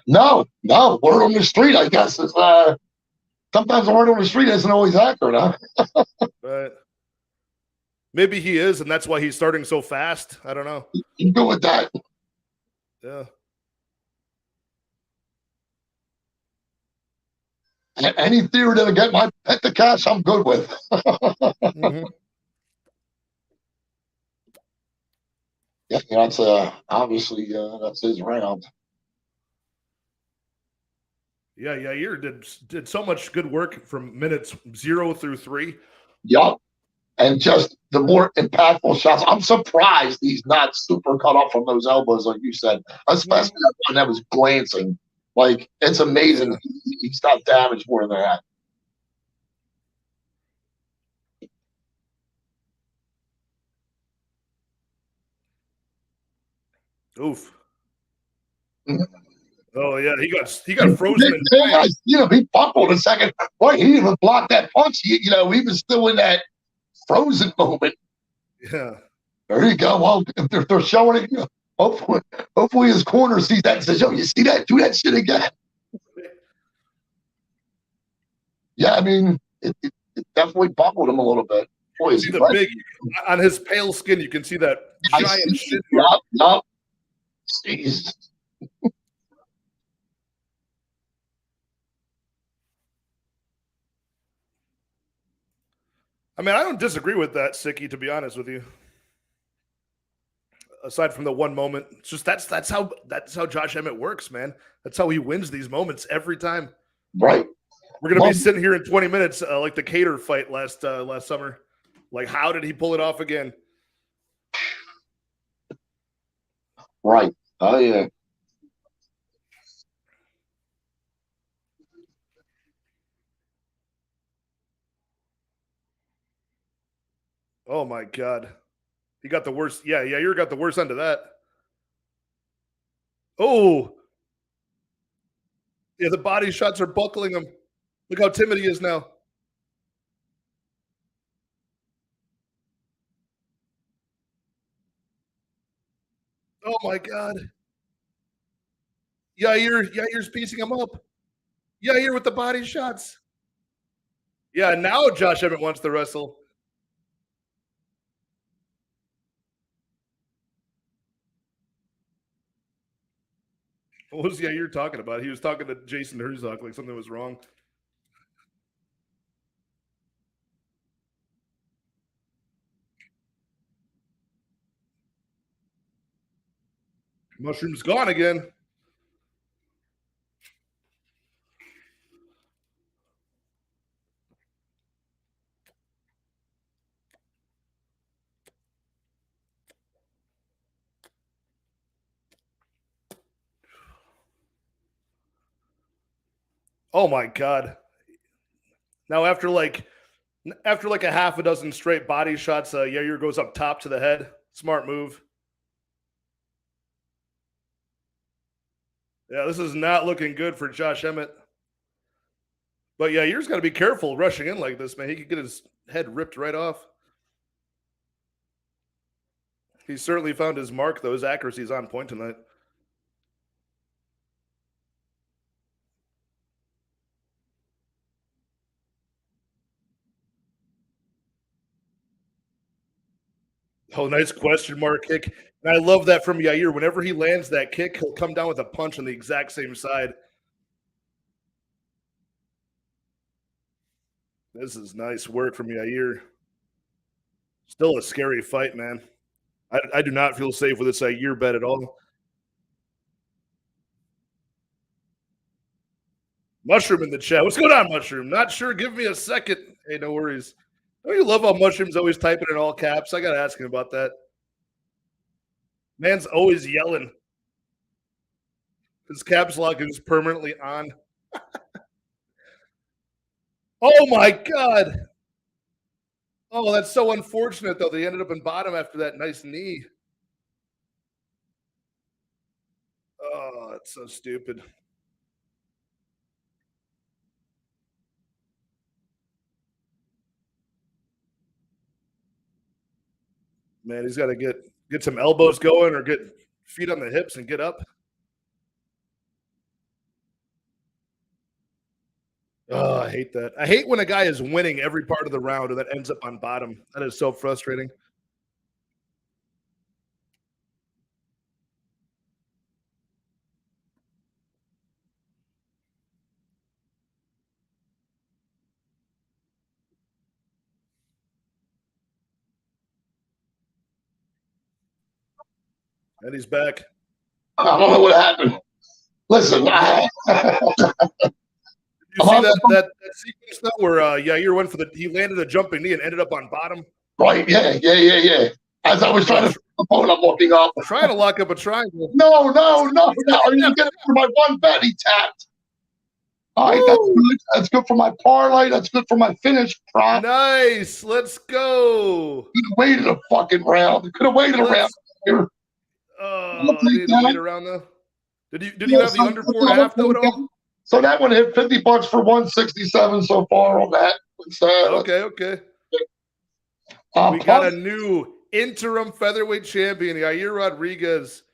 No. Word on the street, I guess, is sometimes the word on the street isn't always accurate, huh? Right. Maybe he is, and that's why he's starting so fast. I don't know. You go with that. Yeah. Any theory that'll get my pet to cash, I'm good with. Mm-hmm. Yeah, that's obviously that's his round. Yeah, Yair did so much good work from minutes 0 through 3. Yup. And just the more impactful shots. I'm surprised he's not super cut off from those elbows, like you said, especially that one that was glancing. Like, it's amazing he's not damaged more than that. Oof. Mhm. Oh yeah, he got frozen. I he buckled a second. Boy, he even blocked that punch. He was still in that frozen moment. Yeah. There you go. Well, if they're showing it, hopefully his corner sees that and says, "Yo, you see that? Do that shit again." Yeah, I mean, it definitely buckled him a little bit. Boy, you see the big on his pale skin. You can see that giant shit. Yup. Jeez. I mean, I don't disagree with that, Sicky, to be honest with you. Aside from the one moment, it's just that's how Josh Emmett works, man. That's how he wins these moments every time. Right. We're gonna be sitting here in 20 minutes, like the Cater fight last summer. Like, how did he pull it off again? Right. Oh yeah. Oh my god. He got the worst. Yeah, you got the worst end of that. Oh. Yeah, the body shots are buckling him. Look how timid he is now. Oh my god. Yair's piecing him up. Yair with the body shots. Yeah, now Josh Emmett wants to wrestle. What was Yair talking about? He was talking to Jason Herzog like something was wrong. Mushroom's gone again. Oh my god. Now after like a half a dozen straight body shots, Yair goes up top to the head. Smart move. Yeah, this is not looking good for Josh Emmett. But yeah, you're just got to be careful rushing in like this, man. He could get his head ripped right off. He certainly found his mark, though. His accuracy is on point tonight. Oh, nice question mark kick. And I love that from Yair. Whenever he lands that kick, he'll come down with a punch on the exact same side. This is nice work from Yair. Still a scary fight, man. I do not feel safe with this Yair bet at all. Mushroom in the chat. What's going on, Mushroom? Not sure. Give me a second. Hey, no worries. Don't you love how Mushroom's always typing in all caps? I got to ask him about that. Man's always yelling. His caps lock is permanently on. Oh, my God. Oh, that's so unfortunate, though. They ended up in bottom after that nice knee. Oh, that's so stupid. Man, he's got to get some elbows going or get feet on the hips and get up. Oh, I hate that. I hate when a guy is winning every part of the round and that ends up on bottom. That is so frustrating. And he's back. I don't know what happened. Listen, you see that sequence though, where Yair went for he landed a jumping knee and ended up on bottom? Right? Yeah. As I was trying to the phone, I'm looking up. Trying to lock up a triangle. No. You get it for my one bet. He tapped. All right, that's good. That's good for my parlay. That's good for my finish prop. Nice. Let's go. Could have waited a fucking round. Could have waited a round here. Didn't wait around though. Did you have the under 4.5 though at all? So that one hit $50 for 167 so far on that. Okay. We got a new interim featherweight champion, Yair Rodriguez.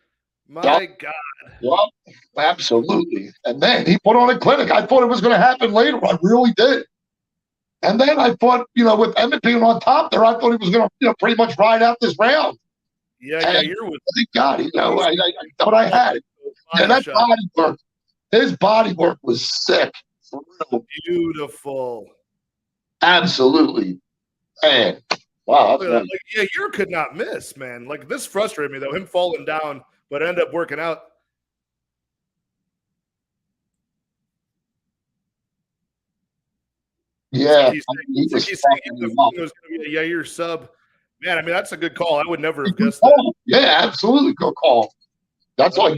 My God. Yep, absolutely. And then he put on a clinic. I thought it was going to happen later. I really did. And then I thought, with Emmett being on top there, I thought he was going to, pretty much ride out this round. Yeah, Yair was. Thank God, I thought I had it. And that body work, his body work was sick. For real. Beautiful. Absolutely. Man, wow. Yair could not miss, man. Like, this frustrated me, though, him falling down, but ended up working out. Yeah. He's saying it was going to be a Yair sub. Man, I mean, that's a good call. I would never have guessed that. Yeah, absolutely. Good call. That's why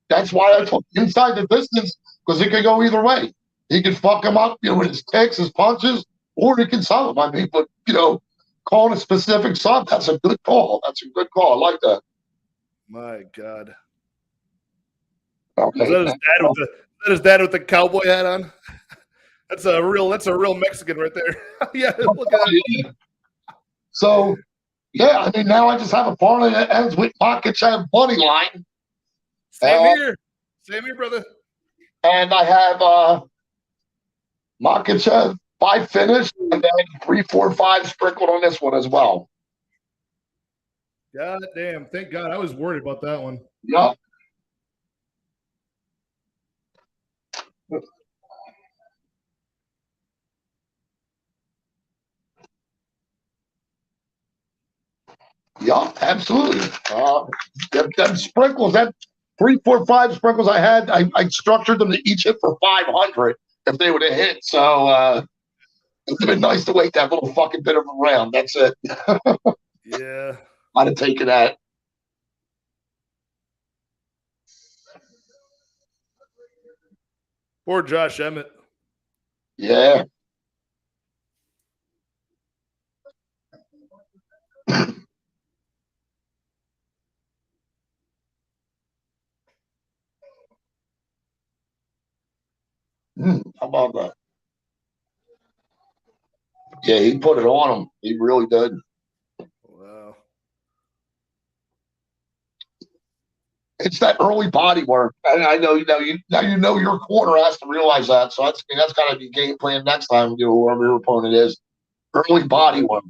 I took inside the distance, because it could go either way. He could fuck him up, with his kicks, his punches, or he can sub him. I mean, but, calling a specific sub, that's a good call. That's a good call. I like that. My God. Okay. Is that his dad with the cowboy hat on? That's a real Mexican right there. Yeah, look at that. So, yeah, I mean, now I just have a parlay that ends with Makhachev money line. Same here, brother. And I have Makhachev by finish, and then 3, 4, 5 sprinkled on this one as well. God damn! Thank God, I was worried about that one. Yep. Yeah, absolutely. Them sprinkles, that 3, 4, 5 sprinkles I had, I structured them to each hit for 500 if they would have hit. So it would have been nice to wait that little fucking bit of a round. That's it. Yeah. I'd have taken that. Poor Josh Emmett. Yeah. How about that? Yeah, he put it on him. He really did. Wow. It's that early body work, and I know you know your corner has to realize that. So that's got to be game plan next time. Whoever your opponent is, early body work.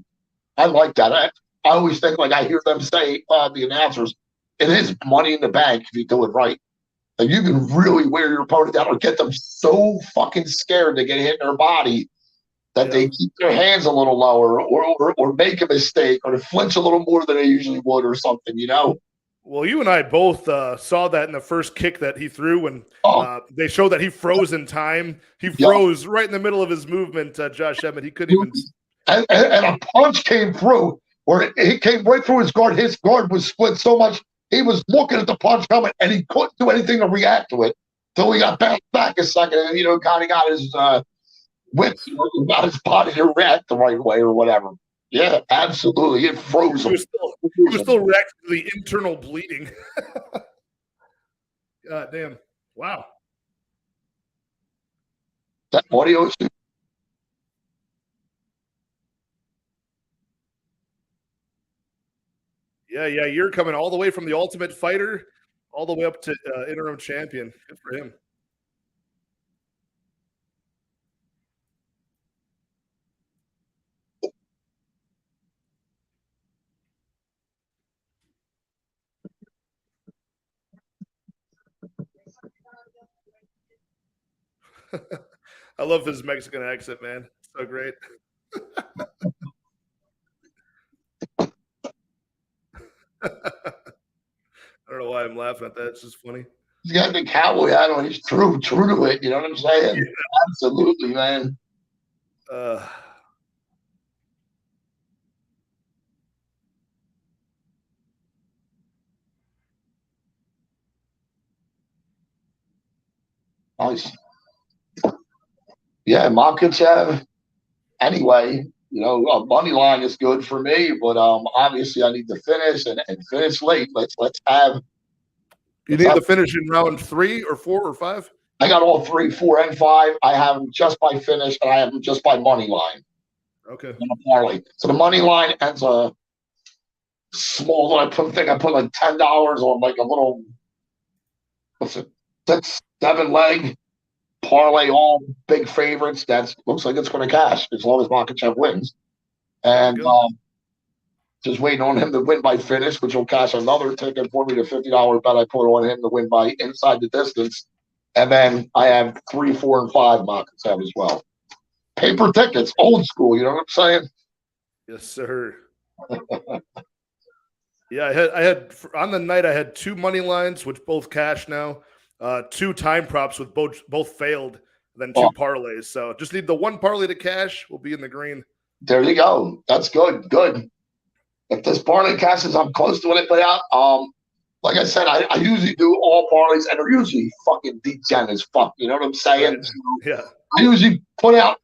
I like that. I always think like I hear them say the announcers, it is money in the bank if you do it right. Like you can really wear your opponent down or get them so fucking scared to get hit in their body that they keep their hands a little lower or make a mistake or flinch a little more than they usually would or something, you know? Well, you and I both saw that in the first kick that he threw when they showed that he froze in time. He froze right in the middle of his movement, Josh Emmett. He couldn't even. And a punch came through where it came right through his guard. His guard was split so much he was looking at the punch coming and he couldn't do anything to react to it. So he got back a second and, kind of got his wits, got his body to react the right way or whatever. Yeah, absolutely. It froze him. He was still reacting to the internal bleeding. God damn. Wow. That audio is. Yeah, you're coming all the way from the Ultimate Fighter all the way up to interim champion. Good for him. I love his Mexican accent, man. So great. I don't know why I'm laughing at that. It's just funny. He's got the cowboy hat on. He's true to it. You know what I'm saying? Yeah. Absolutely, man. Nice. Yeah, Makhachev. Anyway, money line is good for me, but obviously I need to finish and finish late. Let's have. You need to finish in round 3 or 4 or 5? I got all 3, 4, and 5. I have them just by finish, and I have them just by money line. Okay. So the money line ends a small. I put like $10 on like a little. What's it? 6, 7 leg parlay, all big favorites. That looks like it's going to cash as long as Makhachev wins. And just waiting on him to win by finish, which will cash another ticket for me, the $50 bet I put on him to win by inside the distance. And then I have 3, 4, and 5 Makhachev as well. Paper tickets, old school. You know what I'm saying? Yes, sir. Yeah, I had on the night I had 2 money lines, which both cash now. 2 time props with both failed, then 2 parlays. So just need the 1 parlay to cash. We'll be in the green. There you go. That's good. Good. If this parlay cashes, I'm close to it. But like I said, I usually do all parlays, and they're usually fucking degen as fuck. You know what I'm saying? Right. Yeah. I usually put out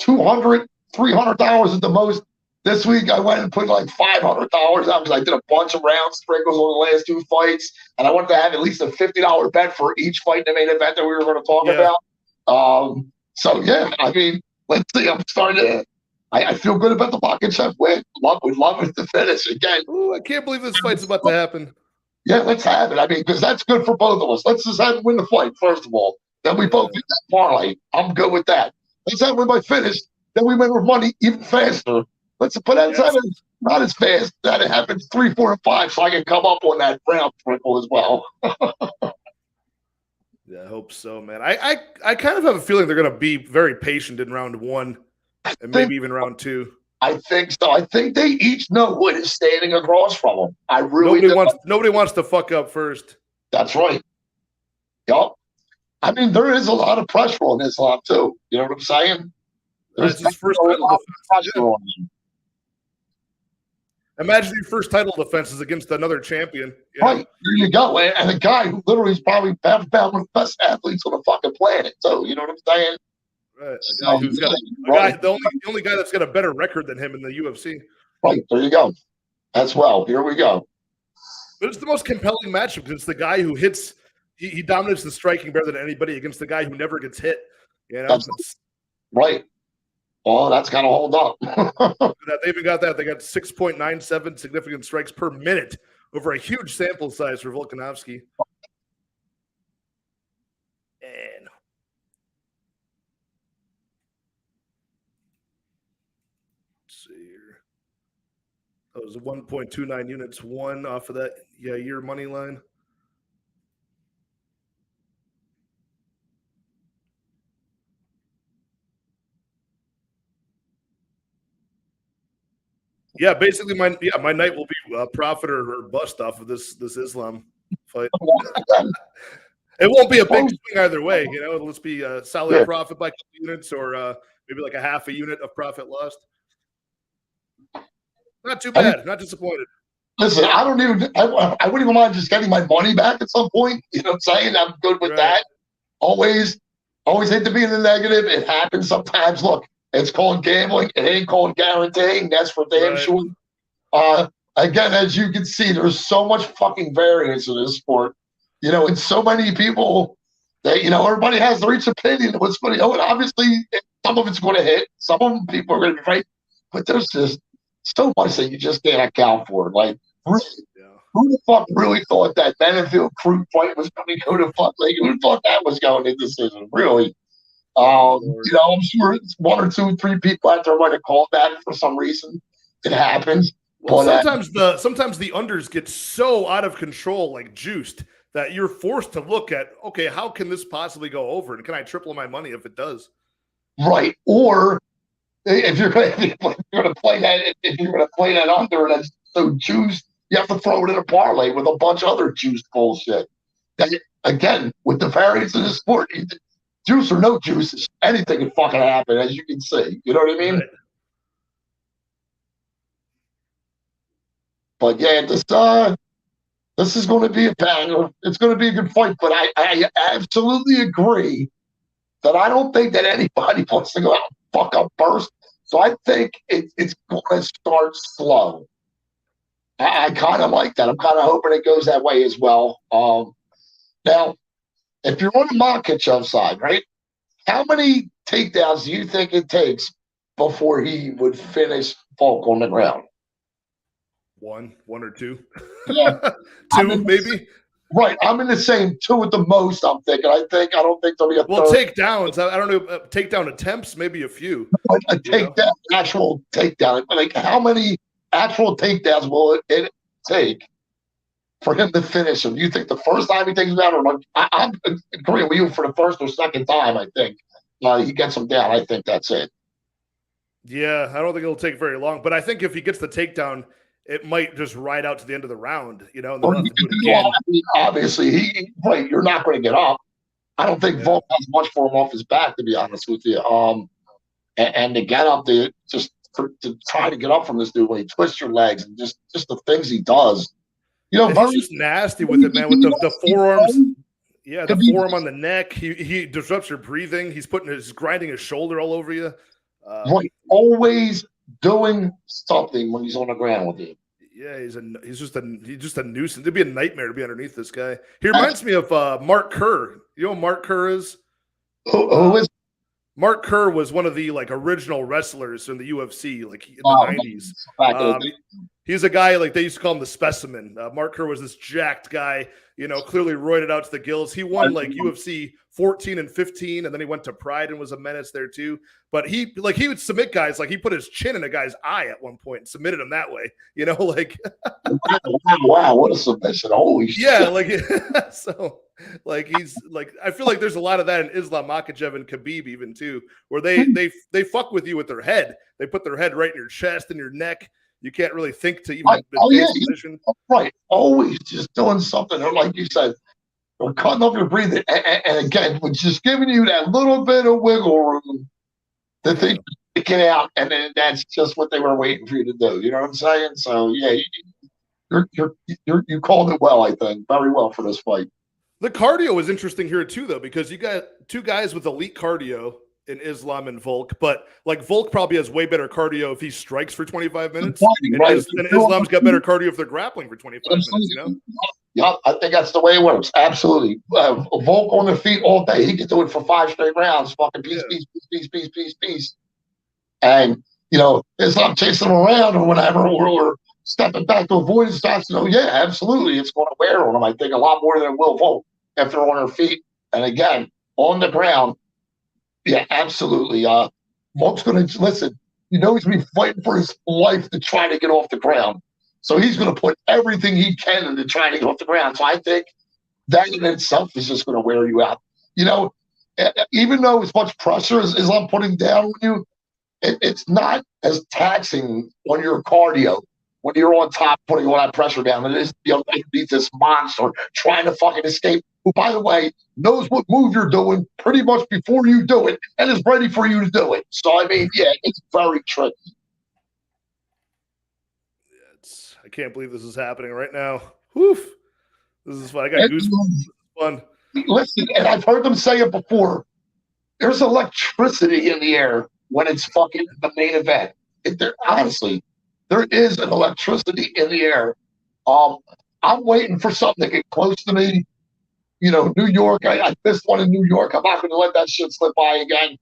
$200, $300 at the most. This week I went and put like $500 out because I did a bunch of round sprinkles on the last 2 fights, and I wanted to have at least a $50 bet for each fight in the main event that we were going to talk about. So yeah, I mean, let's see. I'm starting to. I feel good about the Makhachev win. We'd love it to finish again. Ooh, I can't believe this fight's about to happen. Yeah, let's have it. I mean, because that's good for both of us. Let's just have him win the fight first of all. Then we both get that parlay. I'm good with that. Let's have him win by finish. Then we win with money even faster. Let's put that not as fast. That it happens 3, 4, and 5, so I can come up on that round sprinkle as well. Yeah, I hope so, man. I kind of have a feeling they're going to be very patient in round 1 and maybe even round 2. I think so. I think they each know what is standing across from them. I really nobody wants to fuck up first. That's right. Yep. I mean, there is a lot of pressure on Islam too. You know what I'm saying? There's his first title defense. Yeah. Imagine your first title defense is against another champion. Right. There you go. And a guy who literally is probably one of the best athletes on the fucking planet. So, you know what I'm saying? Right. A guy who's got the only guy that's got a better record than him in the UFC. Right. There you go. As well. Here we go. But it's the most compelling matchup because it's the guy who hits he dominates the striking better than anybody against the guy who never gets hit. You know? Right. Well, that's got to hold up. They even got that. They got 6.97 significant strikes per minute over a huge sample size for Volkanovski. And let's see here. That was 1.29 units won off of that year money line. Yeah, basically my night will be profit or bust off of this Islam fight. It won't be a big swing either way, It'll just be a solid profit by units or maybe like a half a unit of profit lost. Not too bad. Not disappointed. Listen, I wouldn't even mind just getting my money back at some point. You know what I'm saying? I'm good with that. Always hate to be in the negative. It happens sometimes. Look, it's called gambling. It ain't called guaranteeing. That's for damn sure. Again, as you can see, there's so much fucking variance in this sport. And so many people that, everybody has their each opinion of what's going to go. And obviously, some of it's going to hit. Some of them people are going to be right. But there's just so much that you just can't account for. Like, really, who the fuck really thought that Benefield Crew fight was going to go to fuck? Like, who thought that was going to decision? Really? I'm sure it's 1 or 2, 3 people out there might have called that for some reason. It happens. Well, sometimes the unders get so out of control, like juiced, that you're forced to look at, okay, how can this possibly go over? And can I triple my money if it does? Right. Or if you're going to play that under and it's so juiced, you have to throw it in a parlay with a bunch of other juiced bullshit. That, again, with the variance of the sport, juice or no juice, anything can fucking happen, as you can see. You know what I mean? Right. But yeah, this is going to be a banger. It's going to be a good fight. But I absolutely agree that I don't think that anybody wants to go out and fuck up first. So I think it's going to start slow. I kind of like that. I'm kind of hoping it goes that way as well. Now, if you're on the Makhachev side, right, how many takedowns do you think it takes before he would finish Volk on the ground? One or two. Yeah. 2 maybe. Right. I'm in the same 2 at the most, I'm thinking. I don't think there'll be a third. Takedowns. I don't know. Takedown attempts, maybe a few. A takedown, actual takedown. Like, how many actual takedowns will it take for him to finish him? Do you think the first time he takes him down, or I'm agreeing with you for the first or second time, I think he gets him down. I think that's it. Yeah, I don't think it'll take very long. But I think if he gets the takedown, it might just ride out to the end of the round, And obviously, you're not going to get up. I don't think Volk has much for him off his back, to be honest with you. And to get up there, to try to get up from this dude when he twists your legs and just the things he does. He's just nasty with it, man. With the forearms, the forearm on the neck. He disrupts your breathing. He's grinding his shoulder all over you. Always doing something when he's on the ground with you. Yeah, he's just a nuisance. It'd be a nightmare to be underneath this guy. He reminds me of Mark Kerr. You know who Mark Kerr is? Who is? Mark Kerr was one of the original wrestlers in the UFC, in the 90s. He's a guy they used to call him the specimen. Mark Kerr was this jacked guy, clearly roided out to the gills. He won UFC 14 and 15, and then he went to Pride and was a menace there too. But he would submit guys, he put his chin in a guy's eye at one point and submitted him that way. Wow, what a submission! Holy shit! Yeah, so he's I feel like there's a lot of that in Islam Makhachev and Khabib even too, where they fuck with you with their head. They put their head right in your chest and your neck. You can't really think to even position. Right. Always just doing something, or like you said, or cutting off your breathing. And again, we're just giving you that little bit of wiggle room to think you get out, and then that's just what they were waiting for you to do. You know what I'm saying? So yeah, you called it well, I think. Very well for this fight. The cardio is interesting here too, though, because you got 2 guys with elite cardio in Islam and Volk, but Volk probably has way better cardio if he strikes for 25 minutes, and Islam's got better cardio if they're grappling for 25 minutes. Yeah, I think that's the way it works. Absolutely. Volk on the feet all day. He can do it for 5 straight rounds. Fucking piece. And, it's not chasing them around or whatever, or stepping back to avoid shots. Yeah, absolutely. It's going to wear on them, I think, a lot more than it will Volk if they're on their feet. And again, on the ground, yeah, absolutely. Volk's going to listen. He's going to be fighting for his life to try to get off the ground. So he's going to put everything he can into trying to get off the ground. So I think that in itself is just going to wear you out. Even though as much pressure as I'm putting down on you, it's not as taxing on your cardio when you're on top putting all that pressure down. It is underneath this monster trying to fucking escape, who, by the way, knows what move you're doing pretty much before you do it and is ready for you to do it. So, I mean, yeah, it's very tricky. I can't believe this is happening right now. Whew. This is fun. I got goosebumps. This is fun. Listen, and I've heard them say it before. There's electricity in the air when it's fucking the main event. Honestly, there is an electricity in the air. I'm waiting for something to get close to me. New York. I missed one in New York. I'm not going to let that shit slip by again.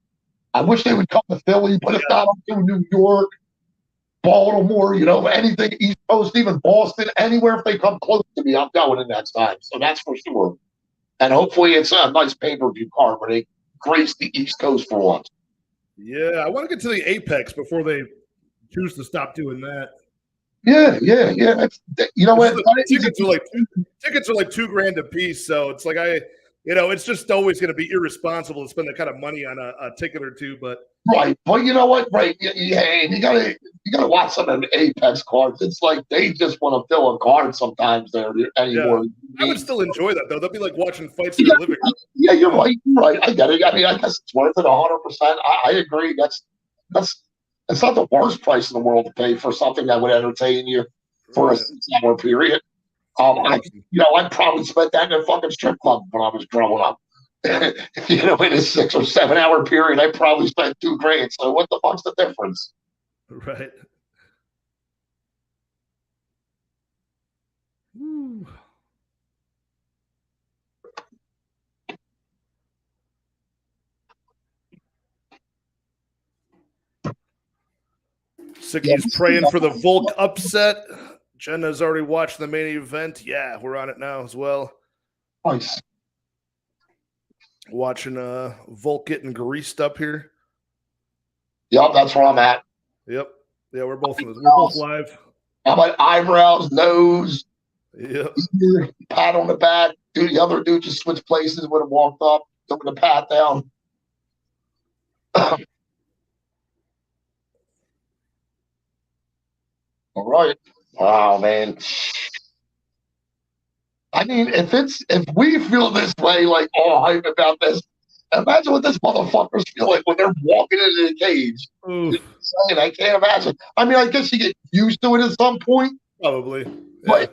I wish they would come to Philly, but if not, I'm doing New York, Baltimore, anything East Coast, even Boston, anywhere if they come close to me, I'm going in next time. So that's for sure. And hopefully it's a nice pay-per-view card where they grace the East Coast for once. Yeah, I want to get to the Apex before they choose to stop doing that. Yeah. What? Tickets are like $2,000 a piece, so it's like it's just always going to be irresponsible to spend that kind of money on a ticket or two. But right, but you know what? Right, yeah, and you gotta watch some of the Apex cards. It's like they just want to fill a card sometimes there anymore. Yeah. I would still enjoy that though. That'd be like watching fights in your living room. Yeah, you're right. I get it. I mean, I guess it's worth it 100%. I agree. That's not the worst price in the world to pay for something that would entertain you for a 6-hour period. I probably spent that in a fucking strip club when I was growing up. In a 6 or 7 hour period, I probably spent $2,000. So what the fuck's the difference? Right. Woo. Sicky's praying for the Volk upset. Jenna's already watched the main event. Yeah, we're on it now as well. Nice. Watching Volk getting greased up here. Yep, that's where I'm at. Yep. Yeah, we're both live. How about eyebrows, nose? Yep. Ear, pat on the back. Dude, the other dude just switched places when it walked up. Took the pat down. All right. Wow, man. I mean, if we feel this way, like all hype about this, imagine what this motherfuckers feel like when they're walking into the cage. I can't imagine. I mean, I guess you get used to it at some point. Probably. Yeah.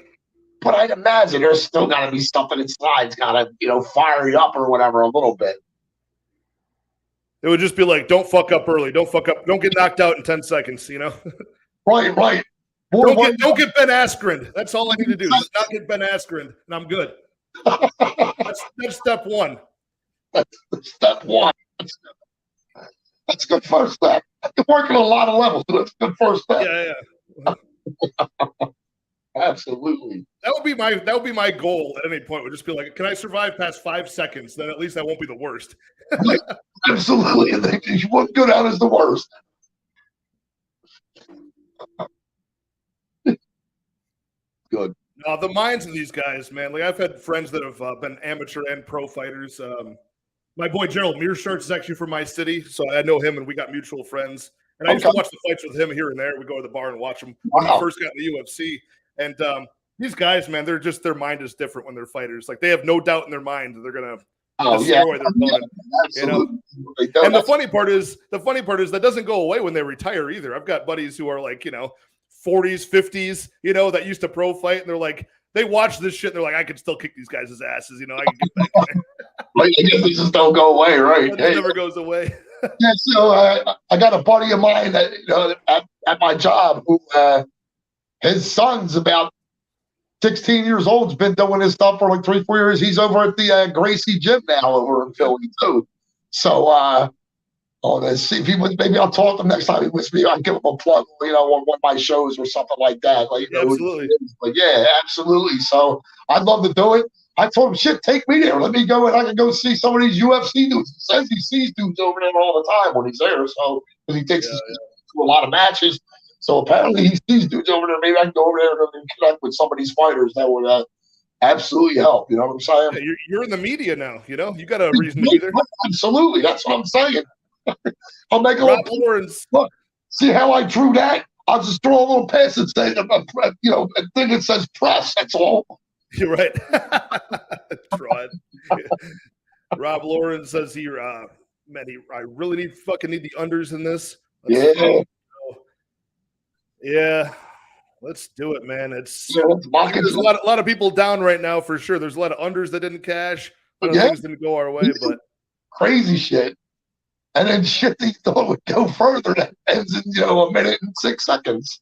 But I'd imagine there's still got to be something inside, got to, fire you up or whatever a little bit. It would just be like, don't fuck up early. Don't fuck up. Don't get knocked out in 10 seconds, Right. Don't get Ben Askren. That's all I need to do. Just not get Ben Askren, and I'm good. That's step one. That's step one. That's a good first step. You're working on a lot of levels, so that's a good first step. Yeah. Absolutely. That would be my goal at any point. Would just be like, can I survive past 5 seconds? Then at least I won't be the worst. Absolutely. And you won't go down as the worst. Good. The minds of these guys, man. Like I've had friends that have been amateur and pro fighters. My boy Gerald Mearshart is actually from my city, so I know him, and we got mutual friends. And I used to watch the fights with him here and there. We go to the bar and watch them when he first got in the UFC. And these guys, man, their mind is different when they're fighters. Like they have no doubt in their mind that they're gonna destroy their opponent. And the funny part is that doesn't go away when they retire either. I've got buddies who are like 40s, 50s, that used to pro fight, and they're like, they watch this shit, and they're like, I can still kick these guys' asses, I can get back in there. They just don't go away, right? It never goes away. Yeah, so I got a buddy of mine that at my job who his son's about 16 years old. Has been doing this stuff for like 3-4 years. He's over at the Gracie gym now over in Philly too. So Oh, let's see if he was. Maybe I'll talk to him next time he with me. I'll give him a plug, on one of my shows or something like that. Like, Yeah, absolutely. But yeah, absolutely. So I'd love to do it. I told him, shit, take me there. Let me go and I can go see some of these UFC dudes. He says he sees dudes over there all the time when he's there. So because he takes us to a lot of matches. So apparently he sees dudes over there. Maybe I can go over there and connect with some of these fighters that would absolutely help. You know what I'm saying? Yeah, you're in the media now. You got a reason to be there. Absolutely. That's what I'm saying. I'll make a Rob little Lawrence. look. See how I drew that? I'll just throw a little pass and say, a thing that says press. That's all. You're right. Tried. Rob Lawrence says I really need the unders in this. Yeah. Let's do it, man. There's a lot of people down right now for sure. There's a lot of unders that didn't cash. Things didn't go our way, but crazy shit. And then shit they thought would go further that ends in, a minute and 6 seconds.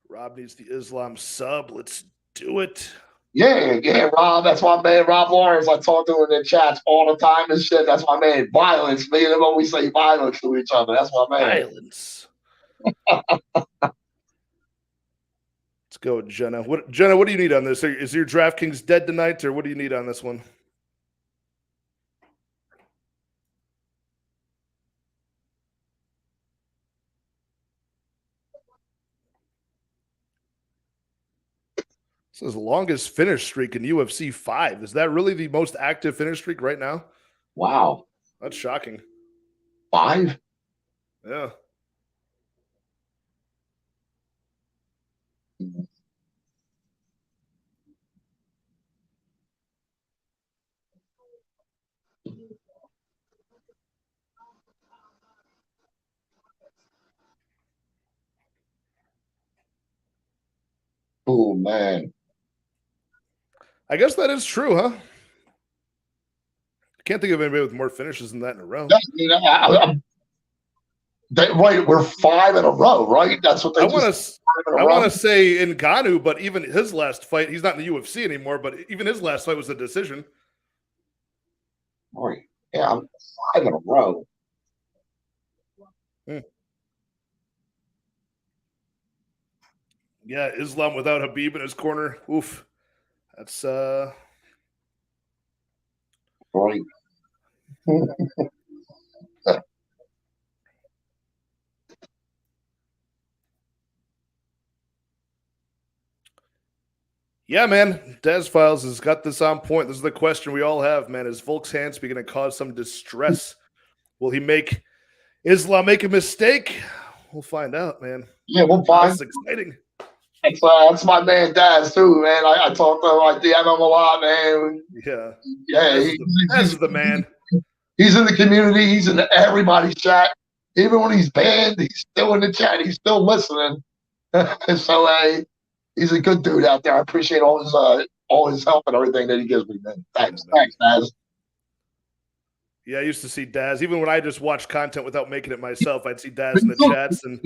Rob needs the Islam sub. Let's do it. Yeah, Rob. That's my man, Rob Lawrence. I talk to him in the chats all the time and shit. That's my man. Violence. Me and him always say violence to each other. That's my man. Violence. Let's go, Jenna. What do you need on this? Is your DraftKings dead tonight, or what do you need on this one? This is the longest finish streak in UFC 5. Is that really the most active finish streak right now? Wow. That's shocking. 5? Yeah. Oh, man. I guess that is true, huh? I can't think of anybody with more finishes than that in a row. Right, we're 5 in a row, right? That's what they I want to say Ngannou, but even his last fight, he's not in the UFC anymore, but even his last fight was a decision. Right. Yeah, I'm 5 in a row. Yeah, Islam without Habib in his corner. Oof. That's right. Yeah, man. Daz Files has got this on point. This is the question we all have, man. Is Volk's hands going to cause some distress? Will he make Islam make a mistake? We'll find out, man. Yeah, we'll find. That's exciting. That's my man Daz too, man. I talk to him, I DM him a lot, man. Yeah. Daz is the man. He's in the community. He's in everybody's chat. Even when he's banned, he's still in the chat. He's still listening. So he's a good dude out there. I appreciate all his help and everything that he gives me, man. Thanks, Daz. Yeah, I used to see Daz. Even when I just watched content without making it myself, I'd see Daz in the chats. And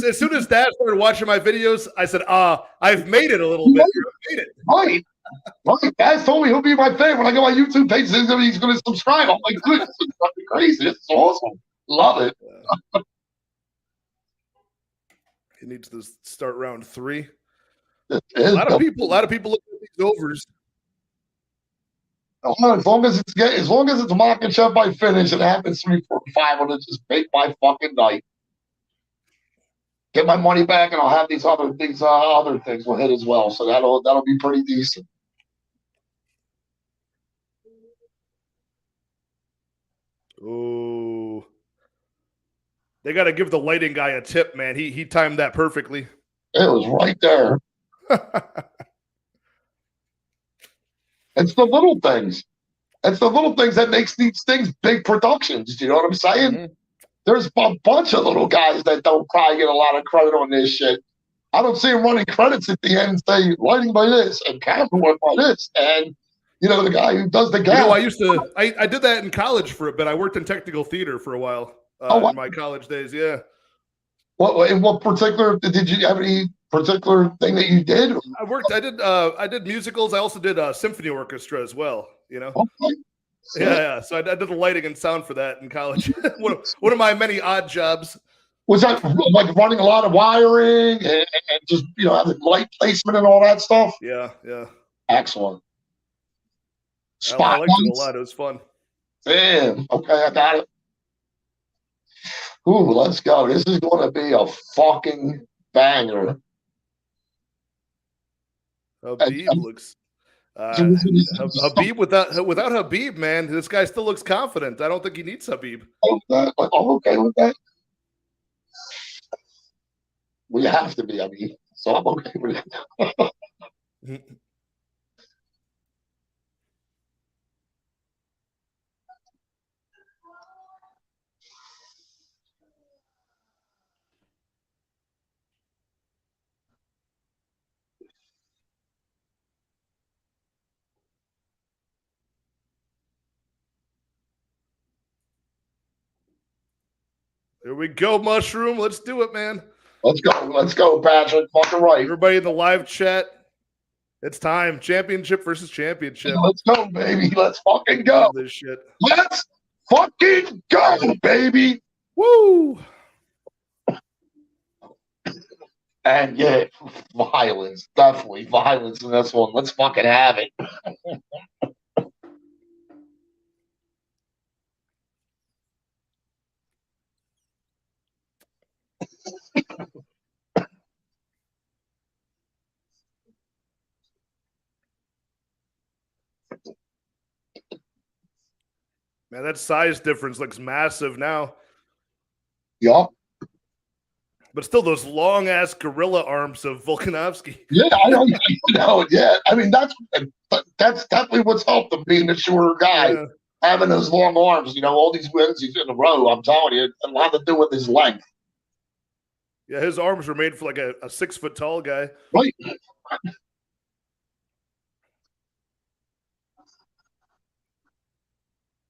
as soon as Daz started watching my videos, I said, I've made it a little bit. I've made it. Right. Daz told me he'll be my fan when I go on YouTube page. He's going to subscribe. I'm like, dude, this is fucking crazy. This is awesome. Love it. He needs to start round 3. A lot of people look at these overs. As long as it's Makhachev by finish, it happens 3, 4, 5. I'll just make my fucking night. Get my money back, and I'll have these other things will hit as well. So that'll be pretty decent. Oh, they got to give the lighting guy a tip, man. He timed that perfectly. It was right there. It's the little things. It's the little things that makes these things big productions. Do you know what I'm saying? Mm-hmm. There's a bunch of little guys that don't probably get a lot of credit on this shit. I don't see them running credits at the end say lighting by this and camera work by this. And, the guy who does the gap. I did that in college for a bit. I worked in technical theater for a while in my college days. Yeah. What particular, did you have any particular thing that you did? I did musicals. I also did symphony orchestra as well, Okay. Yeah. So I did the lighting and sound for that in college. one of my many odd jobs. Was that like running a lot of wiring and just having light placement and all that stuff? Yeah. Excellent. I liked it a Spotlights. lot. It was fun. Damn. Okay, I got it. Ooh, let's go. This is going to be a fucking banger. Habib looks. Habib without Habib, man, this guy still looks confident. I don't think he needs Habib. I'm okay with that. Well, you have to be. I mean, so I'm okay with it. Here we go, Mushroom. Let's do it, man. Let's go, Patrick. Fucking right. Everybody in the live chat, it's time. Championship versus championship. Let's go, baby. Let's fucking go. Love this shit. Let's fucking go, baby. Woo! And yeah, violence. Definitely violence in this one. Let's fucking have it. Man, that size difference looks massive now. Yup. But still, those long ass gorilla arms of Volkanovski. Yeah, I don't know. Yeah, I mean that's definitely what's helped him being a shorter guy, having those long arms. All these wins he's in a row. I'm telling you, a lot to do with his length. Yeah, his arms were made for like a 6 foot tall guy. Right.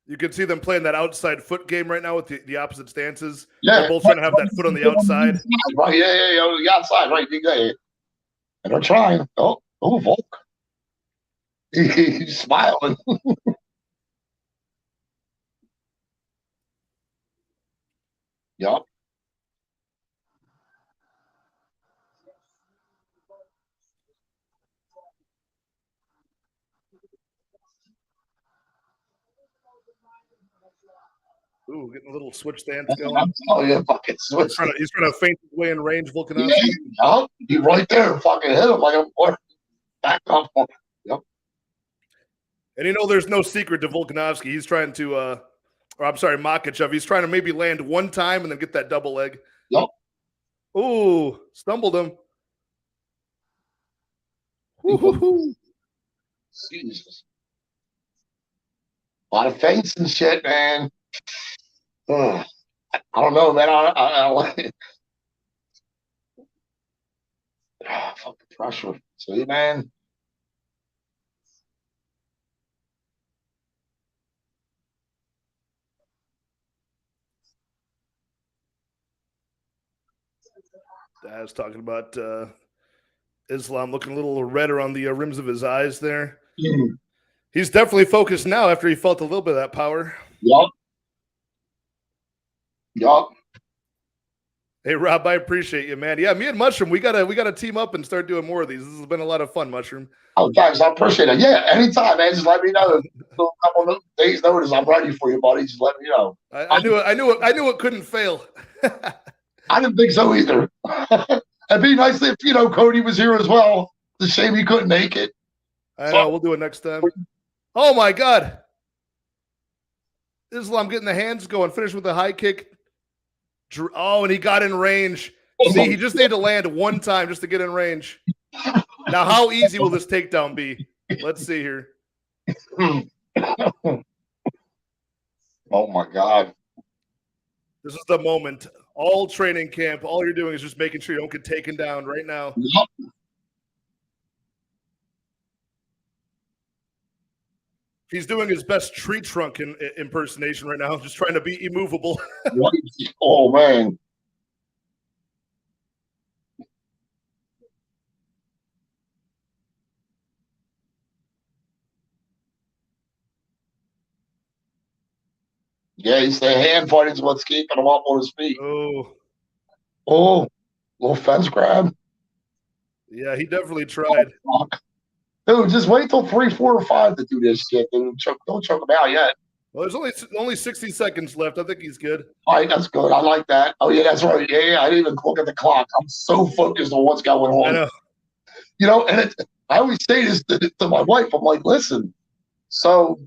You can see them playing that outside foot game right now with the opposite stances. Yeah, they're both trying to have that foot on the outside. Right, yeah, on the outside, right. Yeah. And they're trying. Oh, Volk. He's smiling. Yup. Ooh, getting a little switch stance going. I'm telling you, fucking switch. He's trying to feint his way in range, Volkanovski. Yeah, be right there and fucking hit him like a back up. Yep. And there's no secret to Volkanovski. He's trying to, or I'm sorry, Makhachev. He's trying to maybe land one time and then get that double leg. Yep. Ooh, stumbled him. Jesus. A lot of feints and shit, man. Ugh. I don't know, man. I like it. Fucking pressure. See, man. I was talking about Islam looking a little red around the rims of his eyes there. Mm. He's definitely focused now after he felt a little bit of that power. Yup. Hey Rob, I appreciate you, man. Yeah, me and Mushroom, we gotta team up and start doing more of these. This has been a lot of fun, Mushroom. Oh, thanks. I appreciate it. Yeah, anytime, man. Just let me know. A couple of days' notice, I'm ready for you, buddy. Just let me know. I knew it couldn't fail. I didn't think so either. It'd be nice if Cody was here as well. It's a shame he couldn't make it. I know. We'll do it next time. Oh my God! Islam getting the hands going. Finished with a high kick. Oh, and he got in range. See, he just needed to land one time just to get in range. Now, how easy will this takedown be? Let's see here. Oh my God! This is the moment. All training camp, all you're doing is just making sure you don't get taken down right now. Yep. He's doing his best tree trunk impersonation right now, just trying to be immovable. Oh, man. Yeah, he's the hand fighting's what's keeping him up on his feet. Oh, Oh, little fence grab. yeah, he definitely Oh, tried. fuck. Dude, just wait till 3, 4, or 5 to do this shit. Dude, don't choke him out yet. Well, there's only 60 seconds left. I think he's good. All right, that's good. I like that. Oh, yeah, that's right. Yeah, I didn't even look at the clock. I'm so focused on what's going I on. know. And I always say this to my wife. I'm like, listen, so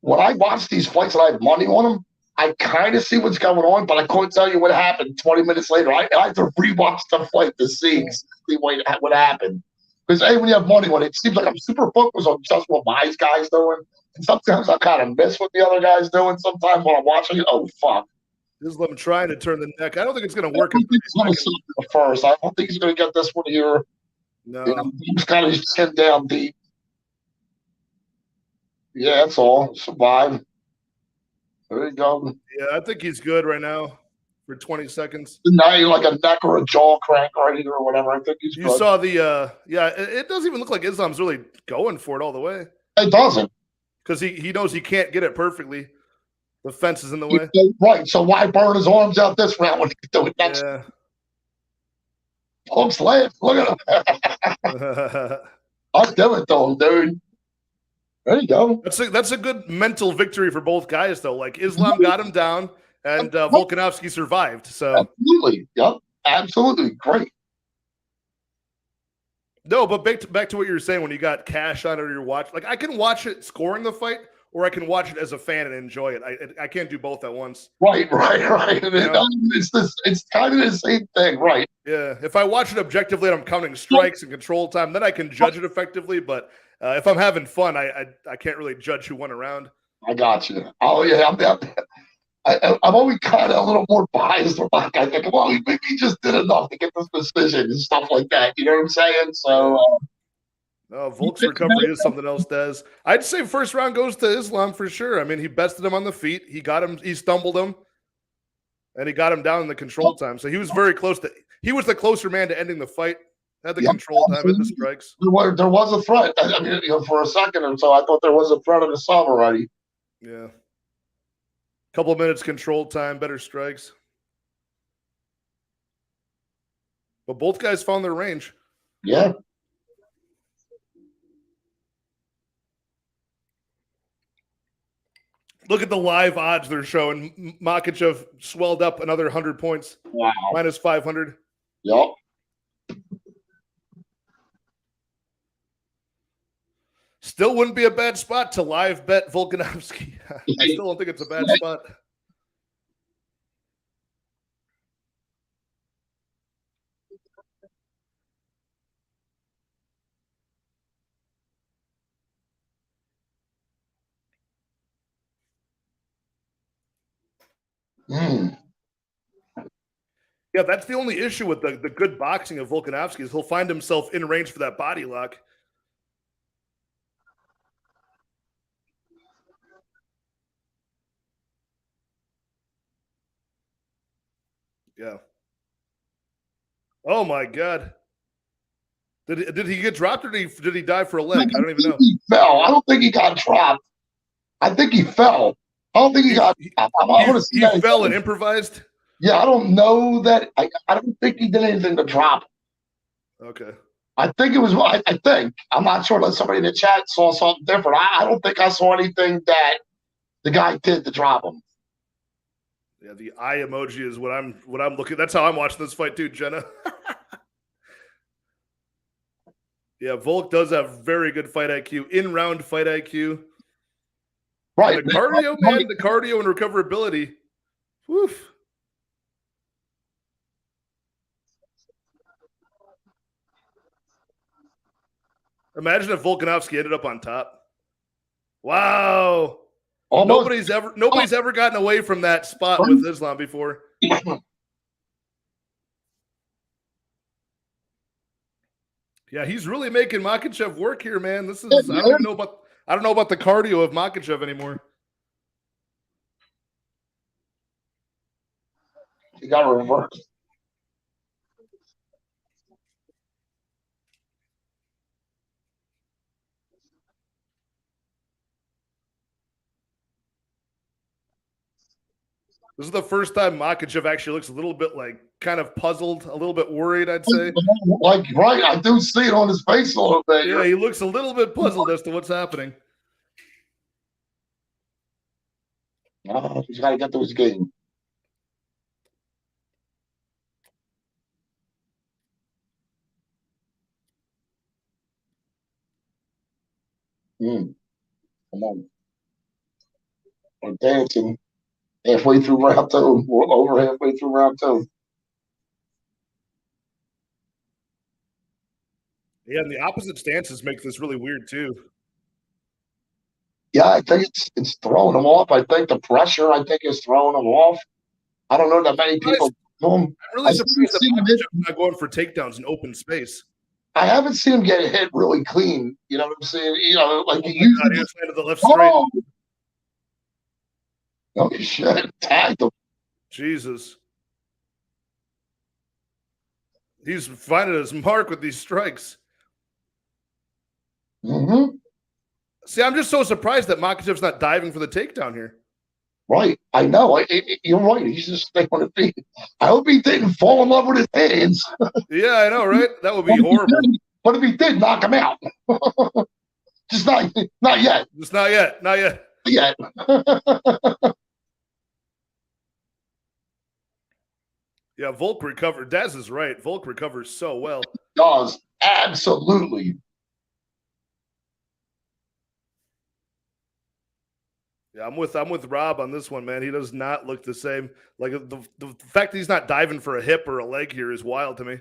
when I watch these fights and I have money on them, I kind of see what's going on, but I couldn't tell you what happened 20 minutes later. I have to rewatch the fight to see exactly what happened. Because, hey, when you have money on it, it seems like I'm super focused on just what my guy's doing. And sometimes I kind of miss what the other guy's doing. Sometimes when I'm watching it, oh, fuck. Islam trying to turn the neck. I don't think it's going to I work. don't think he's going to stop the first. I don't think he's going to get this one here. No. He's kind of chin down deep. Yeah, that's all. Survive. There you go. Yeah, I think he's good right now for 20 seconds. Now you're like a neck or a jaw crank right here or whatever. I think he's You good. saw the yeah, it doesn't even look like Islam's really going for it all the way. It doesn't. Because he knows he can't get it perfectly. The fence is in the way. Right. So why burn his arms out this round when he can do it next? Yeah. Folks laugh. Look at him. I'll do it though, dude. There you go. That's a good mental victory for both guys, though. Like Islam got him down, and Volkanovski survived. So absolutely, yep, absolutely, great. No, but back to what you were saying when you got cash on it or you're watching. Like I can watch it scoring the fight, or I can watch it as a fan and enjoy it. I can't do both at once. Right. It's kind of the same thing, right? Yeah. If I watch it objectively and I'm counting strikes and control time, then I can judge it effectively. But if I'm having fun, I can't really judge who won a round. I got you. Oh yeah, I'm always kind of a little more biased. Like I think, well, he just did enough to get this decision and stuff like that. You know what I'm saying? So. Volk's recovery is something else, Des. I'd say first round goes to Islam for sure. I mean, he bested him on the feet. He stumbled him, and he got him down in the control time. So he was very close to. He was the closer man to ending the fight. Had the control time and the strikes. There was a threat. I mean, for a second or so, I thought there was a threat of the sub already. Yeah. Couple of minutes control time, better strikes. But both guys found their range. Yeah. Look at the live odds they're showing. Makhachev swelled up another 100 points. Wow. Minus 500. Yep. Still wouldn't be a bad spot to live bet Volkanovski. I still don't think it's a bad spot. Mm. Yeah, that's the only issue with the good boxing of Volkanovski is he'll find himself in range for that body lock. Yeah. Oh my God. Did he get dropped or did he die for a leg? I don't even know. He fell. I don't think he got dropped. I think he fell. I don't think he got dropped. He fell and improvised? Yeah, I don't know that. I don't think he did anything to drop. Okay. I think it was, I think, I'm not sure that somebody in the chat saw something different. I don't think I saw anything that the guy did to drop him. Yeah, the eye emoji is what I'm looking. That's how I'm watching this fight too, Jenna. Yeah, Volk does have very good fight IQ, in-round fight IQ. Right. And the cardio, man, the cardio and recoverability. Woof. Imagine if Volkanovski ended up on top. Wow. Almost. Nobody's ever gotten away from that spot with Islam before. Yeah, he's really making Makhachev work here, man. This is I don't know about the cardio of Makhachev anymore. You got to reverse. This is the first time Makhachev actually looks a little bit like kind of puzzled, a little bit worried, I'd say. Like, right, I do see it on his face a little bit. Yeah, he looks a little bit puzzled as to what's happening. Oh, he's got to get to his game. Come on. We're dancing halfway through round two. We're over halfway through round two. Yeah, and the opposite stances make this really weird too. Yeah, I think it's throwing him off. I think the pressure, I think, is throwing him off. I don't know that many people do him. I'm really surprised that Makhachev's not going for takedowns in open spape. I haven't seen him get hit really clean. You know what I'm saying? You know, like he usually landed the left straight. Oh shit! Tagged him. Jesus. He's finding his mark with these strikes. See, I'm just so surprised that Makhachev's not diving for the takedown here. Right. I know. You're right. He's just staying on his feet. I hope he didn't fall in love with his hands. Yeah, I know, right? That would be horrible. But if he did, knock him out. Just not yet. Just not yet. Not yet. Yet. Yeah, Volk recovered. Daz is right. Volk recovers so well. Does. Absolutely. Yeah, I'm with Rob on this one, man. He does not look the same. Like the fact that he's not diving for a hip or a leg here is wild to me.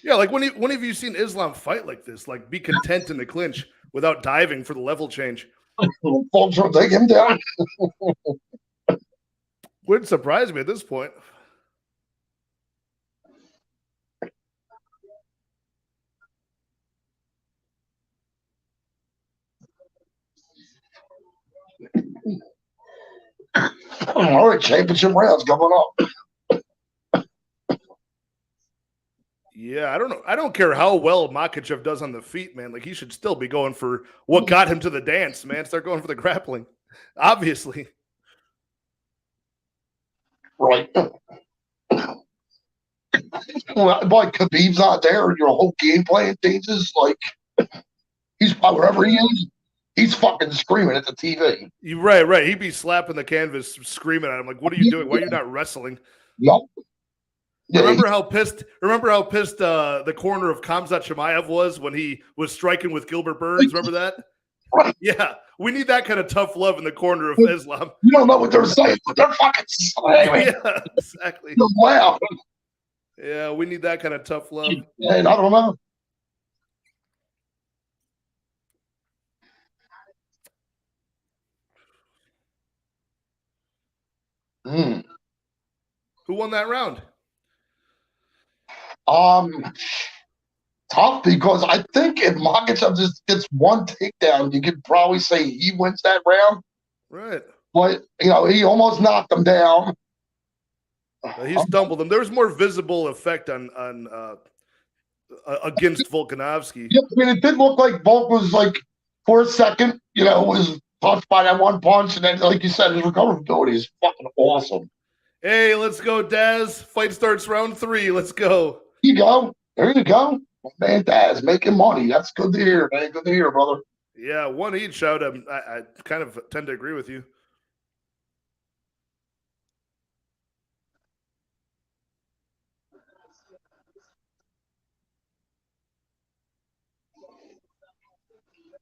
Yeah, like when have you seen Islam fight like this? Like be content in the clinch without diving for the level change. Folks will take him down. Wouldn't surprise me at this point. All right, championship rounds coming up. Yeah, I don't know. I don't care how well Makhachev does on the feet, man. Like he should still be going for what got him to the dance, man. Start going for the grappling. Obviously. Right. But Khabib's not there, and your whole game plan changes. Like he's wherever he is, he's fucking screaming at the TV. You're right. He'd be slapping the canvas, screaming at him, like, "What are you doing? Why are you not wrestling?" Yep. Yeah, remember how pissed the corner of Khamzat Chimaev was when he was striking with Gilbert Burns? Remember that? Right. Yeah, we need that kind of tough love in the corner of Islam. You don't know what they're saying, but they're fucking slamming. Yeah, exactly. They're loud. Yeah, we need that kind of tough love. And I don't know. Who won that round? Tough, because I think if Makhachev just gets one takedown, you could probably say he wins that round. Right. But he almost knocked him down. He stumbled him. There was more visible effect on against Volkanovski. Yeah, I mean, it did look like Volk was like for a second, was touched by that one punch, and then, like you said, his recoverability is fucking awesome. Hey, let's go, Daz. Fight starts round 3. Let's go. There you go. There you go. Man, Daz making money. That's good to hear, man. Good to hear, brother. Yeah, one each out. I kind of tend to agree with you.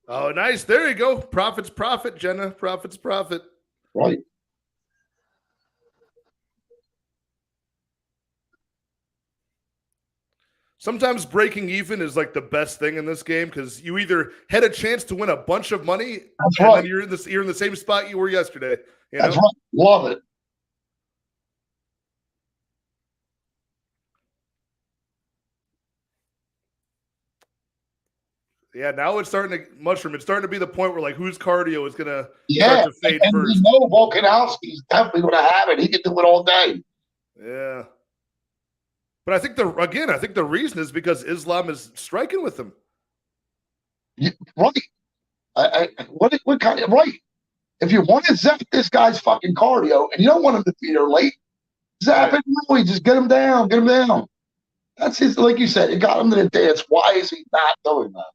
Oh, nice. There you go. Profit's profit, Jenna. Profit's profit. Right. Sometimes breaking even is like the best thing in this game because you either had a chance to win a bunch of money, that's right. Then you're in the same spot you were yesterday. That's right. Love it. Yeah, now it's starting to mushroom. It's starting to be the point where, like, whose cardio is going to start to fade and first. We know Volkanovski's definitely going to have it. He can do it all day. Yeah. But I think the reason is because Islam is striking with him. Yeah, right. What kind of right? If you want to zap this guy's fucking cardio and you don't want him to be there late, zap it early. Just get him down. Get him down. That's his. Like you said, it got him to the dance. Why is he not doing that?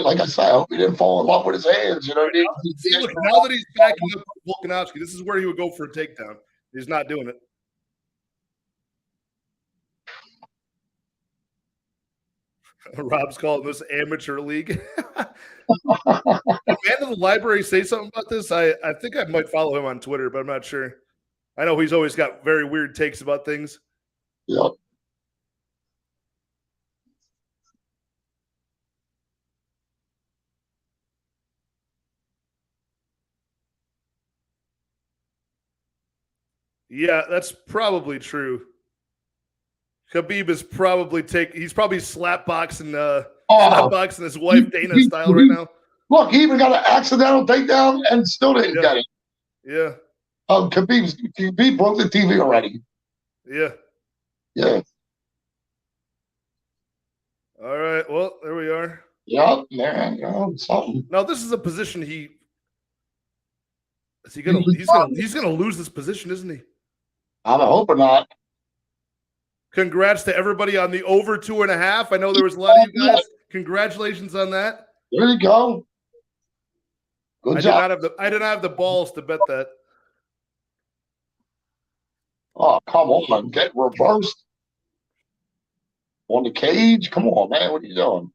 Like I said, I hope he didn't fall in love with his hands. You know what I mean? See, look, now that he's backing up Volkanovski, this is where he would go for a takedown. He's not doing it. Rob's calling this amateur league. Did Man of the Library say something about this? I think I might follow him on Twitter, but I'm not sure. I know he's always got very weird takes about things. Yep. Yeah, that's probably true. Khabib is probably he's probably slapboxing his wife Dana style right now. Look, he even got an accidental takedown and still didn't get it. Yeah. Khabib broke the TV already. Yeah. Yeah. All right. Well, there we are. Yep. Yeah. Something. Now this is a position he's gonna lose this position, isn't he? I'm hoping not. Congrats to everybody on the over 2.5. I know there was a lot of you guys. Congratulations on that. There you go. Good job. I did not have the balls to bet that. Oh, come on. Get reversed on the cage. Come on, man. What are you doing?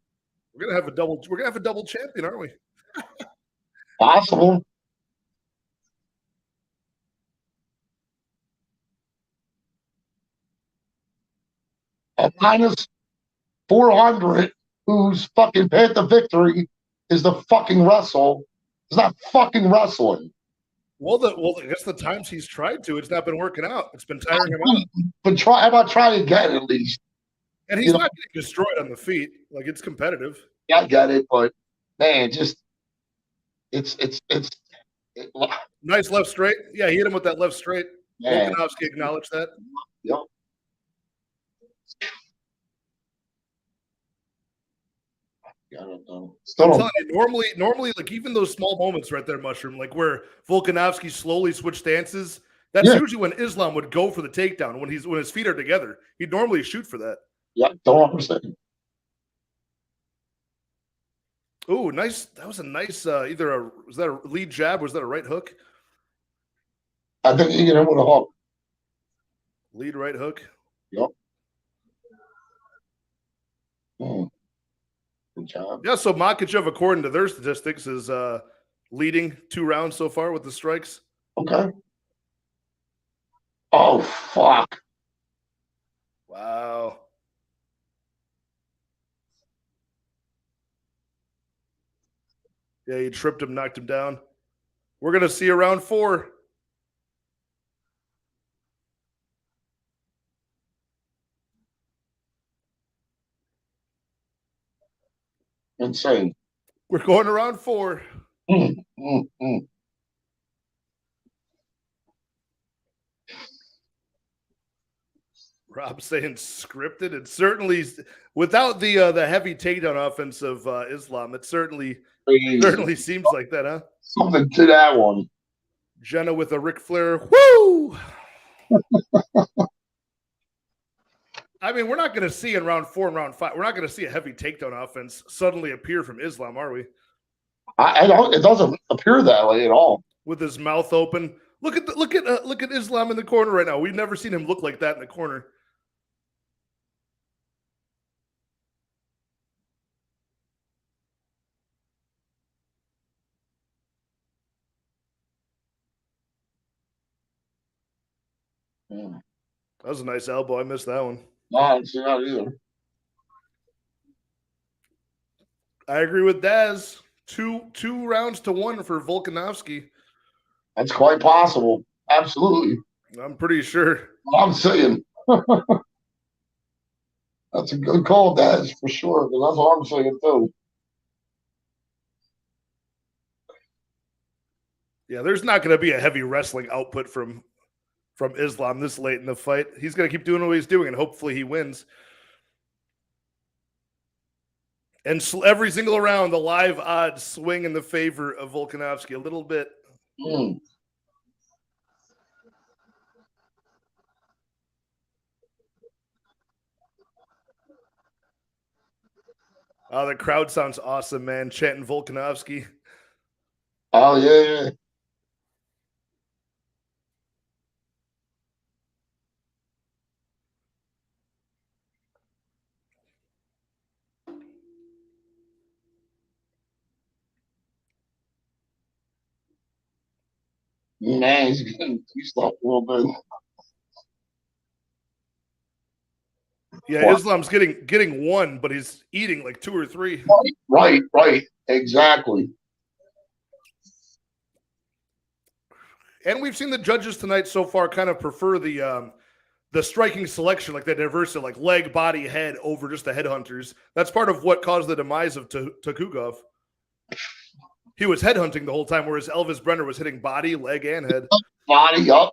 We're gonna have a double champion, aren't we? Possible. At minus 400, whose fucking path to victory is the fucking wrestle. It's not fucking wrestling. Well, I guess the times he's tried to, it's not been working out. It's been tiring him out. But how about try again at least? And he's not getting destroyed on the feet. Like, it's competitive. Yeah, I get it, but man, just nice left straight. Yeah, he hit him with that left straight. Volkanovski acknowledged that. Yep. I'm telling you, normally, like even those small moments right there, Mushroom, like where Volkanovski slowly switched stances, that's usually when Islam would go for the takedown. When his feet are together, he'd normally shoot for that. Yeah, don't understand. Oh, nice. That was a nice was that a lead jab or was that a right hook? I think you hit him with a hook. Lead right hook. Yep. Good job. Yeah, so Makhachev, according to their statistics, is leading 2 rounds so far with the strikes. Okay. Oh, fuck. Wow. Yeah, he tripped him, knocked him down. We're going to see a round 4. Insane. We're going to round 4. Rob saying scripted. It certainly, without the heavy takedown offense of Islam, it certainly seems like that, huh? Something to that one. Jenna with a Ric Flair. Woo! I mean, we're not going to see in round 4 and round 5. We're not going to see a heavy takedown offense suddenly appear from Islam, are we? I don't. It doesn't appear that way at all. With his mouth open. Look at Islam in the corner right now. We've never seen him look like that in the corner. That was a nice elbow. I missed that one. No, I didn't see that either. I agree with Daz. Two rounds to 1 for Volkanovski. That's quite possible. Absolutely. I'm pretty sure. I'm saying. That's a good call, Daz, for sure. Because that's what I'm saying too. Yeah, there's not going to be a heavy wrestling output from Islam this late in the fight. He's going to keep doing what he's doing, and hopefully he wins. And every single round, the live odds swing in the favor of Volkanovski a little bit. Mm. Oh, the crowd sounds awesome, man. Chanting Volkanovski. Oh, yeah. Man, he's getting pieced up a little bit. Yeah, What? Islam's getting one, but he's eating like two or three. Right. Exactly. And we've seen the judges tonight so far kind of prefer the striking selection, like the diversity, like leg, body, head over just the headhunters. That's part of what caused the demise of Takugov. He was headhunting the whole time, whereas Elvis Brenner was hitting body, leg, and head. Body up.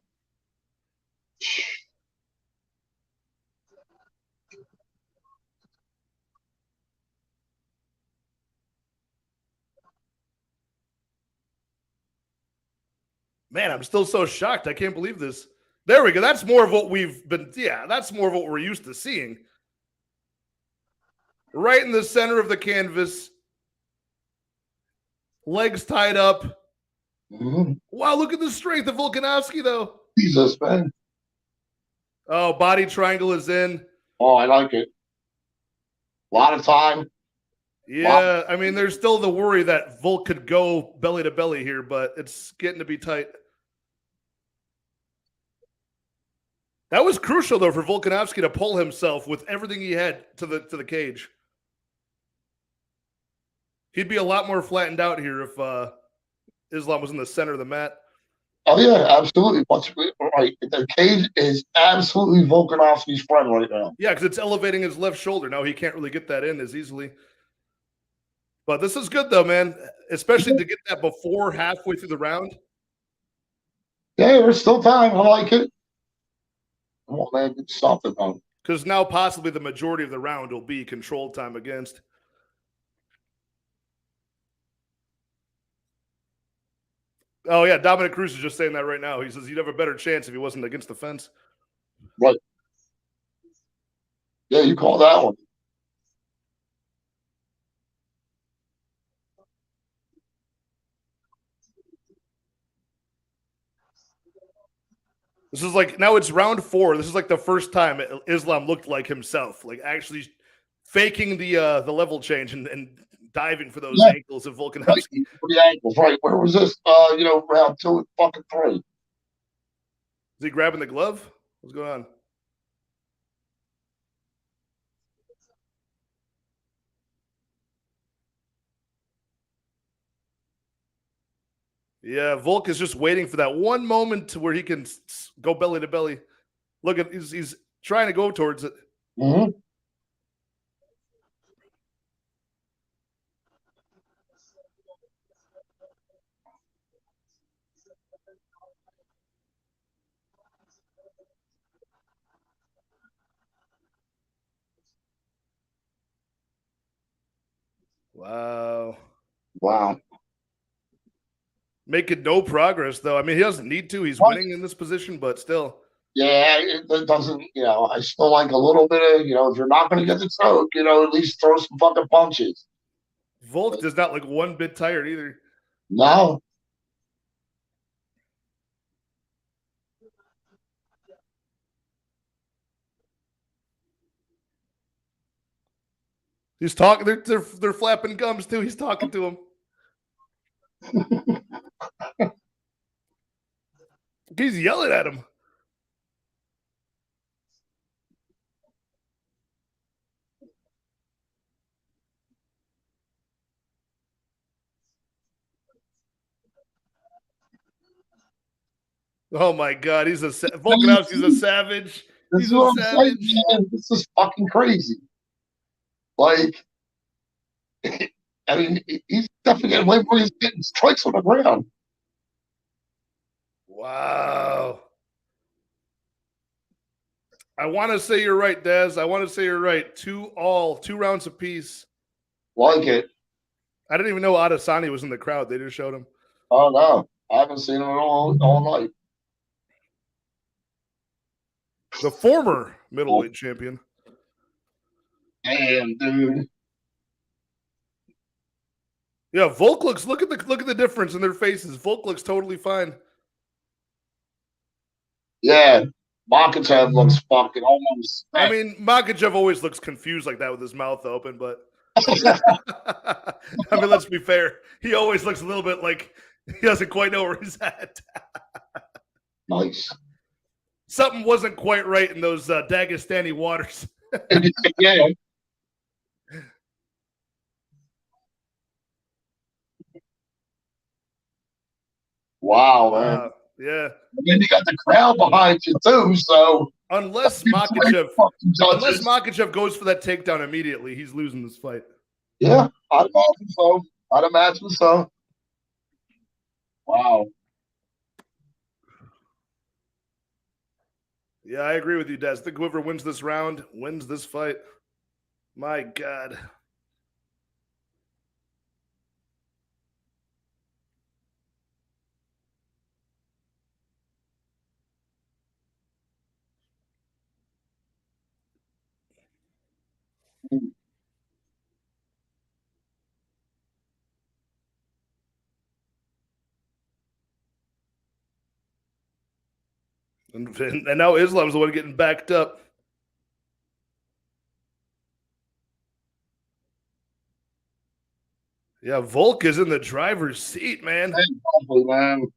Man, I'm still so shocked. I can't believe this. There we go. That's more of what we've been. Yeah, that's more of what we're used to seeing. Right in the center of the canvas, legs tied up. Mm-hmm. Wow, look at the strength of Volkanovski, though. Jesus, man. Oh, body triangle is in. Oh, I like it. A lot of time. Yeah, I mean, there's still the worry that Volk could go belly to belly here, but it's getting to be tight. That was crucial, though, for Volkanovski to pull himself with everything he had to the cage. He'd be a lot more flattened out here if Islam was in the center of the mat. Oh, yeah, absolutely. Right. The cage is absolutely Volkanovski's friend right now. Yeah, because it's elevating his left shoulder. Now he can't really get that in as easily. But this is good, though, man, especially to get that before halfway through the round. Yeah, there's still time. I like it. Come on, man. Do something, man. Because now possibly the majority of the round will be controlled time against. Oh, yeah, Dominic Cruz is just saying that right now. He says he'd have a better chance if he wasn't against the fence. Right. Yeah, you call that one. This is like, now it's round 4. This is like the first time Islam looked like himself, like actually faking the level change and diving for those ankles of Volkanovski. For the ankles, right. Where was this, round 2 and fucking 3? Is he grabbing the glove? What's going on? Yeah, Volk is just waiting for that one moment to where he can go belly to belly. Look at he's trying to go towards it. Mm-hmm. Wow. Making no progress, though. I mean, he doesn't need to. He's winning in this position, but still. Yeah, it doesn't, I still like a little bit of, if you're not going to get the choke, at least throw some fucking punches. Volk does not look one bit tired either. No. He's talking. They're flapping gums too. He's talking to him. He's yelling at him. Oh my God, Volkanovski's a savage. He's a savage. Saying, man. This is fucking crazy. Like, I mean, he's definitely getting away where he's getting strikes on the ground. Wow. I want to say you're right, Dez. I want to say you're right. 2 rounds apiece. Like it. I didn't even know Adesanya was in the crowd. They just showed him. Oh no, I haven't seen him all night. The former middleweight champion. Damn, dude. Yeah, Volk looks. Look at the difference in their faces. Volk looks totally fine. Yeah, Makhachev looks fucking almost. I mean, Makhachev always looks confused like that with his mouth open, but I mean, let's be fair. He always looks a little bit like he doesn't quite know where he's at. Nice. Something wasn't quite right in those Dagestani waters. Yeah. Wow, man. Yeah. And then you got the crowd behind you too, so unless Makhachev goes for that takedown immediately, he's losing this fight. Yeah, I'd imagine so. I'd imagine so. Wow. Yeah, I agree with you, Des. I think whoever wins this round wins this fight. My God. And now Islam's the one getting backed up. Yeah, Volk is in the driver's seat, man. Probably, man.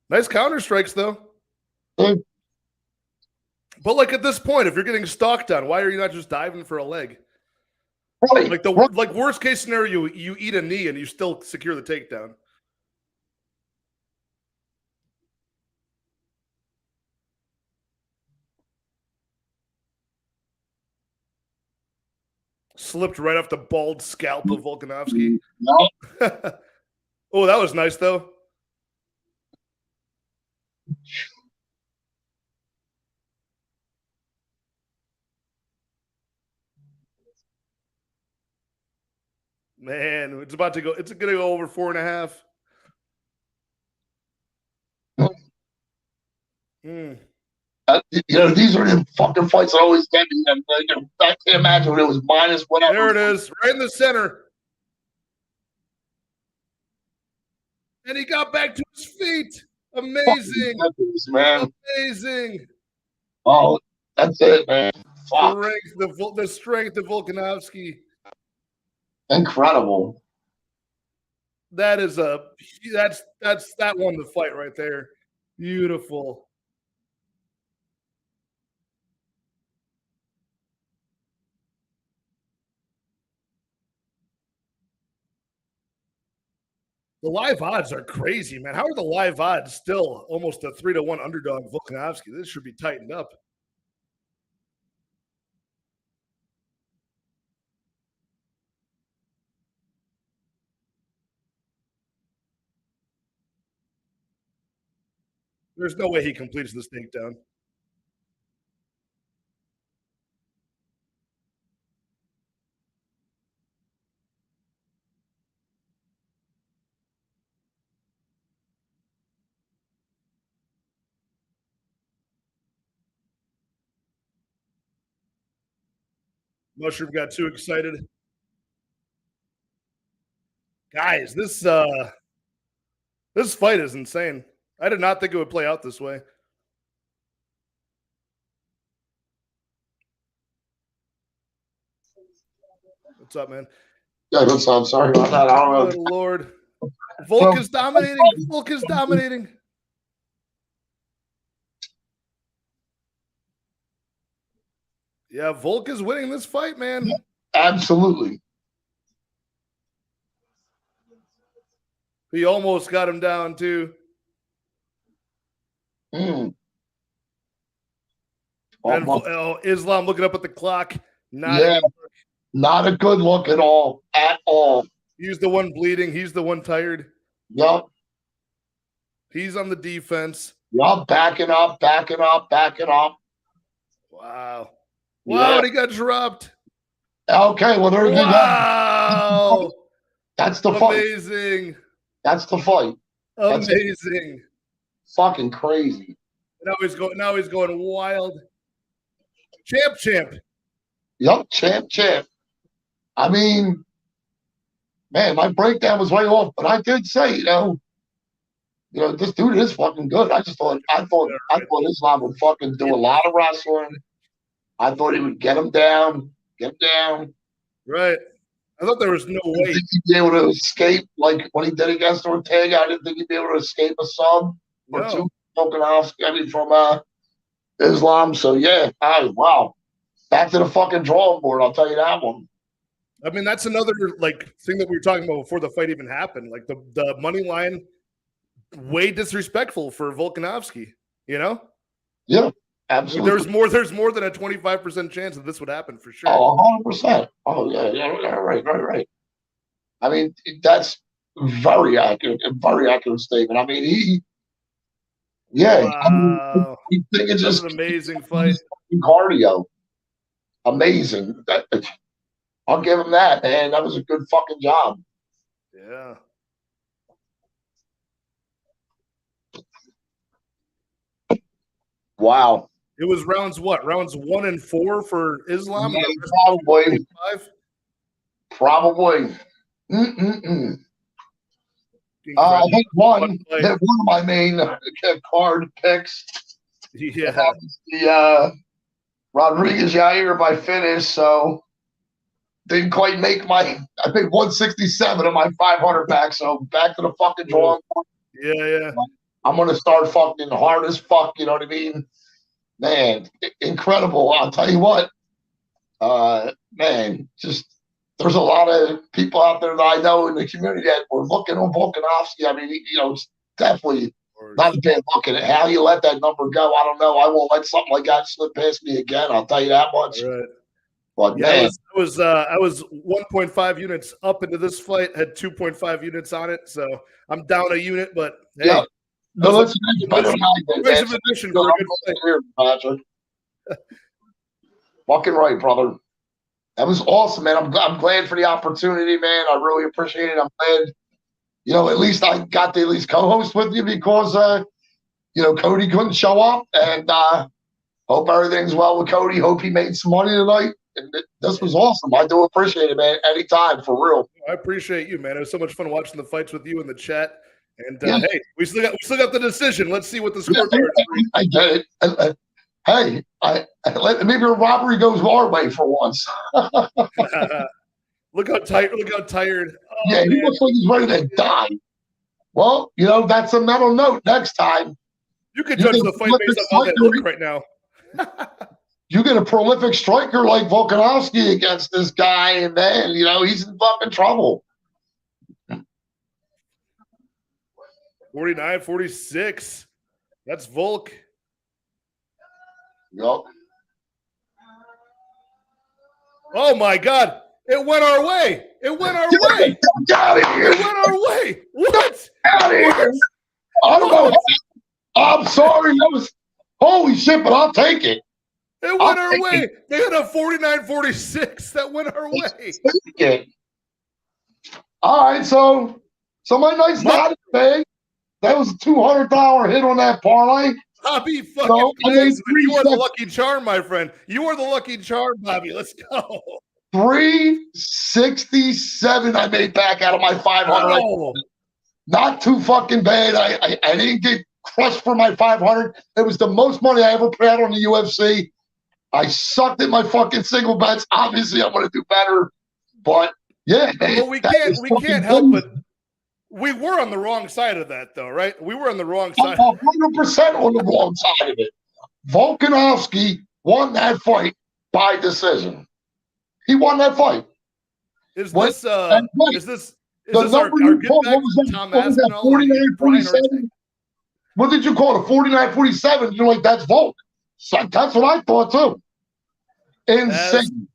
Nice counter strikes, though. Mm. But like at this point, if you're getting stalked on, why are you not just diving for a leg? Right. Like worst case scenario, you eat a knee and you still secure the takedown. Slipped right off the bald scalp of Volkanovski. No. Oh, that was nice, though. Man, it's about to go. It's going to go over 4.5. These are the fucking fights that always get me. I can't imagine when it was minus whatever. There it is, right in the center. And he got back to his feet. Amazing. Man. Amazing. Oh, that's it, man. Fuck. The strength of Volkanovski. Incredible. That won the fight right there. Beautiful. The live odds are crazy, man. How are the live odds still almost a 3-1 underdog Volkanovski? This should be tightened up. There's no way he completes this takedown. Mushroom got too excited. Guys, this fight is insane. I did not think it would play out this way. What's up, man? Yeah, what's up? Sorry about that. I don't know. Good Lord. Volk is dominating. Volk is dominating. Yeah, Volk is winning this fight, man. Absolutely. He almost got him down, too. Mm. And Islam looking up at the clock. Not a good look at all. At all. He's the one bleeding. He's the one tired. Yep. He's on the defense. Yep. Backing up. Wow. Wow, and he got dropped. Okay, well, there's Wow. That's the fight. Amazing. That's the fight. Amazing. Fucking crazy. Now he's going wild. Champ. Yup, champ. I mean, man, my breakdown was way off, but I did say, this dude is fucking good. I thought Islam would fucking do a lot of wrestling. I thought he would get him down. Right. I thought there was no way. I didn't think he'd be able to escape like what he did against Ortega. I didn't think he'd be able to escape a sub or two. Volkanovski, from Islam. So yeah, wow. Back to the fucking drawing board. I'll tell you that one. I mean, that's another thing that we were talking about before the fight even happened. Like the money line, way disrespectful for Volkanovski. Yeah, absolutely. There's more than a 25% chance that this would happen for sure. Oh, 100%. Oh yeah, right. I mean, that's very accurate statement. I mean, Wow. I think it's just an amazing fight. Cardio. Amazing. I'll give him that, man. That was a good fucking job. Yeah. Wow. It was rounds 1 and 4 for Islam? Yeah, probably. I think one of my main card picks. Yeah. The Rodriguez Yair by finish, so didn't quite make I think 167 of my 500 back. So back to the fucking drawing board. Yeah. I'm gonna start fucking hard as fuck. You know what I mean? Man, incredible. I'll tell you what. Man, just there's a lot of people out there that I know in the community that were looking on Volkanovski. I mean, it's definitely not a bad look at it. How you let that number go, I don't know. I won't let something like that slip past me again. I'll tell you that much. Right. But yeah, man, I was 1.5 units up into this fight, had 2.5 units on it, so I'm down a unit. But hey, yeah, no, that's better than I did. Raise of addition for a good fight. Here, Patrick. Fucking right, brother. That was awesome, man. I'm glad for the opportunity, man. I really appreciate it. I'm glad, at least I got to at least co-host with you because, Cody couldn't show up. And hope everything's well with Cody. Hope he made some money tonight. And this was awesome. I do appreciate it, man. Anytime, for real. I appreciate you, man. It was so much fun watching the fights with you in the chat. And hey, we still got the decision. Let's see what the scorecard is. I get it. Hey, maybe a robbery goes our way for once. Look how tired. Oh, yeah, he looks like he's ready to die. Well, that's a mental note. Next time, you can judge the fight based on how they look right now. You get a prolific striker like Volkanovski against this guy, and then he's in fucking trouble. 49-46. That's Volk. Yep. Oh my God! It went our way. Get out of here! It went our way. What? Get out of here! I don't know. I'm sorry. That was holy shit, butLl take it. It went our way. They had a 49-46. That went our way. Yeah. All right, so my night's not big. That was a $200 hit on that parlay. Bobby fucking plays. You are the lucky charm, my friend. You are the lucky charm, Bobby. Let's go. 367 I made back out of my 500. Oh. Not too fucking bad. I didn't get crushed for my 500. It was the most money I ever put out on the UFC. I sucked at my fucking single bets. Obviously, I'm going to do better. But yeah, well, we can't help it. We were on the wrong side of that, though, right? We were on the wrong side. 100% on the wrong side of it. Volkanovski won that fight by decision. He won that fight. Is this our good back Tom Aspinall? 49-47? What did you call it? 49-47? You're like, that's Volk. So that's what I thought, too. Insane.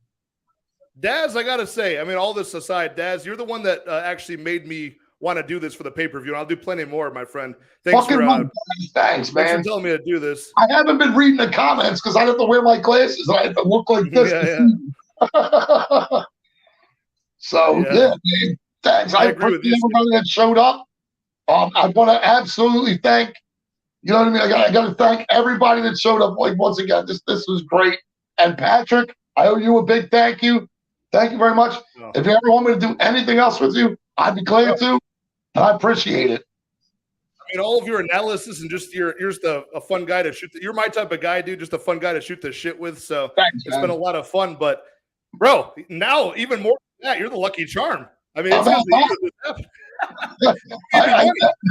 Daz, I got to say, I mean, all this aside, Daz, you're the one that actually made me want to do this for the pay-per-view, and I'll do plenty more, my friend. Thanks, man. Thanks for telling me to do this. I haven't been reading the comments because I have to wear my glasses and I have to look like this. Yeah. So yeah, man, thanks. I agree with appreciate you. everybody that showed up. I want to absolutely thank. You know what I mean? I got to thank everybody that showed up. Like once again, this was great. And Patrick, I owe you a big thank you. Thank you very much. Oh. If you ever want me to do anything else with you, I'd be glad to. And I appreciate it. I mean, all of your analysis and just you're just a fun guy to shoot. You're my type of guy, dude. Just a fun guy to shoot the shit with. So Thanks, it's been a lot of fun. But bro, now even more than that, you're the lucky charm. I mean, it's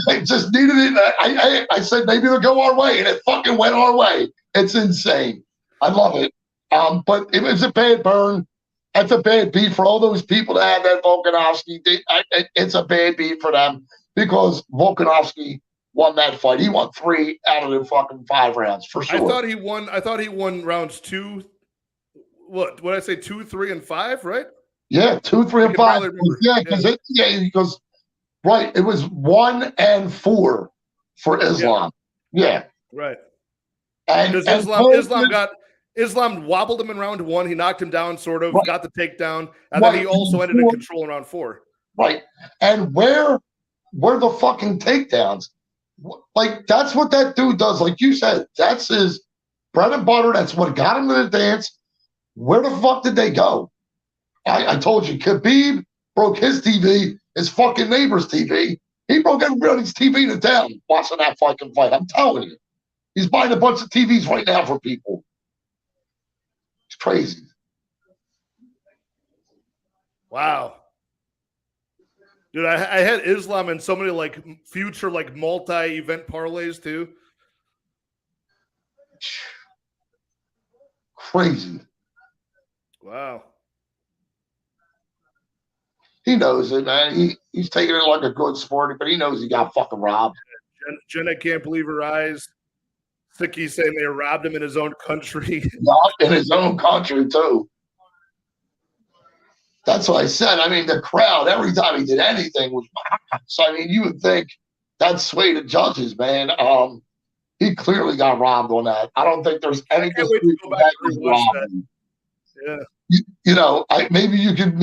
I just needed it. I said maybe it'll go our way, and it fucking went our way. It's insane. I love it. But it was a bad burn. That's a bad beat for all those people that had that Volkanovski. It's a bad beat for them because Volkanovski won that fight. He won 3 out of the fucking 5 rounds for sure. I thought he won rounds 2. What did I say? 2, 3, and 5, right? Yeah, 2, 3, and 5. Because right, it was 1 and 4 for Islam. Yeah. Right. And Islam wobbled him in round 1. He knocked him down, sort of, got the takedown, and then he also ended in control in round 4. Right. And where were the fucking takedowns? Like, that's what that dude does. Like you said, that's his bread and butter. That's what got him to the dance. Where the fuck did they go? I told you, Khabib broke his TV, his fucking neighbor's TV. He broke everybody's TV to town watching that fucking fight. I'm telling you. He's buying a bunch of TVs right now for people. It's crazy. Wow. Dude, I had Islam in so many like future like multi-event parlays too. Crazy. Wow. He knows it, man. He's taking it like a good sport, but he knows he got fucking robbed. Jenna can't believe her eyes. Sicky's saying they robbed him in his own country. In his own country, too. That's what I said. I mean, the crowd, every time he did anything was so I mean, you would think that swayed the judges, man. He clearly got robbed on that. I don't think there's any Yeah. You know, maybe you could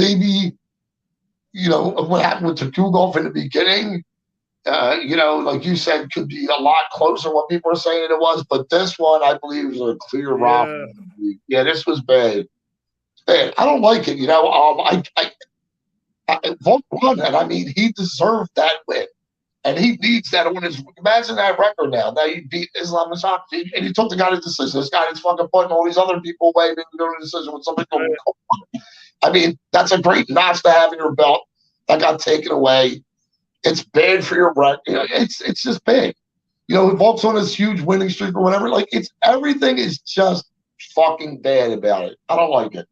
you know, what happened with Takugov in the beginning, you know, like you said, could be a lot closer what people are saying it was. But this one, I believe, was a clear robbery. Yeah, this was bad. Bad. I don't like it, you know. Volk won, and I mean, he deserved that win. And he needs that on his. Imagine that record now. Now you beat Islam Makhachev, and he took the guy to decision. This guy that's fucking putting all these other people away, maybe go to decision with somebody going. I mean, that's a great notch to have in your belt. That got taken away. It's bad for your record. You know, it's just bad. You know, Volk's on this huge winning streak or whatever. Like, everything is just fucking bad about it. I don't like it.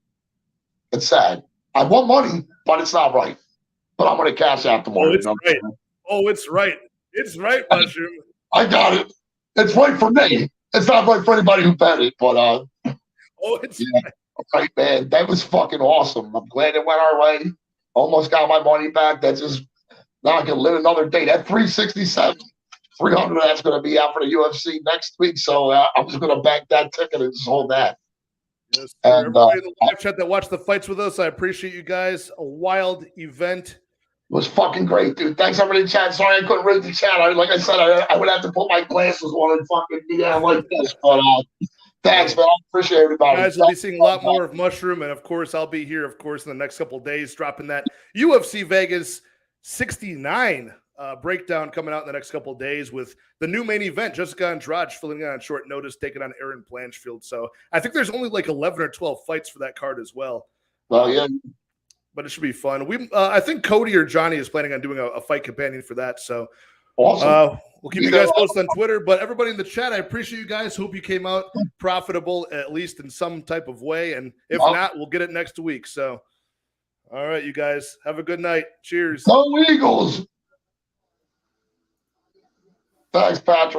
It's sad. I want money, but it's not right. But I'm going to cash out tomorrow. It's right. It's right, Mushroom. I got it. It's right for me. It's not right for anybody who bet it, but it's right, man. That was fucking awesome. I'm glad it went our way. Almost got my money back. That's just now I can live another day. That 367, 300, that's going to be out for the UFC next week. So I'm just going to bank that ticket and just hold that. Yes, and, everybody in the live chat that watched the fights with us, I appreciate you guys. A wild event. It was fucking great, dude. Thanks, everybody in chat. Sorry I couldn't read the chat. Like I said, I would have to put my glasses on and fucking be down like this. But thanks, man. I appreciate everybody. You guys will be seeing a lot more of Mushroom, and of course, I'll be here, of course, in the next couple of days, dropping that UFC Vegas 69 breakdown coming out in the next couple of days with the new main event. Jessica Andrade filling in on short notice, taking on Erin Blanchfield. So I think there's only like 11 or 12 fights for that card as well. Well, yeah. But it should be fun. I think Cody or Johnny is planning on doing a fight companion for that. So awesome. We'll keep you guys posted on Twitter. But everybody in the chat, I appreciate you guys. Hope you came out profitable, at least in some type of way. And if not, we'll get it next week. So, all right, you guys, have a good night. Cheers. Go Eagles. Thanks, Patrick.